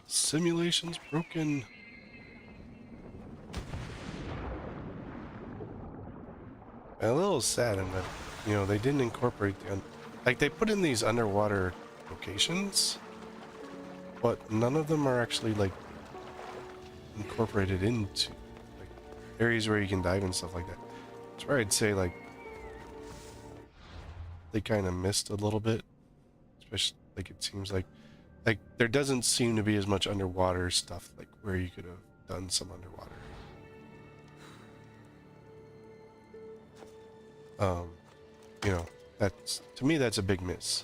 Simulation's broken. I'm a little sad in that, you know, they didn't incorporate the, like they put in these underwater locations, but none of them are actually like incorporated into like areas where you can dive and stuff like that. That's where I'd say like they kind of missed a little bit, especially like it seems like like there doesn't seem to be as much underwater stuff like where you could have done some underwater. You know, that's to me that's a big miss.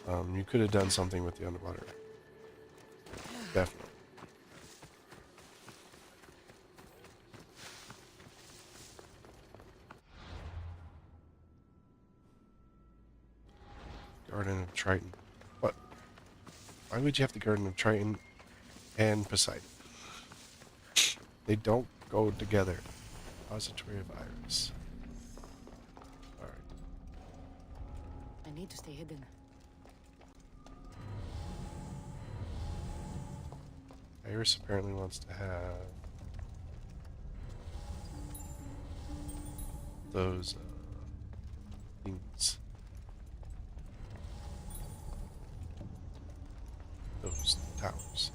You could have done something with the underwater. Definitely. Garden of Triton. What? Why would you have the Garden of Triton and Poseidon? They don't go together. Repository of Iris. Alright. I need to stay hidden. Iris apparently wants to have those things. Those towers.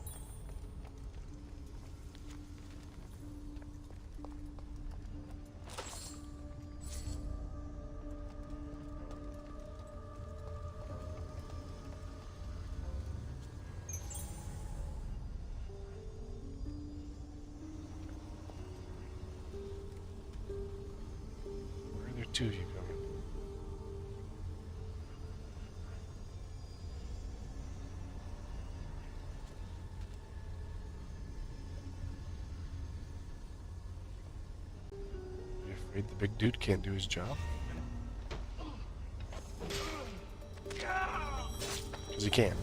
Where are there two of you going? Afraid the big dude can't do his job? Because he can't.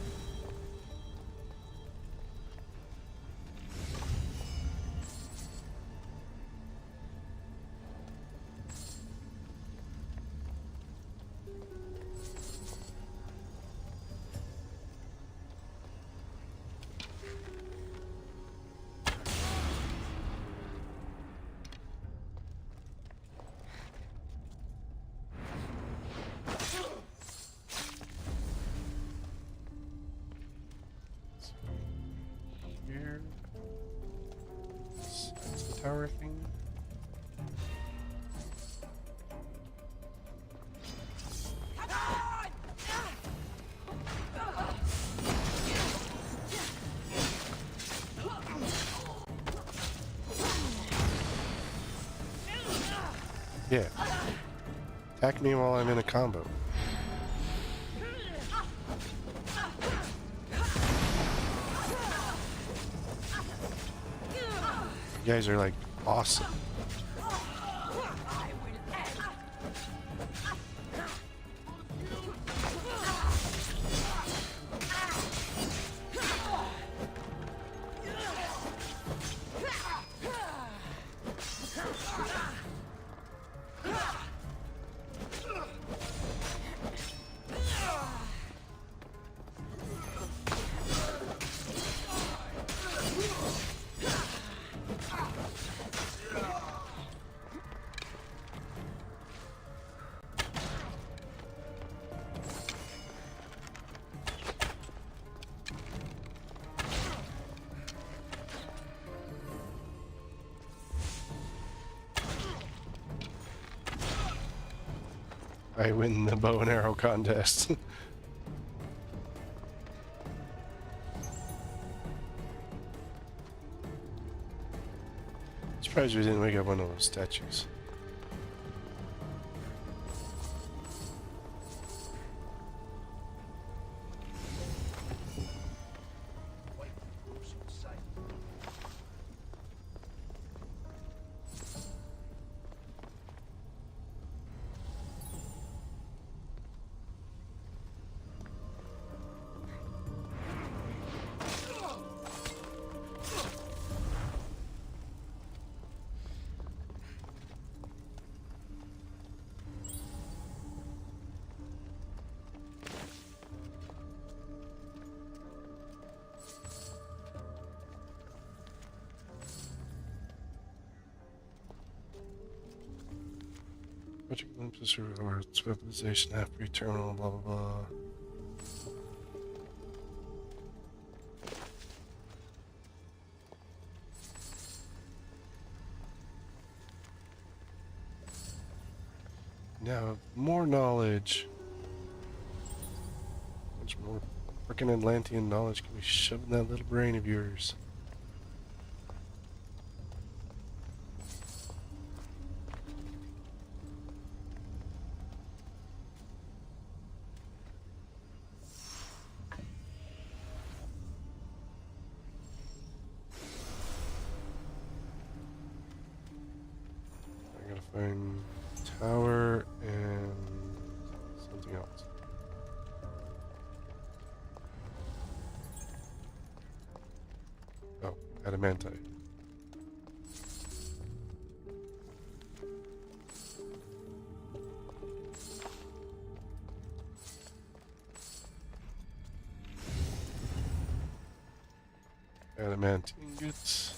Here. That's the tower thing. Yeah. Attack me while I'm in a combo. You guys are like awesome. I win the bow and arrow contest. Surprised we didn't wake up one of those statues. Project Olympus or its weaponization after terminal, blah blah blah. Now, more knowledge. Much more frickin' Atlantean knowledge can be shoved in that little brain of yours? I gotta find tower and something else. Oh, adamantite. Adamant ingots.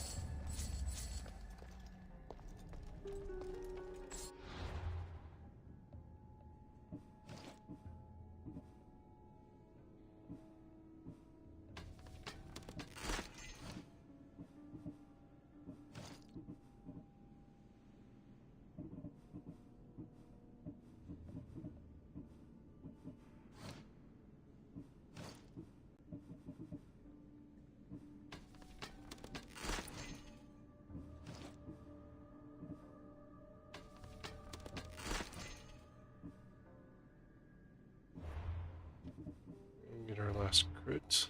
Get our last crit. So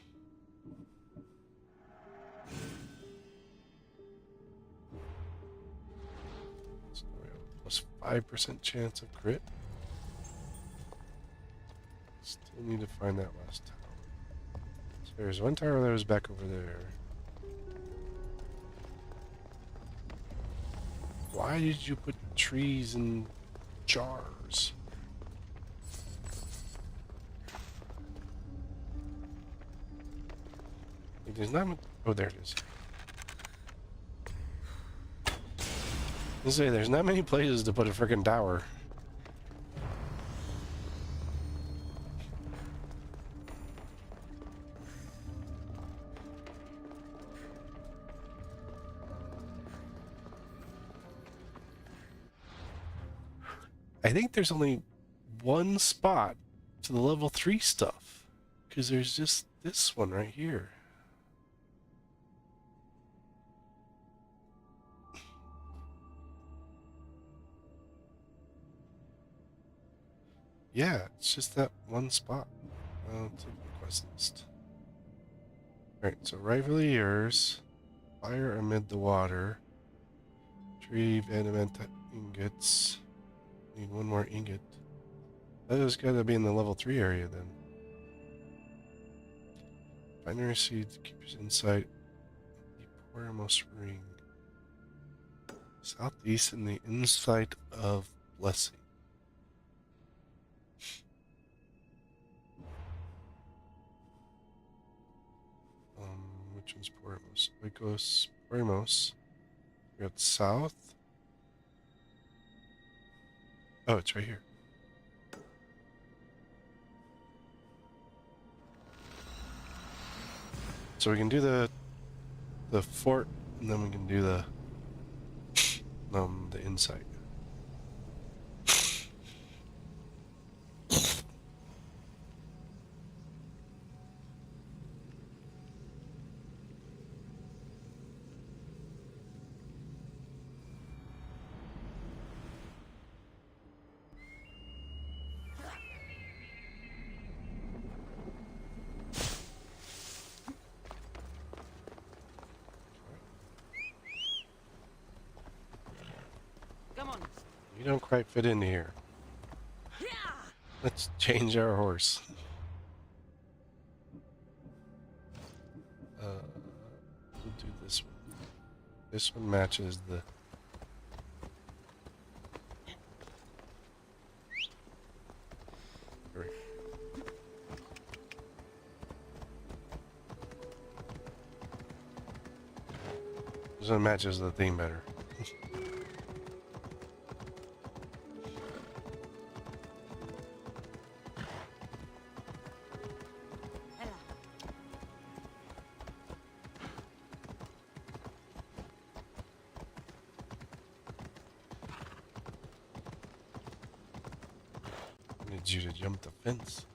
we have a plus 5% chance of crit. Still need to find that last tower. So there's one tower that was back over there. Why did you put trees in jars? There's not much. Oh, there it is. I say there's not many places to put a frickin' tower. I think there's only one spot to the level 3 stuff, because there's just this one right here. Yeah, it's just that one spot. I'll take the quest list. Alright, so rightfully yours. Fire amid the water. Retrieve adamantite ingots. Need one more ingot. That has got to be in the level 3 area then. Binary seeds keeps insight. The Poramos ring. Southeast in the insight of blessing. Which one's Poramos? Oikos, Poramos. We got south. Oh, it's right here. So we can do the fort, and then we can do the insight. Come on. You don't quite fit in here. Let's change our horse. We'll do this one. This one matches the... There we go. This one matches the theme better. Need you to jump the fence.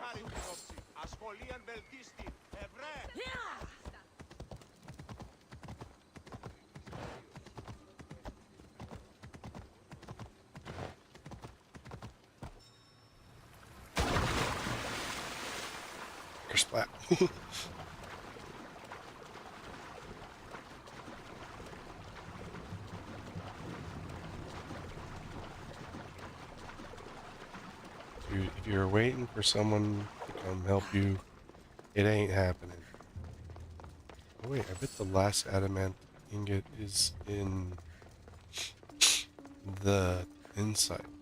χάρη την όψη. Ασχολίαν βελτίστη. Ευρέ! Splat. If you're waiting for someone to come help you, it ain't happening. Oh wait, I bet the last adamant ingot is in the insight.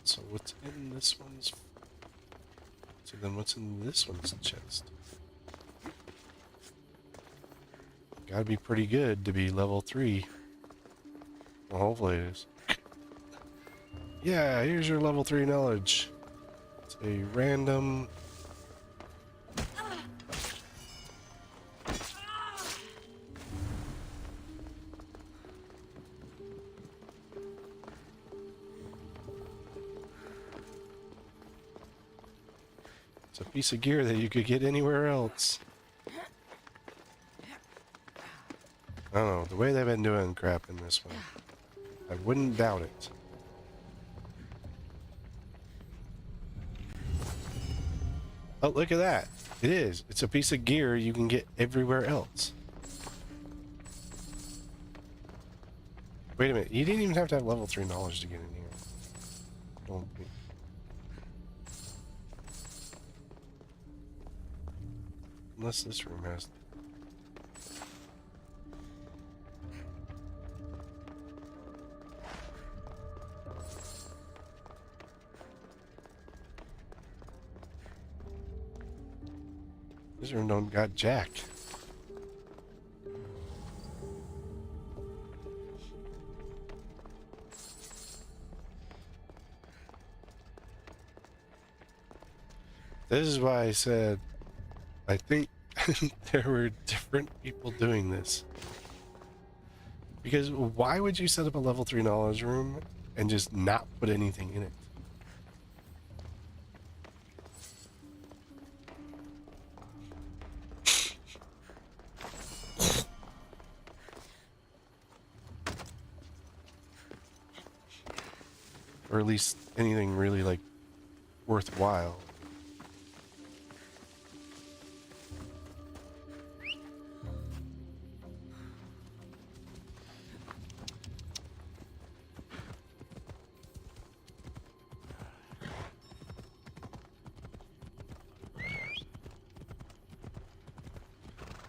So what's in this one's... So then what's in this one's chest? Gotta be pretty good to be level 3. Well, hopefully it is. Yeah, here's your level 3 knowledge. It's a random... It's a piece of gear that you could get anywhere else. I don't know, the way they've been doing crap in this one, I wouldn't doubt it. Oh, look at that. It is. It's a piece of gear you can get everywhere else. Wait a minute, you didn't even have to have level 3 knowledge to get in here. Don't be. Unless this room has... This room don't got jack. This is why I said I think there were different people doing this. Because why would you set up a level 3 knowledge room and just not put anything in it? Or at least anything really, like, worthwhile.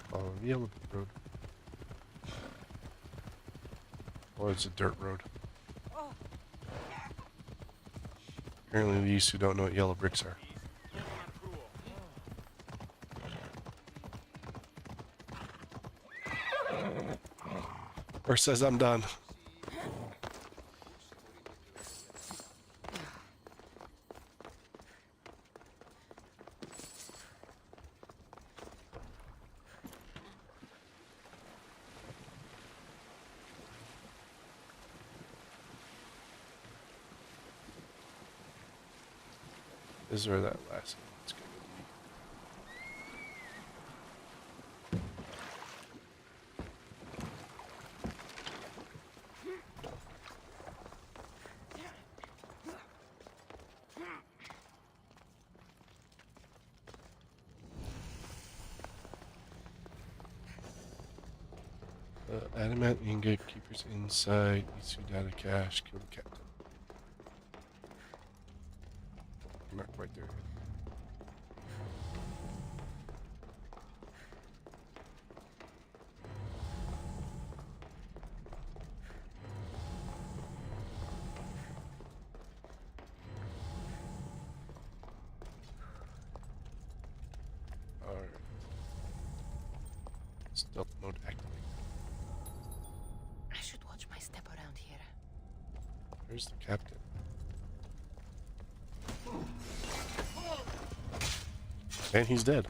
Follow the yellow road. Or it's a dirt road. Apparently these who don't know what yellow bricks are. Or says I'm done. This is where that last one's going to be. Adamant ingot keepers inside. Isu data cache. Kill the captain. I'm not quite there yet. Alright. Stealth mode activated. I should watch my step around here. Where's the captain? And he's dead.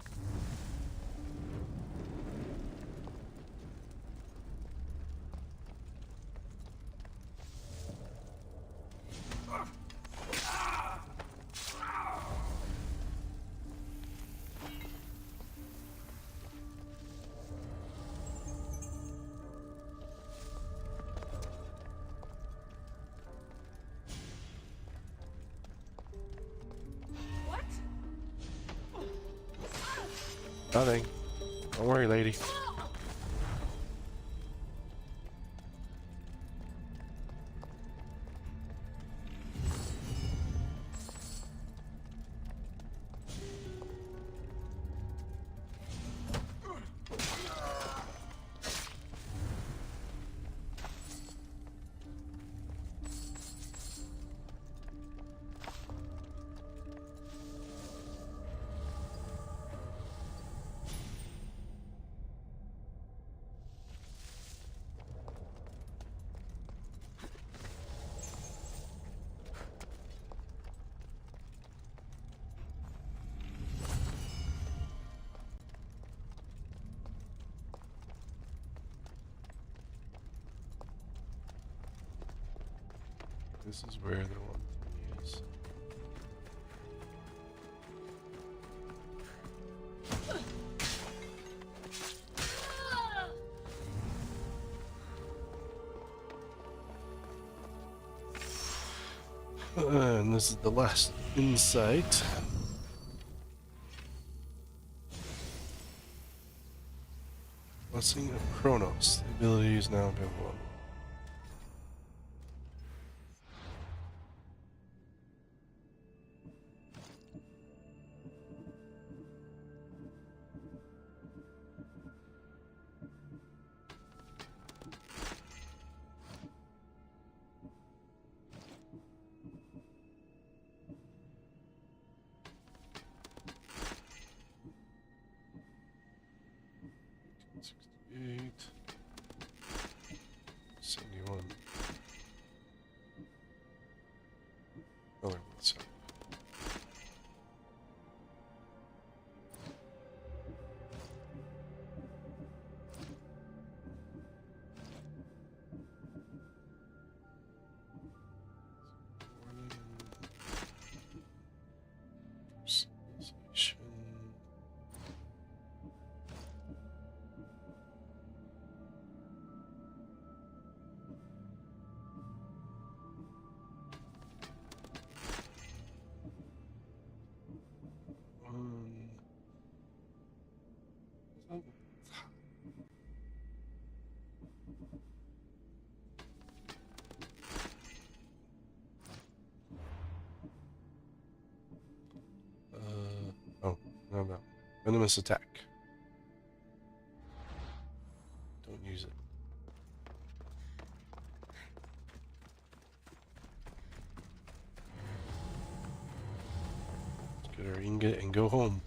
Nothing. Don't worry, lady. This is where they want to use. And this is the last insight. Blessing of Kronos. The ability is now available. No. Venomous attack. Don't use it. Let's get our ingot and go home.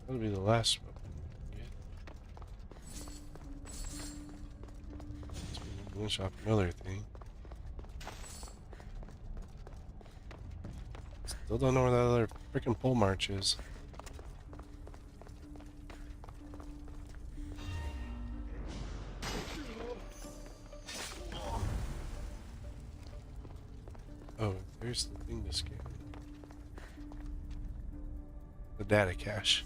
That'll be the last one. Let's finish off another thing. Still don't know where that other freaking pole march is. Oh, there's the thing to scan. The data cache.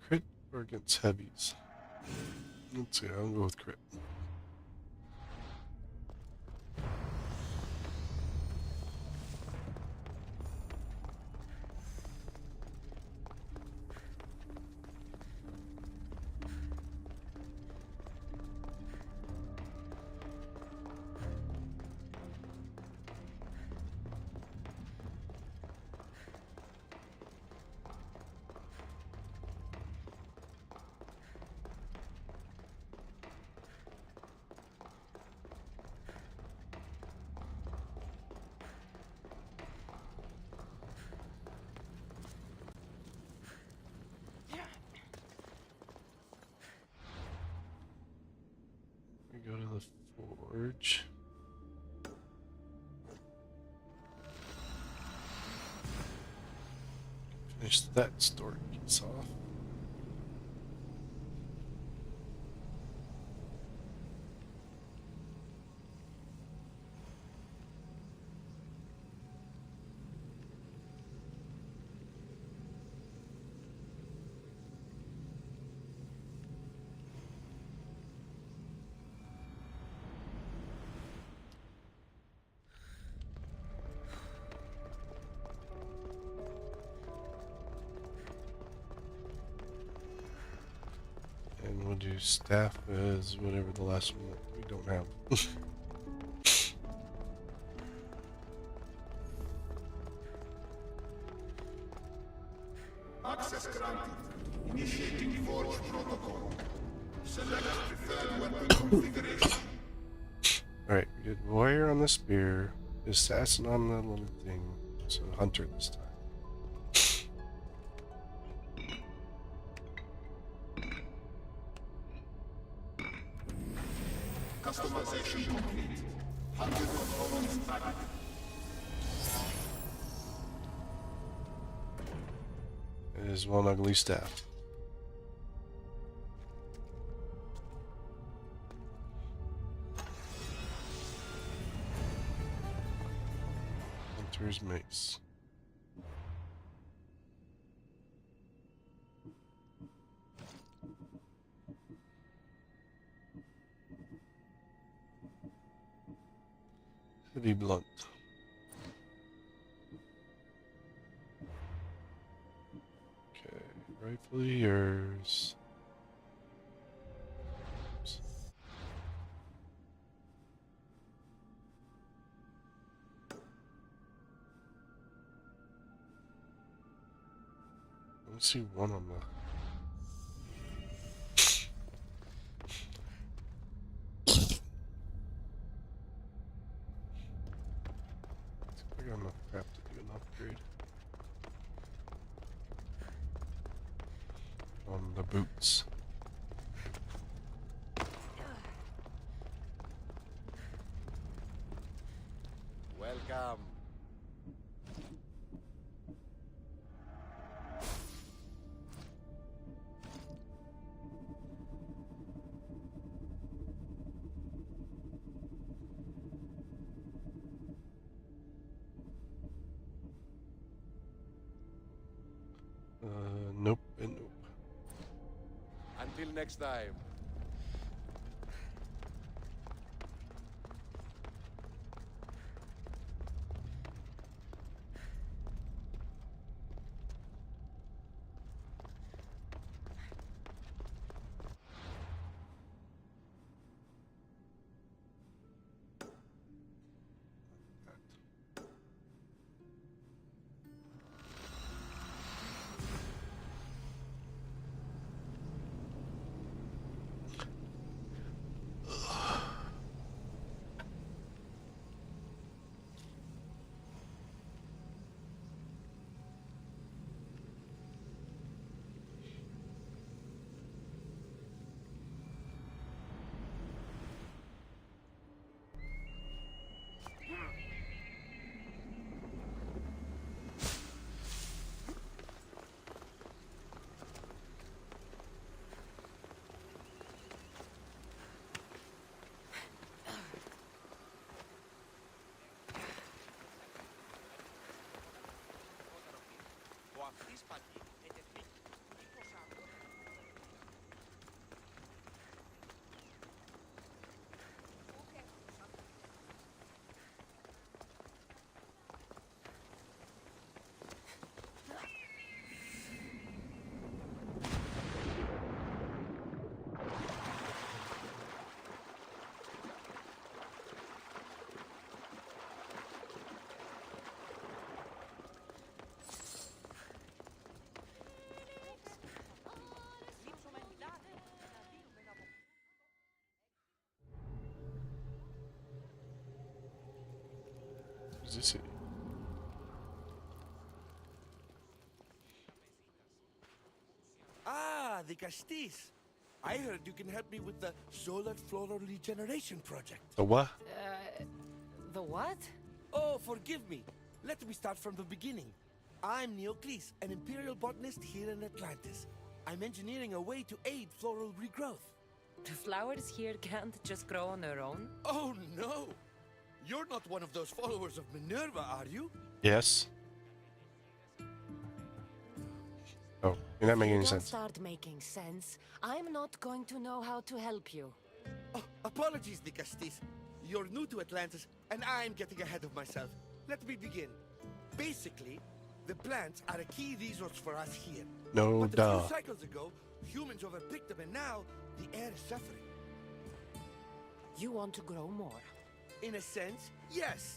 Crit or against heavies? Let's see, I'll go with crit. forge. Finish that story piece off. And we'll do staff as whatever the last one that we don't have. Access granted. Initiating forge protocol. Select preferred weapon configuration. Alright, we did warrior on the spear, assassin on the little thing, so hunter this time. Customization complete. 100 components added. It is one ugly staff. Hunter's mace. Heavy blunt. Okay, rightfully yours. Oops. Let's see one on the. I got enough crap to do an upgrade on the boots. Welcome. Nope and nope. Until next time. Who's this? Ah, the Castis. I heard you can help me with the solar floral regeneration project. The what? The what? Oh, forgive me. Let me start from the beginning. I'm Neocles, an imperial botanist here in Atlantis. I'm engineering a way to aid floral regrowth. The flowers here can't just grow on their own? Oh, no! You're not one of those followers of Minerva, are you? Yes. Oh, you're not making any Don't sense. start making sense. I'm not going to know how to help you. Oh, apologies, Nicastis. You're new to Atlantis, and I'm getting ahead of myself. Let me begin. Basically, the plants are a key resource for us here. No But a duh. few cycles ago, humans overpicked them, and now the air is suffering. You want to grow more? In a sense, yes.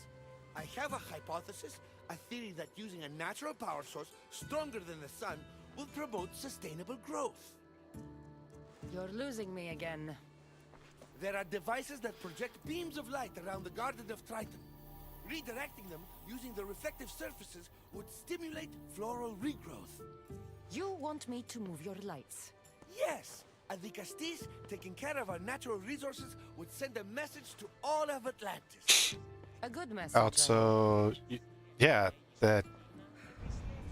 I have a hypothesis, a theory that using a natural power source stronger than the sun will promote sustainable growth. You're losing me again. There are devices that project beams of light around the Garden of Triton. Redirecting them using the reflective surfaces would stimulate floral regrowth. You want me to move your lights? Yes! And the Castis, taking care of our natural resources, would send a message to all of Atlantis. A good message. Also, yeah, that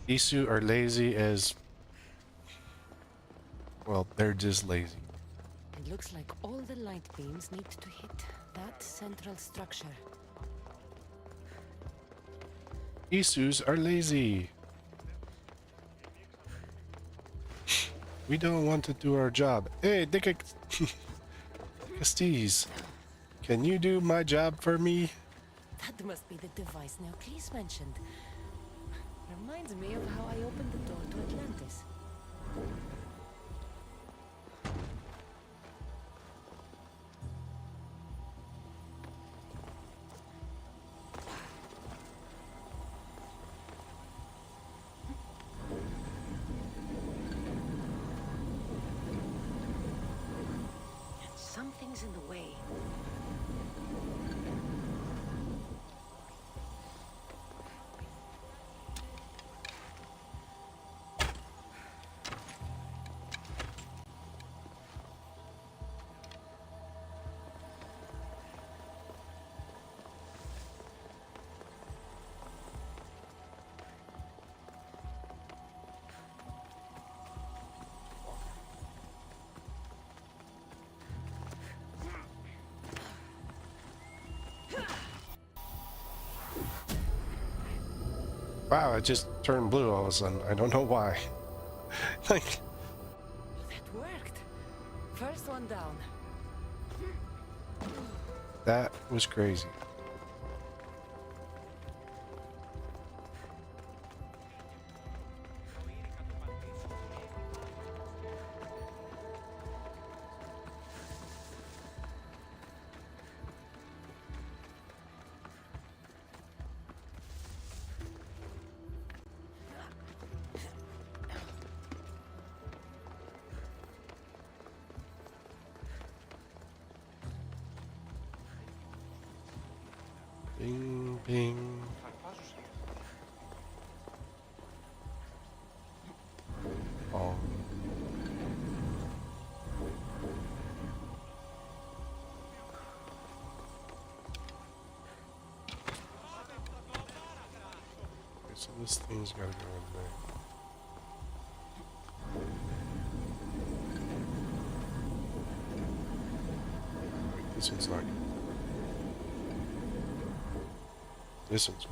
Isu are lazy as... Well, they're just lazy. It looks like all the light beams need to hit that central structure. Isus are lazy. We don't want to do our job. Hey, Castis, can you do my job for me? That must be the device Neocles mentioned. Reminds me of how I opened the door to Atlantis. Something's in the way. Wow, it just turned blue all of a sudden. I don't know why. Like, That worked. First one down. that was crazy. Bing, bing. Oh. Okay, so this thing's gotta go in there. Wait, this one's not. This one's.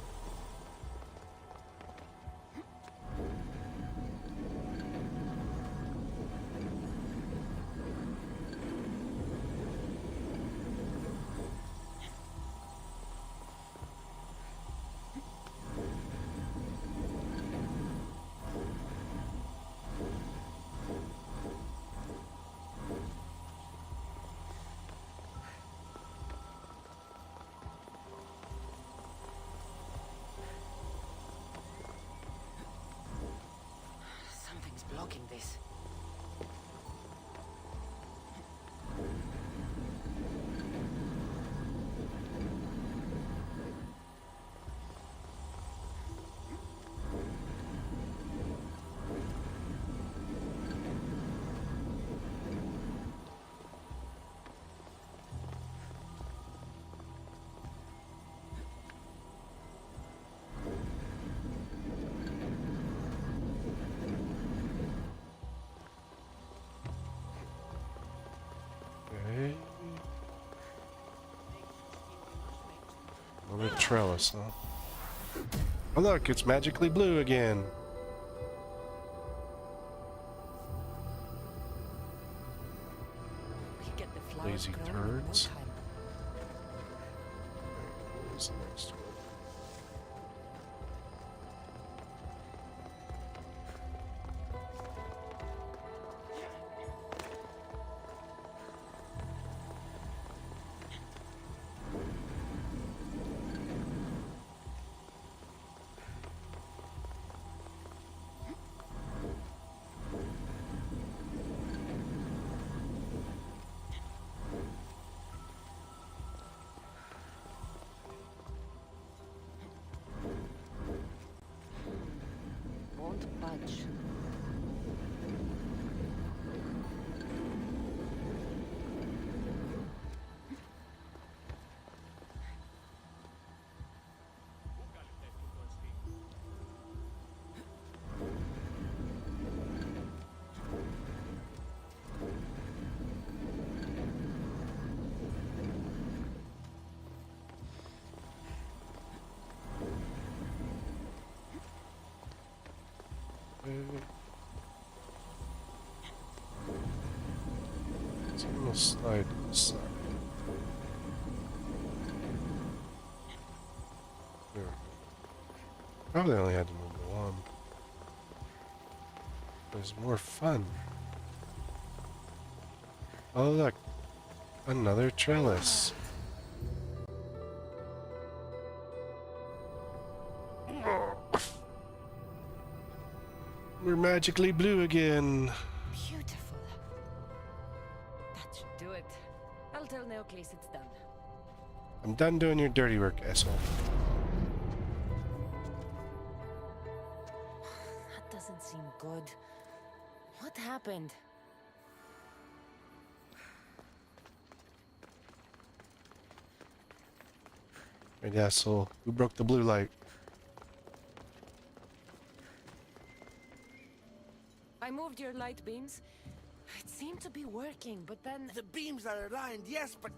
Something's blocking this. trellis, huh? Oh look, it's magically blue again. We get the flowers Lazy growing in no turds. time. What was the next one? Won't budge. So I'm gonna slide to the side. There we go. Probably only had to move the one. It was more fun. Oh look, another trellis. We're magically blue again. Beautiful. That should do it. I'll tell Neocles it's done. I'm done doing your dirty work, asshole. That doesn't seem good. What happened? Right, asshole. Who broke the blue light? I moved your light beams. It seemed to be working, but then... The beams are aligned, yes, but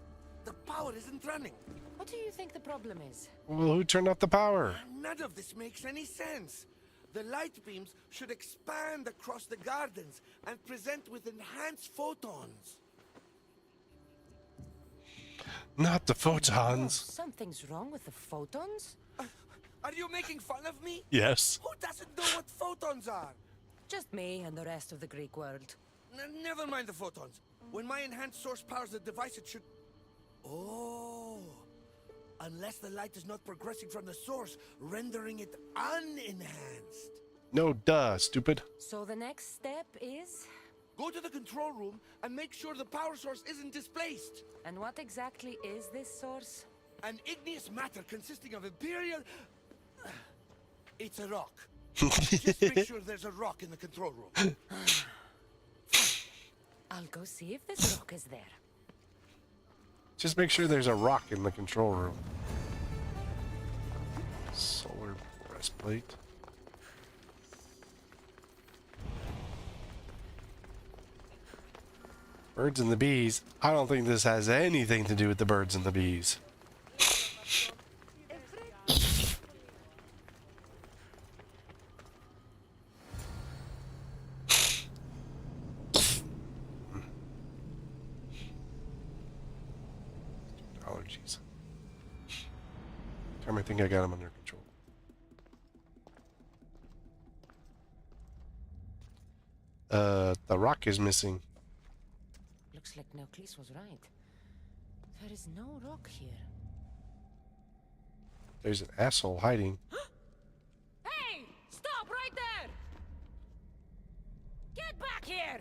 the power isn't running. What do you think the problem is? Well, who turned off the power? None of this makes any sense. The light beams should expand across the gardens and present with enhanced photons. Not the Oh, photons. something's wrong with the photons? Are you making fun of me? Yes. Who doesn't know what photons are? Just me and the rest of the Greek world. Never mind the photons. When my enhanced source powers the device, it should... Oh. Unless the light is not progressing from the source, rendering it unenhanced. No, duh, stupid. So the next step is... Go to the control room and make sure the power source isn't displaced. And what exactly is this source? An igneous matter consisting of Imperial... It's a rock. Just make sure there's a rock in the control room. I'll go see if this rock is there. Just make sure there's a rock in the control room. Solar breastplate. Birds and the bees. I don't think this has anything to do with the birds and the bees. Allergies. Time I think I got them under control. The rock is missing. Looks like Neocles was right. There is no rock here. There's an asshole hiding. Hey! Stop right there! Get back here!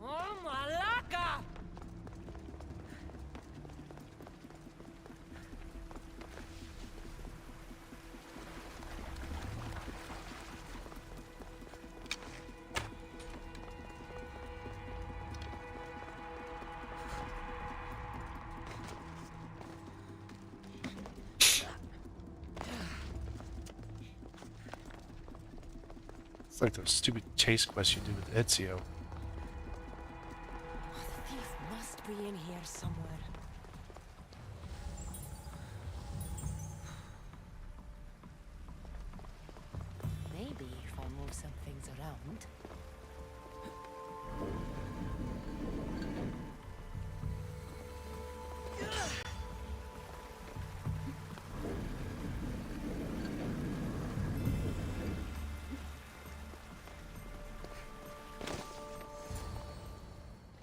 Oh, Malaka! It's like those stupid chase quests you do with Ezio. somewhere. Maybe if I move some things around.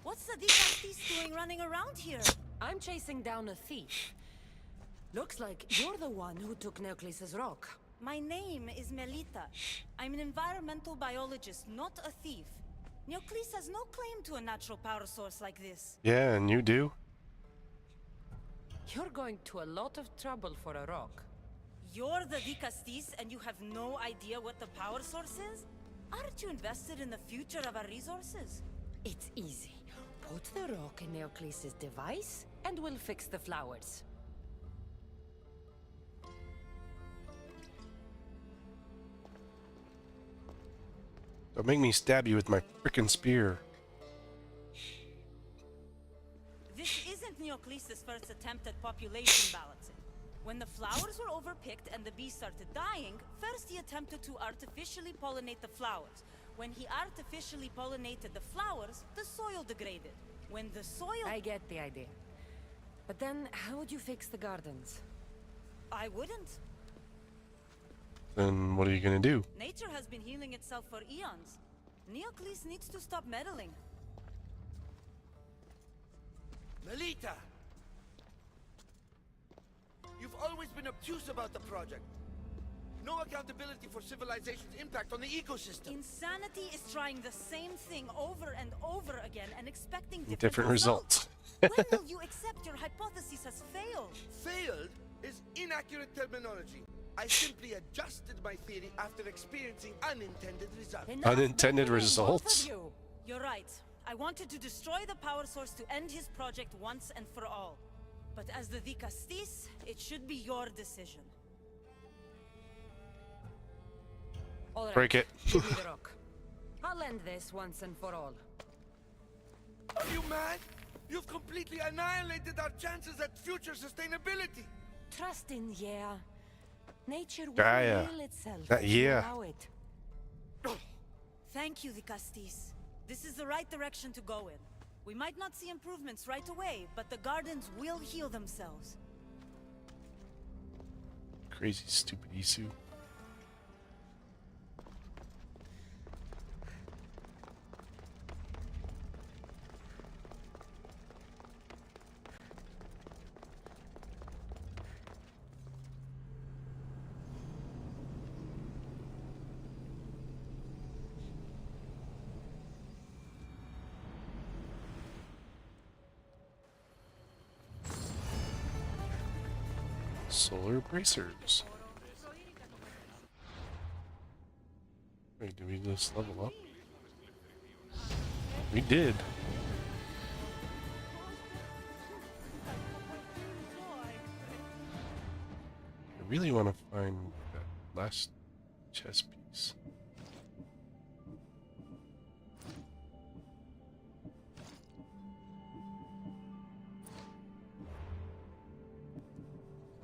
What's the Dicastis doing running around here? I'm chasing down a thief. Looks like you're the one who took Neoclis's rock. My name is Melita. I'm an environmental biologist, not a thief. Neoclis has no claim to a natural power source like this. Yeah, and you do? You're going to a lot of trouble for a rock. You're the Dicastis and you have no idea what the power source is? Aren't you invested in the future of our resources? It's easy. Put the rock in Neoclis's device, and we'll fix the flowers. Don't make me stab you with my frickin' spear. This isn't Neoclis's first attempt at population balancing. When the flowers were overpicked and the bees started dying, first he attempted to artificially pollinate the flowers. When he artificially pollinated the flowers, the soil degraded. When the soil... I get the idea. But then, how would you fix the gardens? I wouldn't. Then what are you gonna do? Nature has been healing itself for eons. Neoclis needs to stop meddling. Melita! You've always been obtuse about the project. No accountability for civilization's impact on the ecosystem. Insanity is trying the same thing over and over again and expecting Different results. When will you accept your hypothesis has failed? Failed is inaccurate terminology. I simply adjusted my theory after experiencing unintended results. Unintended results? You're right. I wanted to destroy the power source to end his project once and for all. But as the Dicastis, it should be your decision. All right, Break it. give me the rock. I'll end this once and for all. Are you mad? You've completely annihilated our chances at future sustainability. Trust in yeah. Nature will Gaia. heal itself. That if you yeah. allow it. Thank you, Dicastis. This is the right direction to go in. We might not see improvements right away, but the gardens will heal themselves. Crazy stupid Isu. Solar bracers. Wait, did we just level up? We did. I really want to find that last chess piece.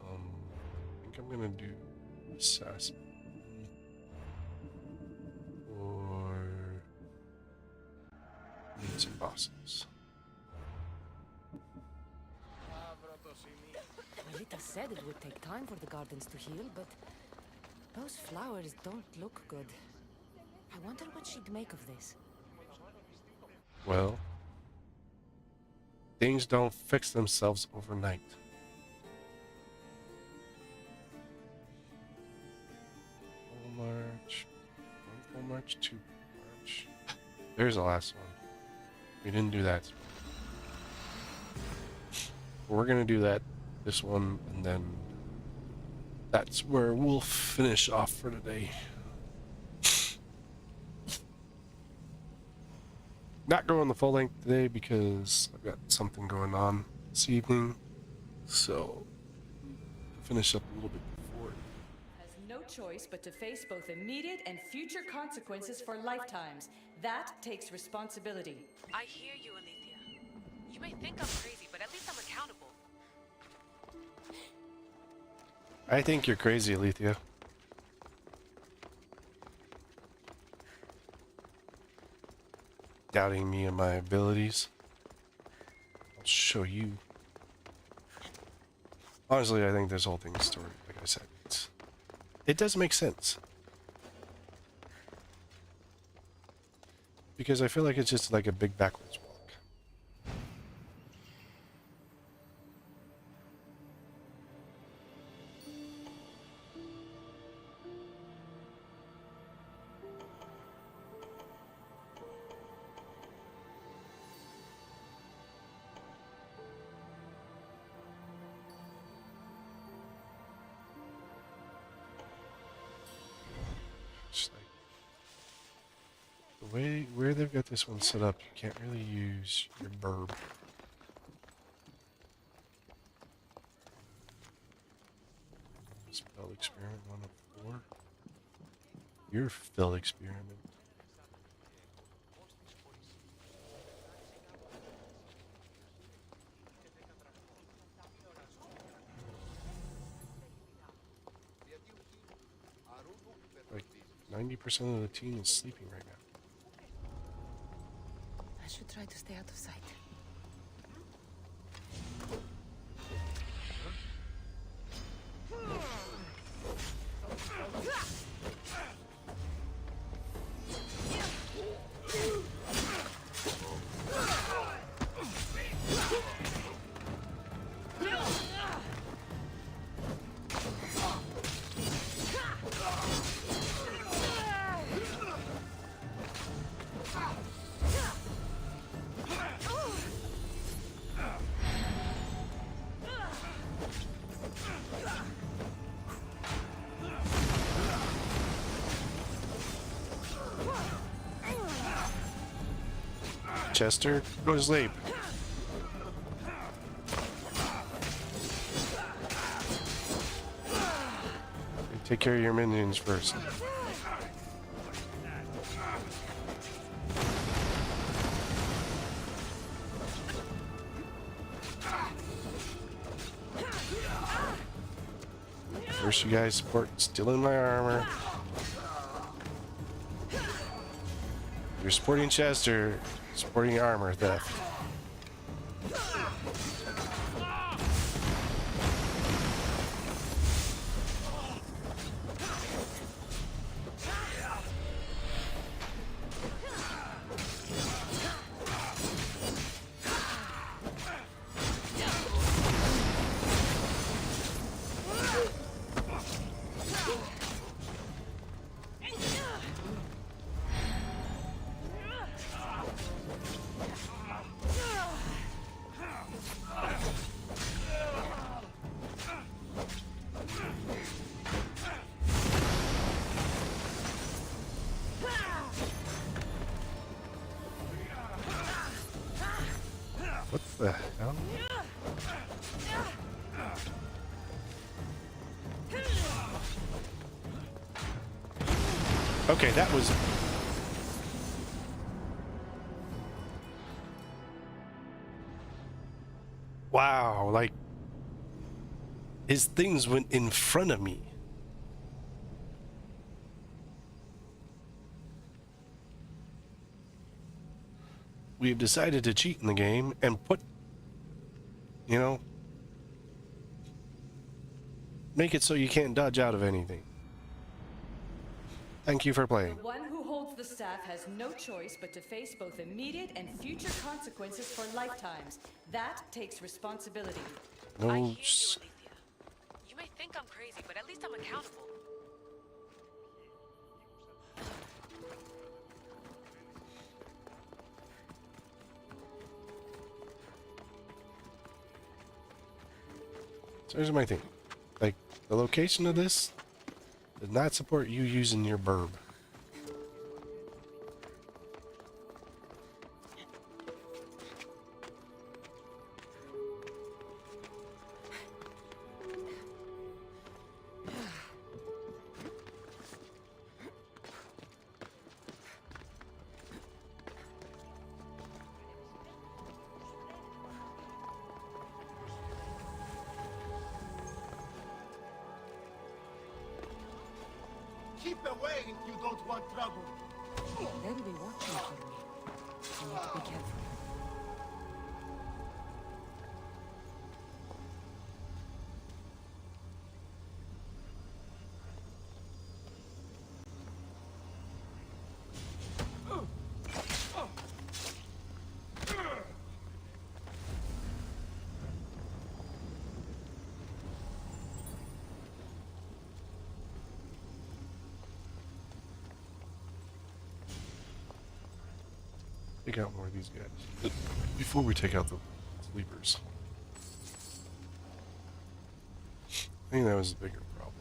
I think I'm gonna do assassin or need some bosses. Melita said it would take time for the gardens to heal, but those flowers don't look good. I wonder what she'd make of this. Well, things don't fix themselves overnight. Full March, one full March, two March. There's the last one. We didn't do that. We're gonna do that, this one, and then that's where we'll finish off for today. Not going the full length today because I've got something going on this evening, so I'll finish up a little bit before. Has no choice but to face both immediate and future consequences for lifetimes. That takes responsibility. I hear you, Alicia. You may think I'm crazy, but at least I think you're crazy, Alethea. Doubting me and my abilities. I'll show you. Honestly, I think this whole thing is story. Like I said, it does make sense. Because I feel like it's just like a big backwards walk. Just like the way where they've got this one set up, you can't really use your burb. Spell experiment 1 of 4. Your fill experiment. Like 90% of the team is sleeping right now. I should try to stay out of sight. Chester, go to sleep. Take care of your minions first. First, you guys support stealing my armor. You're supporting Chester, supporting armor theft. What the hell? Okay, that was... Wow, like... His things went in front of me. We've decided to cheat in the game and put, you know, make it so you can't dodge out of anything. Thank you for playing. The one who holds the staff has no choice but to face both immediate and future consequences for lifetimes. That takes responsibility. No. I hear you, Alethea. You may think I'm crazy, but at least I'm accountable. So here's my thing. Like, the location of this does not support you using your burb. Keep away if you don't want trouble. They'll be watching for me. I need to be careful. Take out more of these guys before we take out the sleepers. I think that was the bigger problem.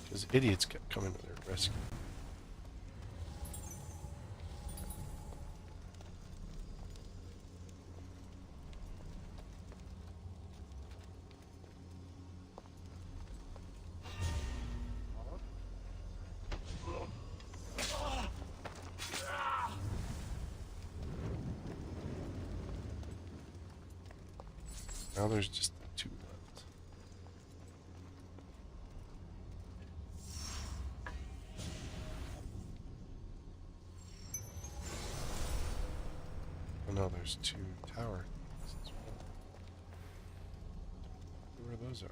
Because idiots kept coming to their rescue. Now there's just the two left. Oh no, there's two tower things as well. Where those are.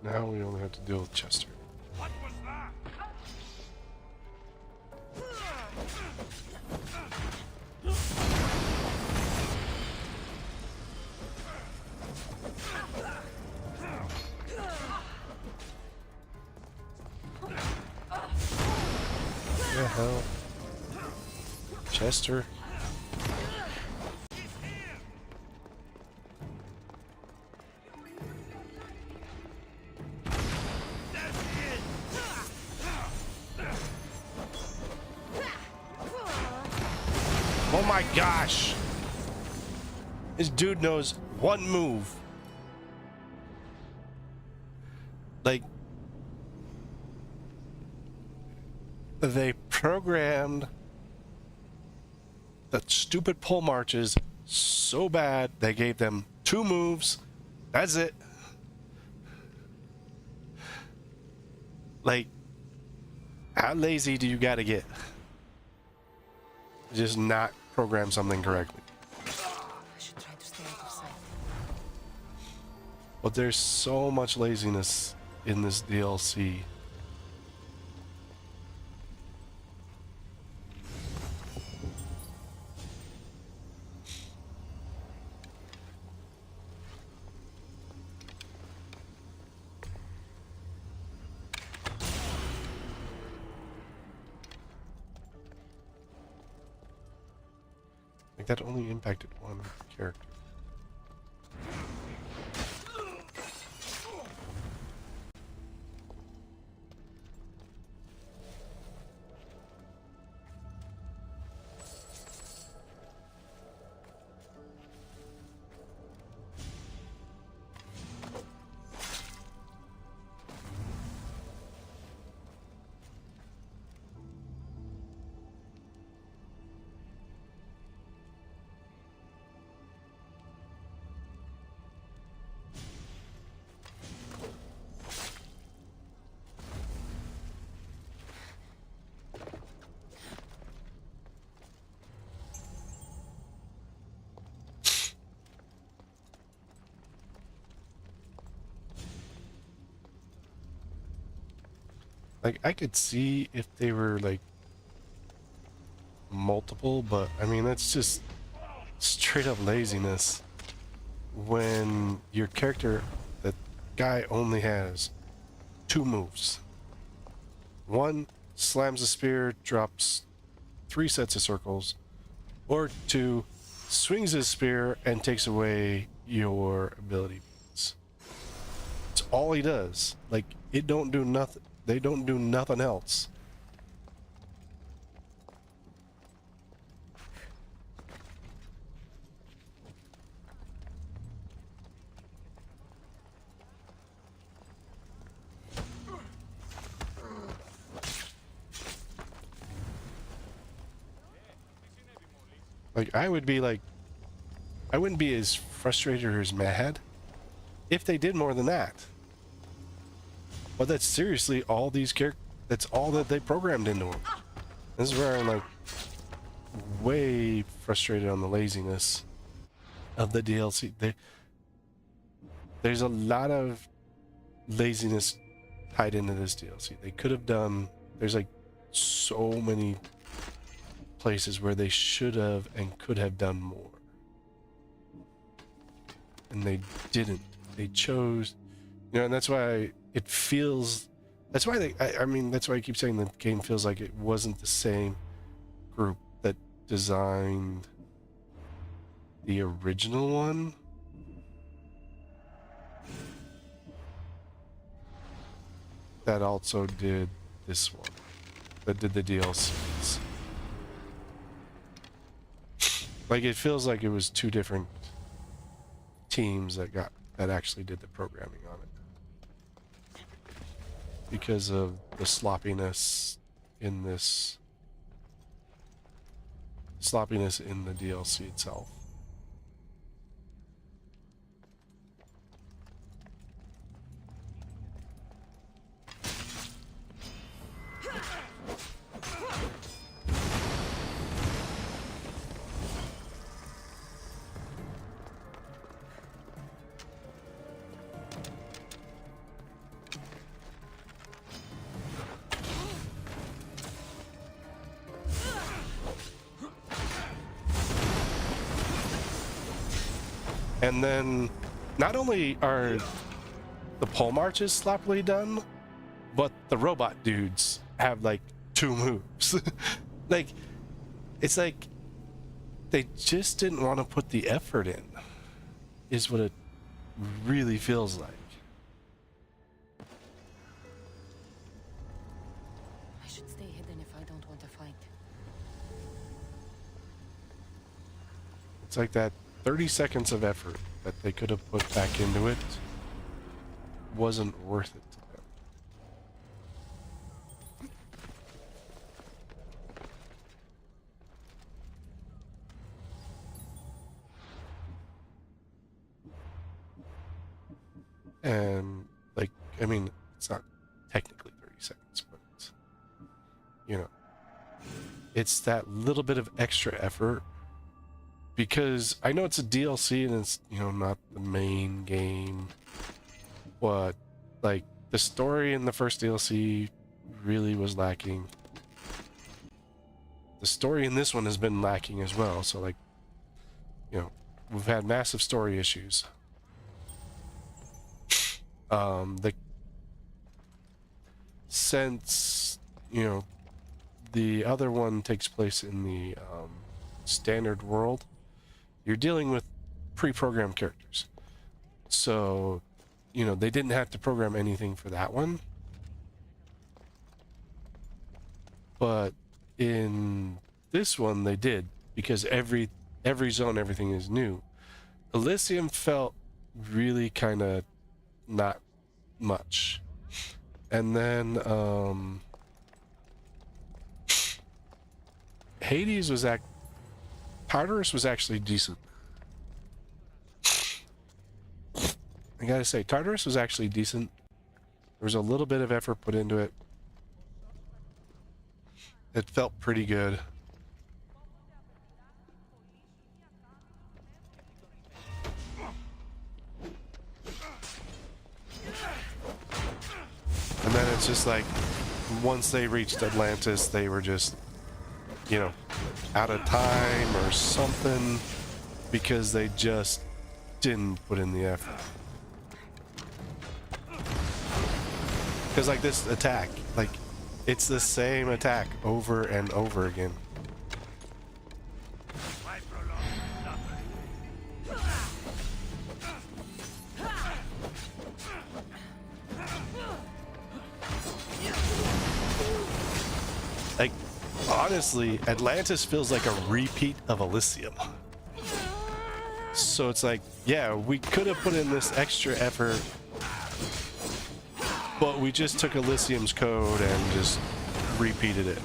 Now we only have to deal with Chester. What was that? The hell? Chester? Oh my gosh! This dude knows one move. Like, they programmed the stupid pole marches so bad they gave them two moves. That's it. Like, how lazy do you gotta get? Just not program something correctly. I should try to stay out of sight. But there's so much laziness in this DLC. Like, that only impacted one character. Like, I could see if they were, like, multiple, but, I mean, that's just straight up laziness. When your character, that guy only has 2 moves. 1, slams a spear, drops 3 sets of circles, or 2, swings his spear and takes away your ability points. It's all he does. Like, it don't do nothing. They don't do nothing else. Like, I would be like, I wouldn't be as frustrated or as mad if they did more than that. But that's seriously all these characters, that's all that they programmed into them. This is where I'm like way frustrated on the laziness of the DLC. There's a lot of laziness tied into this DLC. They could have done, there's like so many places where they should have and could have done more. And they didn't. They chose, you know, and that's why it feels, that's why they, I mean, that's why I keep saying the game feels like it wasn't the same group that designed the original one. That also did this one. That did the DLCs. Like, it feels like it was 2 different teams that actually did the programming on it. Because of the sloppiness in this, sloppiness in the DLC itself. And then, not only are the pole marches sloppily done, but the robot dudes have like 2 moves. Like, it's like they just didn't want to put the effort in, is what it really feels like. I should stay hidden if I don't want to fight. It's like that 30 seconds of effort that they could have put back into it wasn't worth it to them. And, like, I mean, it's not technically 30 seconds, but, you know, it's that little bit of extra effort. Because I know it's a DLC and it's, you know, not the main game, but, like, the story in the first DLC really was lacking. The story in this one has been lacking as well, so, like, you know, we've had massive story issues. Since, you know, the other one takes place in the standard world, you're dealing with pre-programmed characters. So, you know, they didn't have to program anything for that one. But in this one, they did, because every zone, everything is new. Elysium felt really kind of not much. And then, Hades was Tartarus was actually decent. I gotta say, Tartarus was actually decent. There was a little bit of effort put into it. It felt pretty good. And then it's just like, once they reached Atlantis, they were just, you know, out of time or something because they just didn't put in the effort. Because like this attack, like it's the same attack over and over again. Like, honestly, Atlantis feels like a repeat of Elysium. So it's like, yeah, we could have put in this extra effort, but we just took Elysium's code and just repeated it.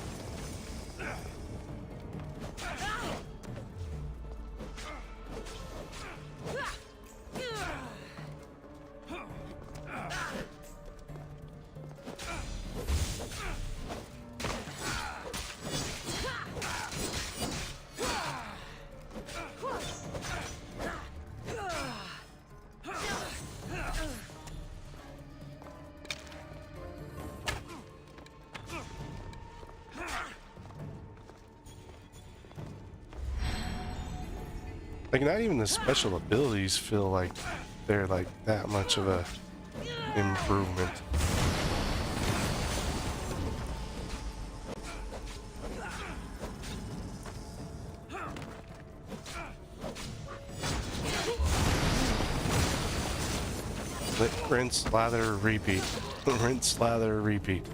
Like, not even the special abilities feel like they're like that much of a improvement. Rinse, lather, repeat. Rinse, lather, repeat.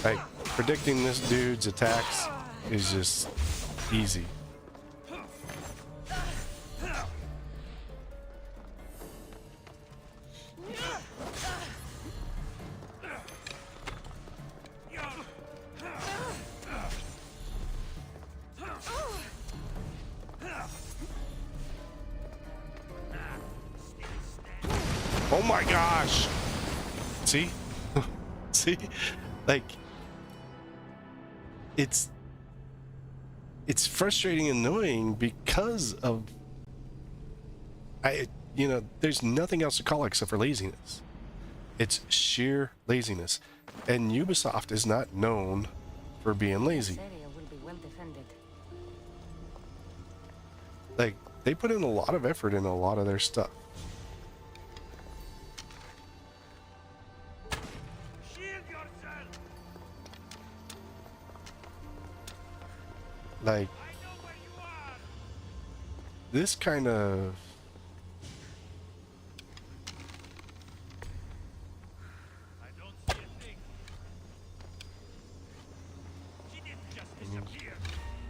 Like, predicting this dude's attacks is just easy. Oh my gosh! See? See? Like, it's frustrating and annoying because of you know, there's nothing else to call it except for laziness. It's sheer laziness. And Ubisoft is not known for being lazy. Like, they put in a lot of effort in a lot of their stuff. Like, this kind of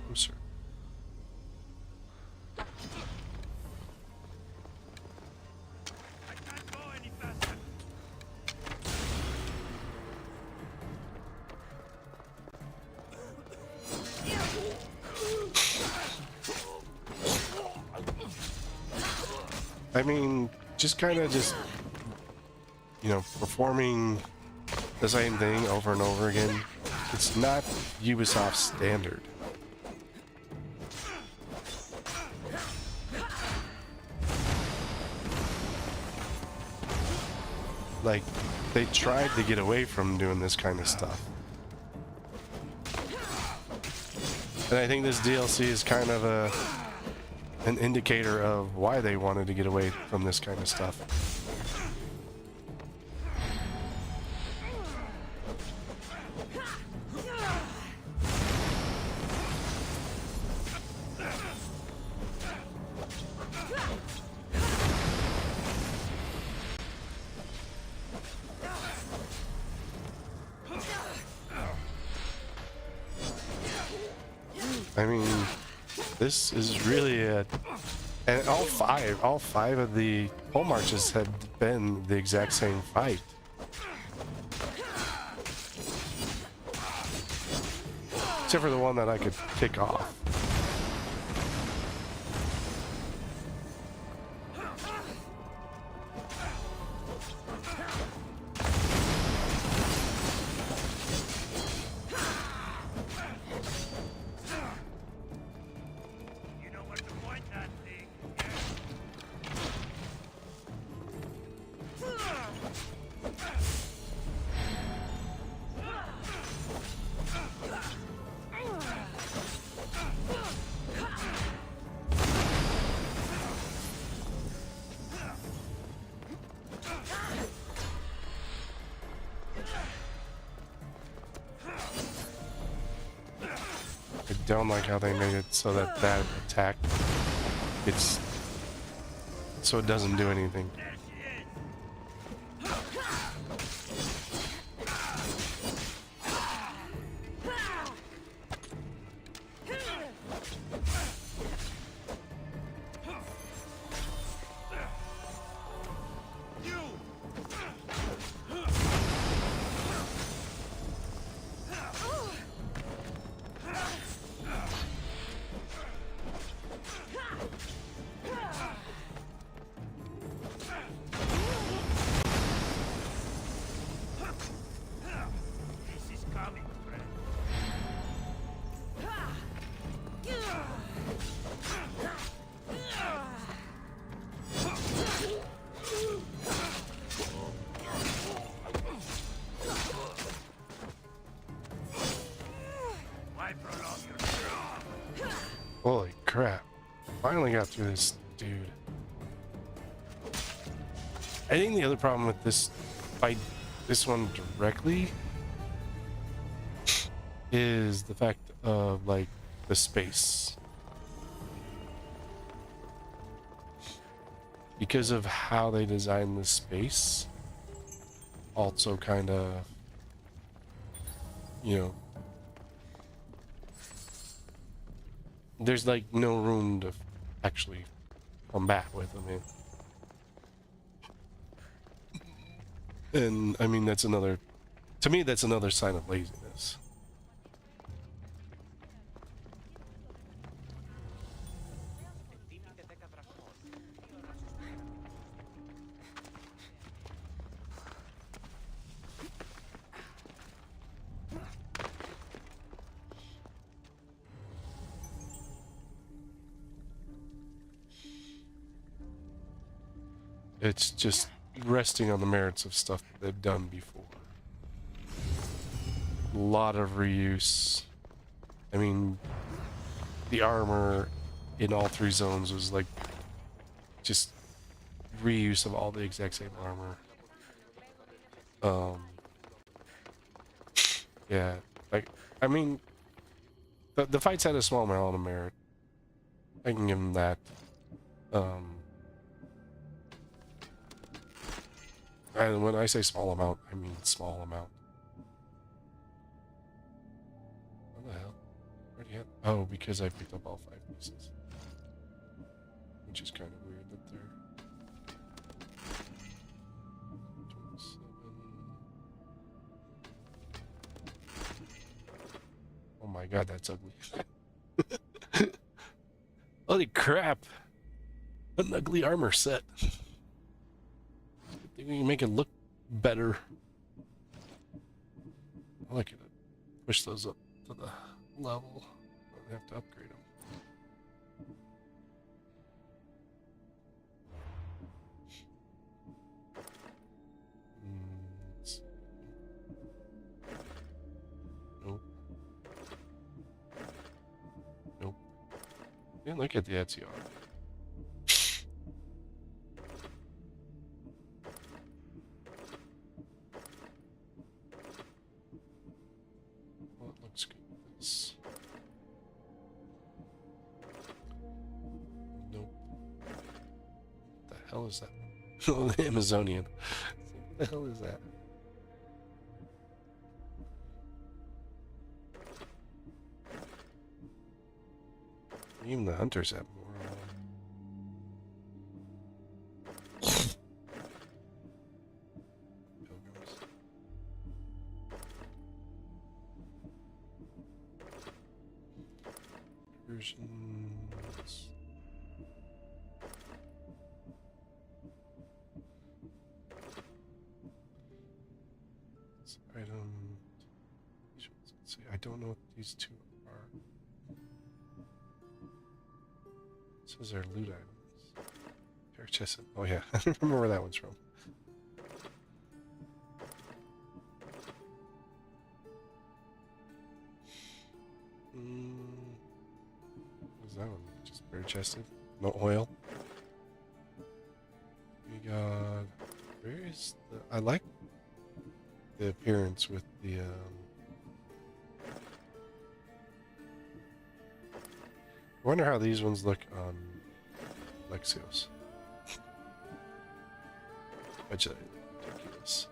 I'm sorry. I mean, just kind of just, you know, performing the same thing over and over again. It's not Ubisoft's standard. Like, they tried to get away from doing this kind of stuff. And I think this DLC is kind of an indicator of why they wanted to get away from this kind of stuff. I mean, this is really a, and all five of the pole marches have been the exact same fight. Except for the one that I could pick off. I don't like how they made it so that that attack, it's so it doesn't do anything. Holy crap. Finally got through this dude. I think the other problem with this fight, this one directly, is the fact of like the space. Because of how they designed the space, also kind of, you know, there's like no room to actually combat with them in. And I mean, that's another, to me, that's another sign of laziness. It's just resting on the merits of stuff that they've done before. A lot of reuse. I mean, the armor in all three zones was like just reuse of all the exact same armor. Yeah, like, I mean, the fights had a small amount of merit. I can give them that. And when I say small amount, I mean small amount. What the hell? Where'd you get? Oh, because I picked up all 5 pieces. Which is kind of weird that they're... 27... Oh my god, that's ugly. Holy crap! An ugly armor set. We can make it look better. I like it. Push those up to the level. I have to upgrade them. Nope. Nope. Yeah, look at the Etsy art. Nope. What the hell is that? Oh, the Amazonian. What the hell is that? Even the hunters have more. Pilgrims. Versions. Item. Let's see. I don't know what these two are. This is our loot items. Purchase it. Oh yeah, I don't remember where that one's from. What's that one? Just bare chested. No oil. We got. Where is the? I like the appearance with the I wonder how these ones look on Lexios. Actually, ridiculous.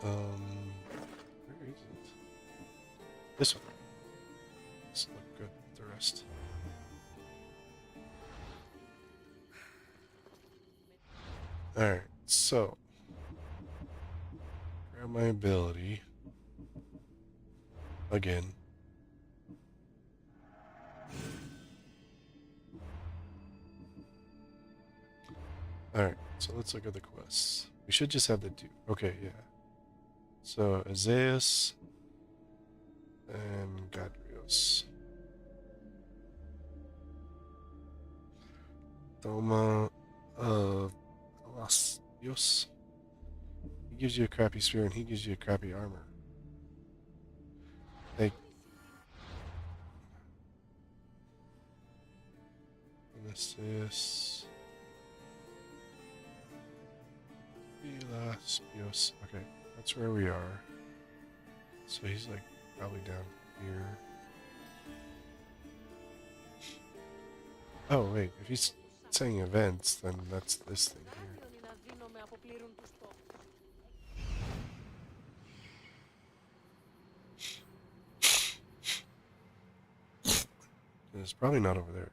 Where is it? This one. This look good with the rest. Alright, so grab my ability again. Alright, so let's look at the quests. We should just have the two. Okay, yeah. So Azaeus and Gadrios. Thoma of Alasios. He gives you a crappy spear and he gives you a crappy armor. Like Alasios. Alasios. Okay, that's where we are. So he's like probably down here. Oh wait, if he's saying events, then that's this thing here. It's probably not over there.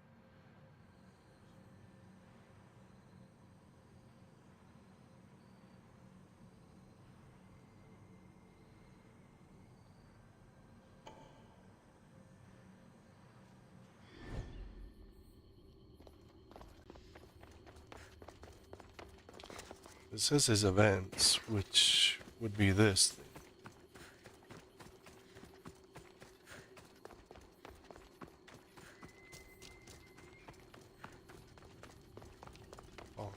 It says his events, which would be this thing. Oh.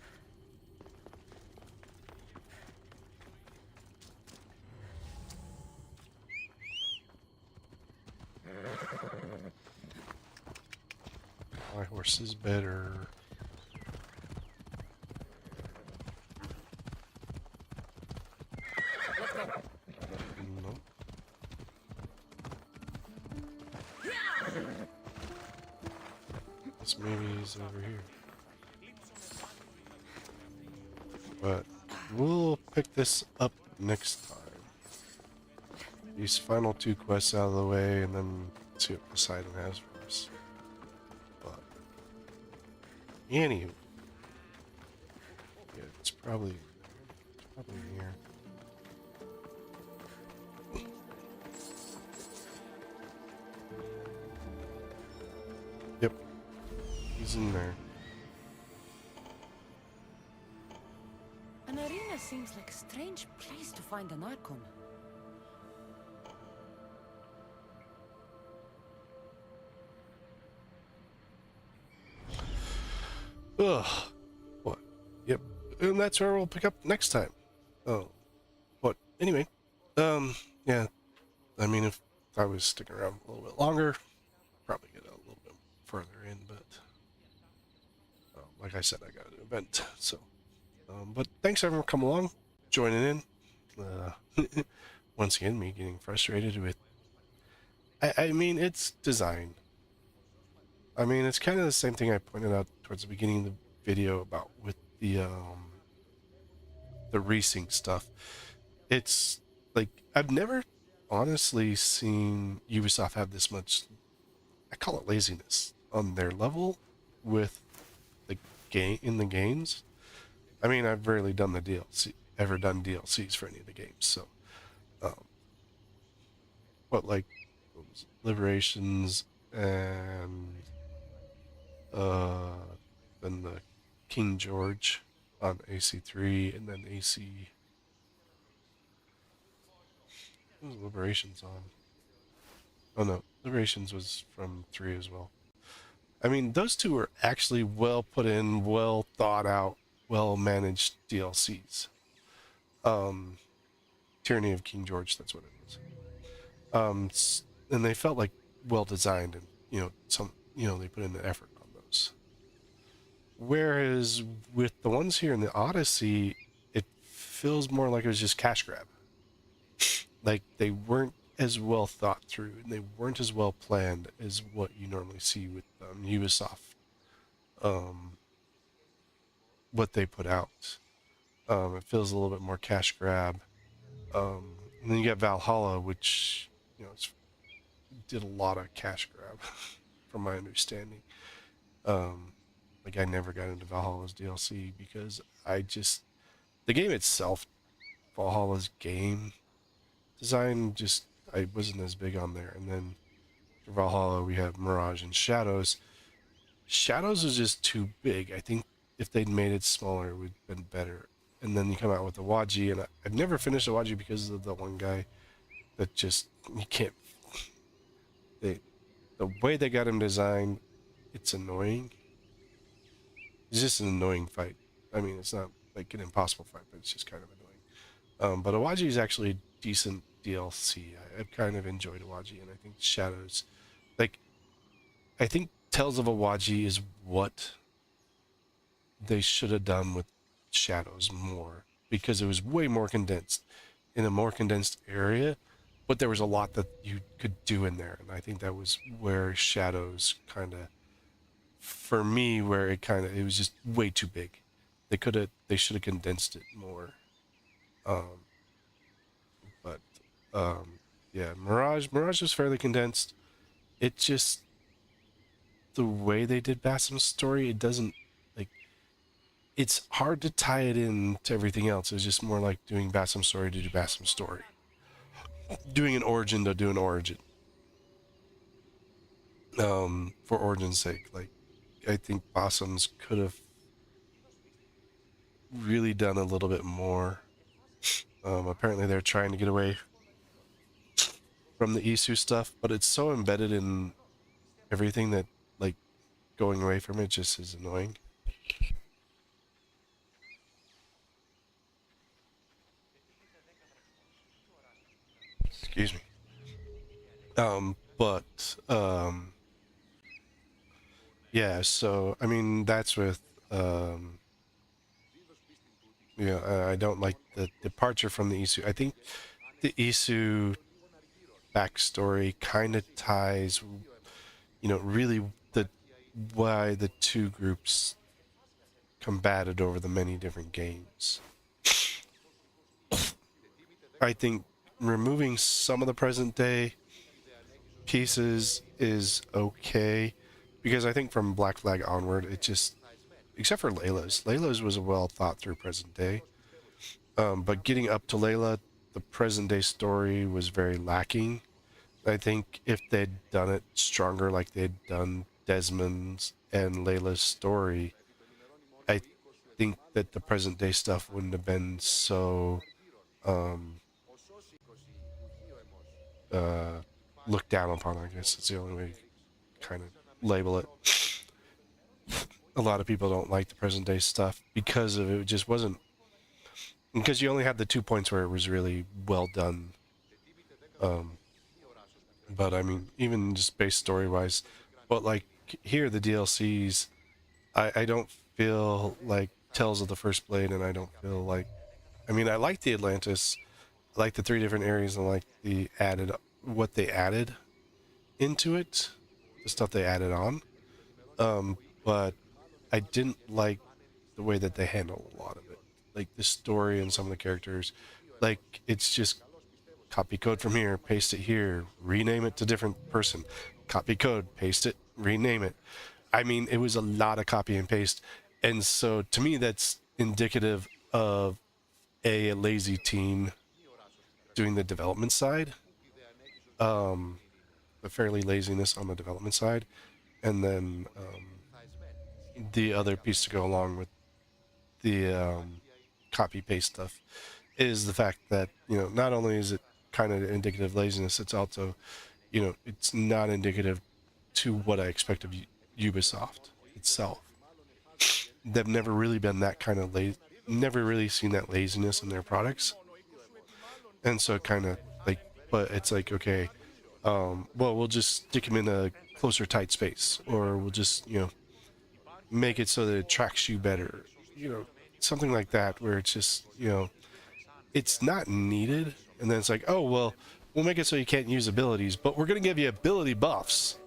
My horse is better. No. This maybe is over here. But we'll pick this up next time. These final two quests out of the way, and then see what Poseidon has for us. But anywho, yeah, it's probably here. Yep, he's in there. An arena seems like a strange place to find an Archon. Ugh. What? Yep. And that's where we'll pick up next time. Oh. What? Anyway. Yeah. I mean, if I was sticking around a little bit longer, probably get a little bit further in, but like I said, I got an event, so. But thanks everyone for coming along, joining in. Once again, me getting frustrated with. I mean, it's design. I mean, it's kind of the same thing I pointed out towards the beginning of the video about with the resync stuff. It's like I've never honestly seen Ubisoft have this much, I call it laziness, on their level with the game in the games. I mean, I've rarely done the DLC, ever done DLCs for any of the games, so but like what was it? Liberations and then the King George on AC3, and then AC. What was Liberations on? Oh no, Liberations was from 3 as well. I mean, those two were actually well put in, well thought out, well managed DLCs. Tyranny of King George, that's what it was. And they felt like well designed, and they put in the effort on those. Whereas with the ones here in the Odyssey, it feels more like it was just cash grab. Like they weren't as well thought through and they weren't as well planned as what you normally see with Ubisoft. What they put out. It feels a little bit more cash grab. And then you got Valhalla, which did a lot of cash grab, from my understanding. Like I never got into Valhalla's DLC because the game itself, Valhalla's game design, I wasn't as big on there. And then for Valhalla, we have Mirage and Shadows. Shadows is just too big. I think if they'd made it smaller, it would have been better. And then you come out with the Waji, and I've never finished the Waji because of the one guy that you can't. The way they got him designed, it's annoying. It's just an annoying fight. I mean, it's not like an impossible fight, but it's just kind of annoying. But Awaji is actually a decent DLC. I've kind of enjoyed Awaji, and I think Shadows, I think Tales of Awaji is what they should have done with Shadows more, because it was way more condensed, in a more condensed area, but there was a lot that you could do in there, and I think that was where Shadows kind of, for me, where it was just way too big. They should have condensed it more. But yeah, Mirage was fairly condensed. It just, the way they did Basim's story, it doesn't, it's hard to tie it in to everything else. It's just more like doing Basim's story to do Basim's story. Doing an origin to do an origin. For origin's sake. I think Basim's could have really done a little bit more. Apparently they're trying to get away from the Isu stuff, but it's so embedded in everything that, going away from it just is annoying. Excuse me. Yeah, so, I mean, that's with, I don't like the departure from the Isu. I think the Isu backstory kind of ties, really why the two groups combated over the many different games. I think removing some of the present day pieces is okay, because I think from Black Flag onward, it just, except for Layla's was a well thought through present day. But getting up to Layla, the present day story was very lacking. I think if they'd done it stronger, like they'd done Desmond's and Layla's story, I think that the present day stuff wouldn't have been so looked down upon. I guess it's the only way to kind of label it. A lot of people don't like the present day stuff because of it just wasn't, because you only had the 2 points where it was really well done. But I mean, even just base story wise, but here, the DLCs, I don't feel like Tales of the First Blade, and I don't feel like, I mean, I like the Atlantis, I like the 3 different areas, and I like what they added into it, the stuff they added on. But I didn't like the way that they handle a lot of it. Like the story and some of the characters, it's just copy code from here, paste it here, rename it to different person, copy code, paste it, rename it. I mean, it was a lot of copy and paste. And so to me, that's indicative of a lazy team doing the development side, the fairly laziness on the development side. And then the other piece to go along with the copy paste stuff is the fact that, not only is it kind of indicative of laziness, it's also, it's not indicative to what I expect of Ubisoft itself. They've never really been that kind of never really seen that laziness in their products. And so kind of but it's okay, well, we'll just stick them in a closer tight space, or we'll just, make it so that it tracks you better, something like that, where it's just, it's not needed. And then it's like, oh, well, we'll make it so you can't use abilities, but we're going to give you ability buffs.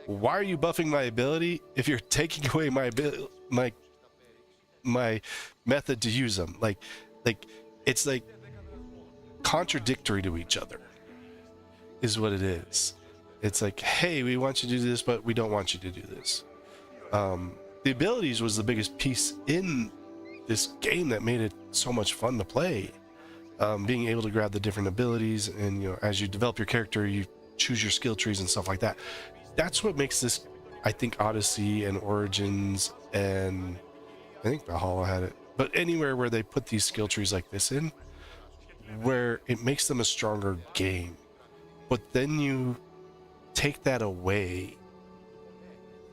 Why are you buffing my ability if you're taking away my method to use them? Like it's like contradictory to each other is what it is. It's like, hey, we want you to do this, but we don't want you to do this. The abilities was the biggest piece in this game that made it so much fun to play. Being able to grab the different abilities, and as you develop your character, you choose your skill trees and stuff like that. That's what makes this, I think, Odyssey and Origins, and I think Valhalla had it, but anywhere where they put these skill trees like this in, where it makes them a stronger game. But then you take that away,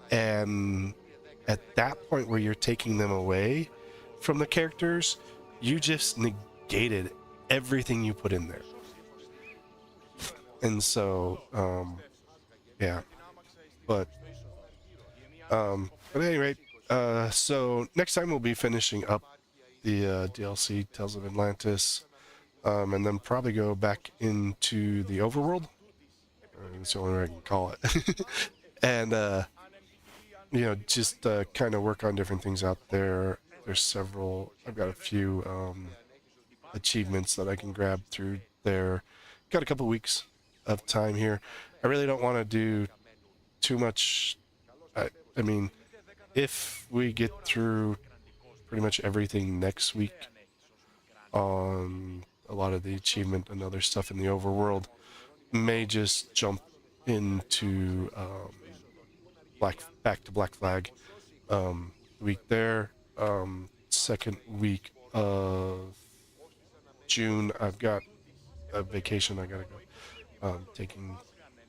and at that point where you're taking them away from the characters, you just negated everything you put in there. And so yeah, but at any rate, so next time we'll be finishing up the DLC Tales of Atlantis, and then probably go back into the overworld. That's the only way I can call it. And just kind of work on different things out there. There's several, I've got a few achievements that I can grab through there. Got a couple weeks of time here. I really don't want to do too much. I mean, if we get through pretty much everything next week on a lot of the achievement and other stuff in the overworld, may just jump into back to Black Flag week there. Second week of June, I've got a vacation I gotta go. Taking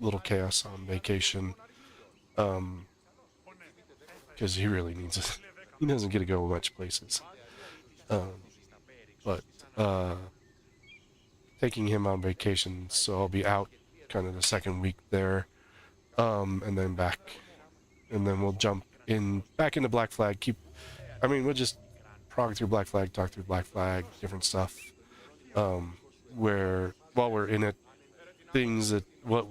Little Chaos on vacation, because he really needs it. He doesn't get to go much places. But taking him on vacation, so I'll be out kind of the second week there, and then back, and then we'll jump back into Black Flag. We'll just prog through Black Flag, talk through Black Flag, different stuff. Where while we're in it, things that what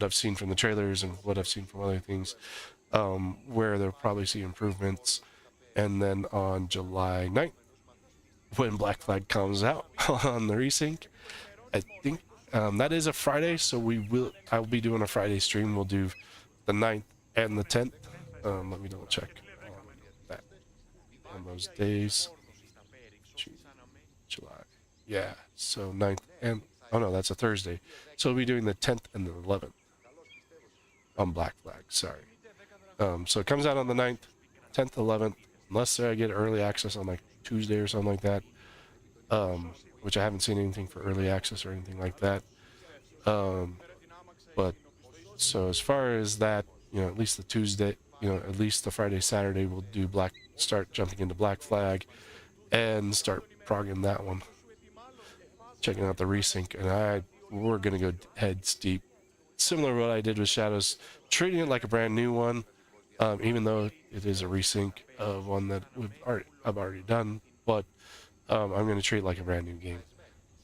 I've seen from the trailers and what I've seen from other things, where they'll probably see improvements. And then on July 9th, when Black Flag comes out on the resync, I think that is a Friday, so I'll be doing a Friday stream. We'll do the 9th and the 10th. Let me double check that on those days. July. Yeah, so 9th and, oh no, that's a Thursday. So we'll be doing the 10th and the 11th on Black Flag, sorry. So it comes out on the 9th, 10th, 11th, unless I get early access on like Tuesday or something like that, which I haven't seen anything for early access or anything like that. But so as far as that, at least the Tuesday, at least the Friday, Saturday, we'll do start jumping into Black Flag and start progging that one. Checking out the resync, and we're gonna go heads deep, similar to what I did with Shadows, treating it like a brand new one, even though it is a resync of one that I've already done. But I'm gonna treat it like a brand new game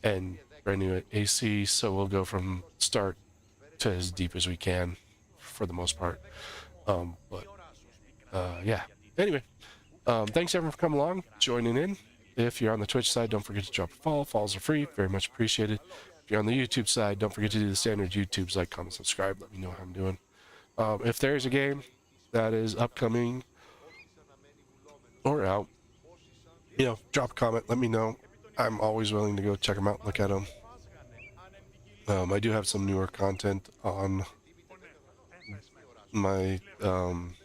and brand new AC. So we'll go from start to as deep as we can, for the most part. Yeah. Anyway, thanks everyone for coming along, joining in. If you're on the Twitch side, don't forget to drop a follow. Follows are free, very much appreciated. If you're on the YouTube side, don't forget to do the standard YouTubes, like, comment, subscribe. Let me know how I'm doing. If there's a game that is upcoming or out, drop a comment. Let me know. I'm always willing to go check them out, look at them. I do have some newer content on my on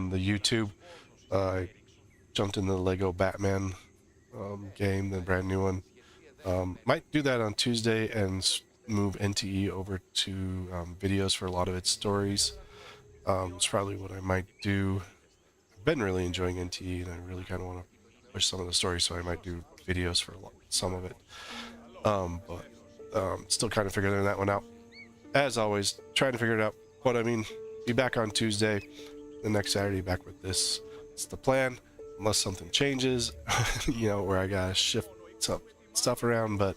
the YouTube. I jumped into the Lego Batman game, the brand new one. Might do that on Tuesday and move NTE over to videos for a lot of its stories. It's probably what I might do. I've been really enjoying NTE, and I really kind of want to push some of the stories, so I might do videos for some of it. But still kind of figuring that one out. As always, trying to figure it out. But be back on Tuesday. the next Saturday back with this. It's the plan, unless something changes, you know, where I gotta shift some stuff around. But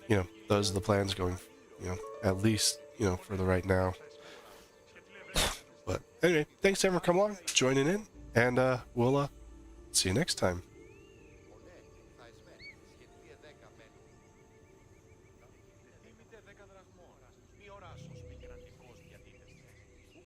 you know, those are the plans going, you know, at least, you know, for the right now. But anyway, thanks everyone for coming along, joining in, and we'll see you next time.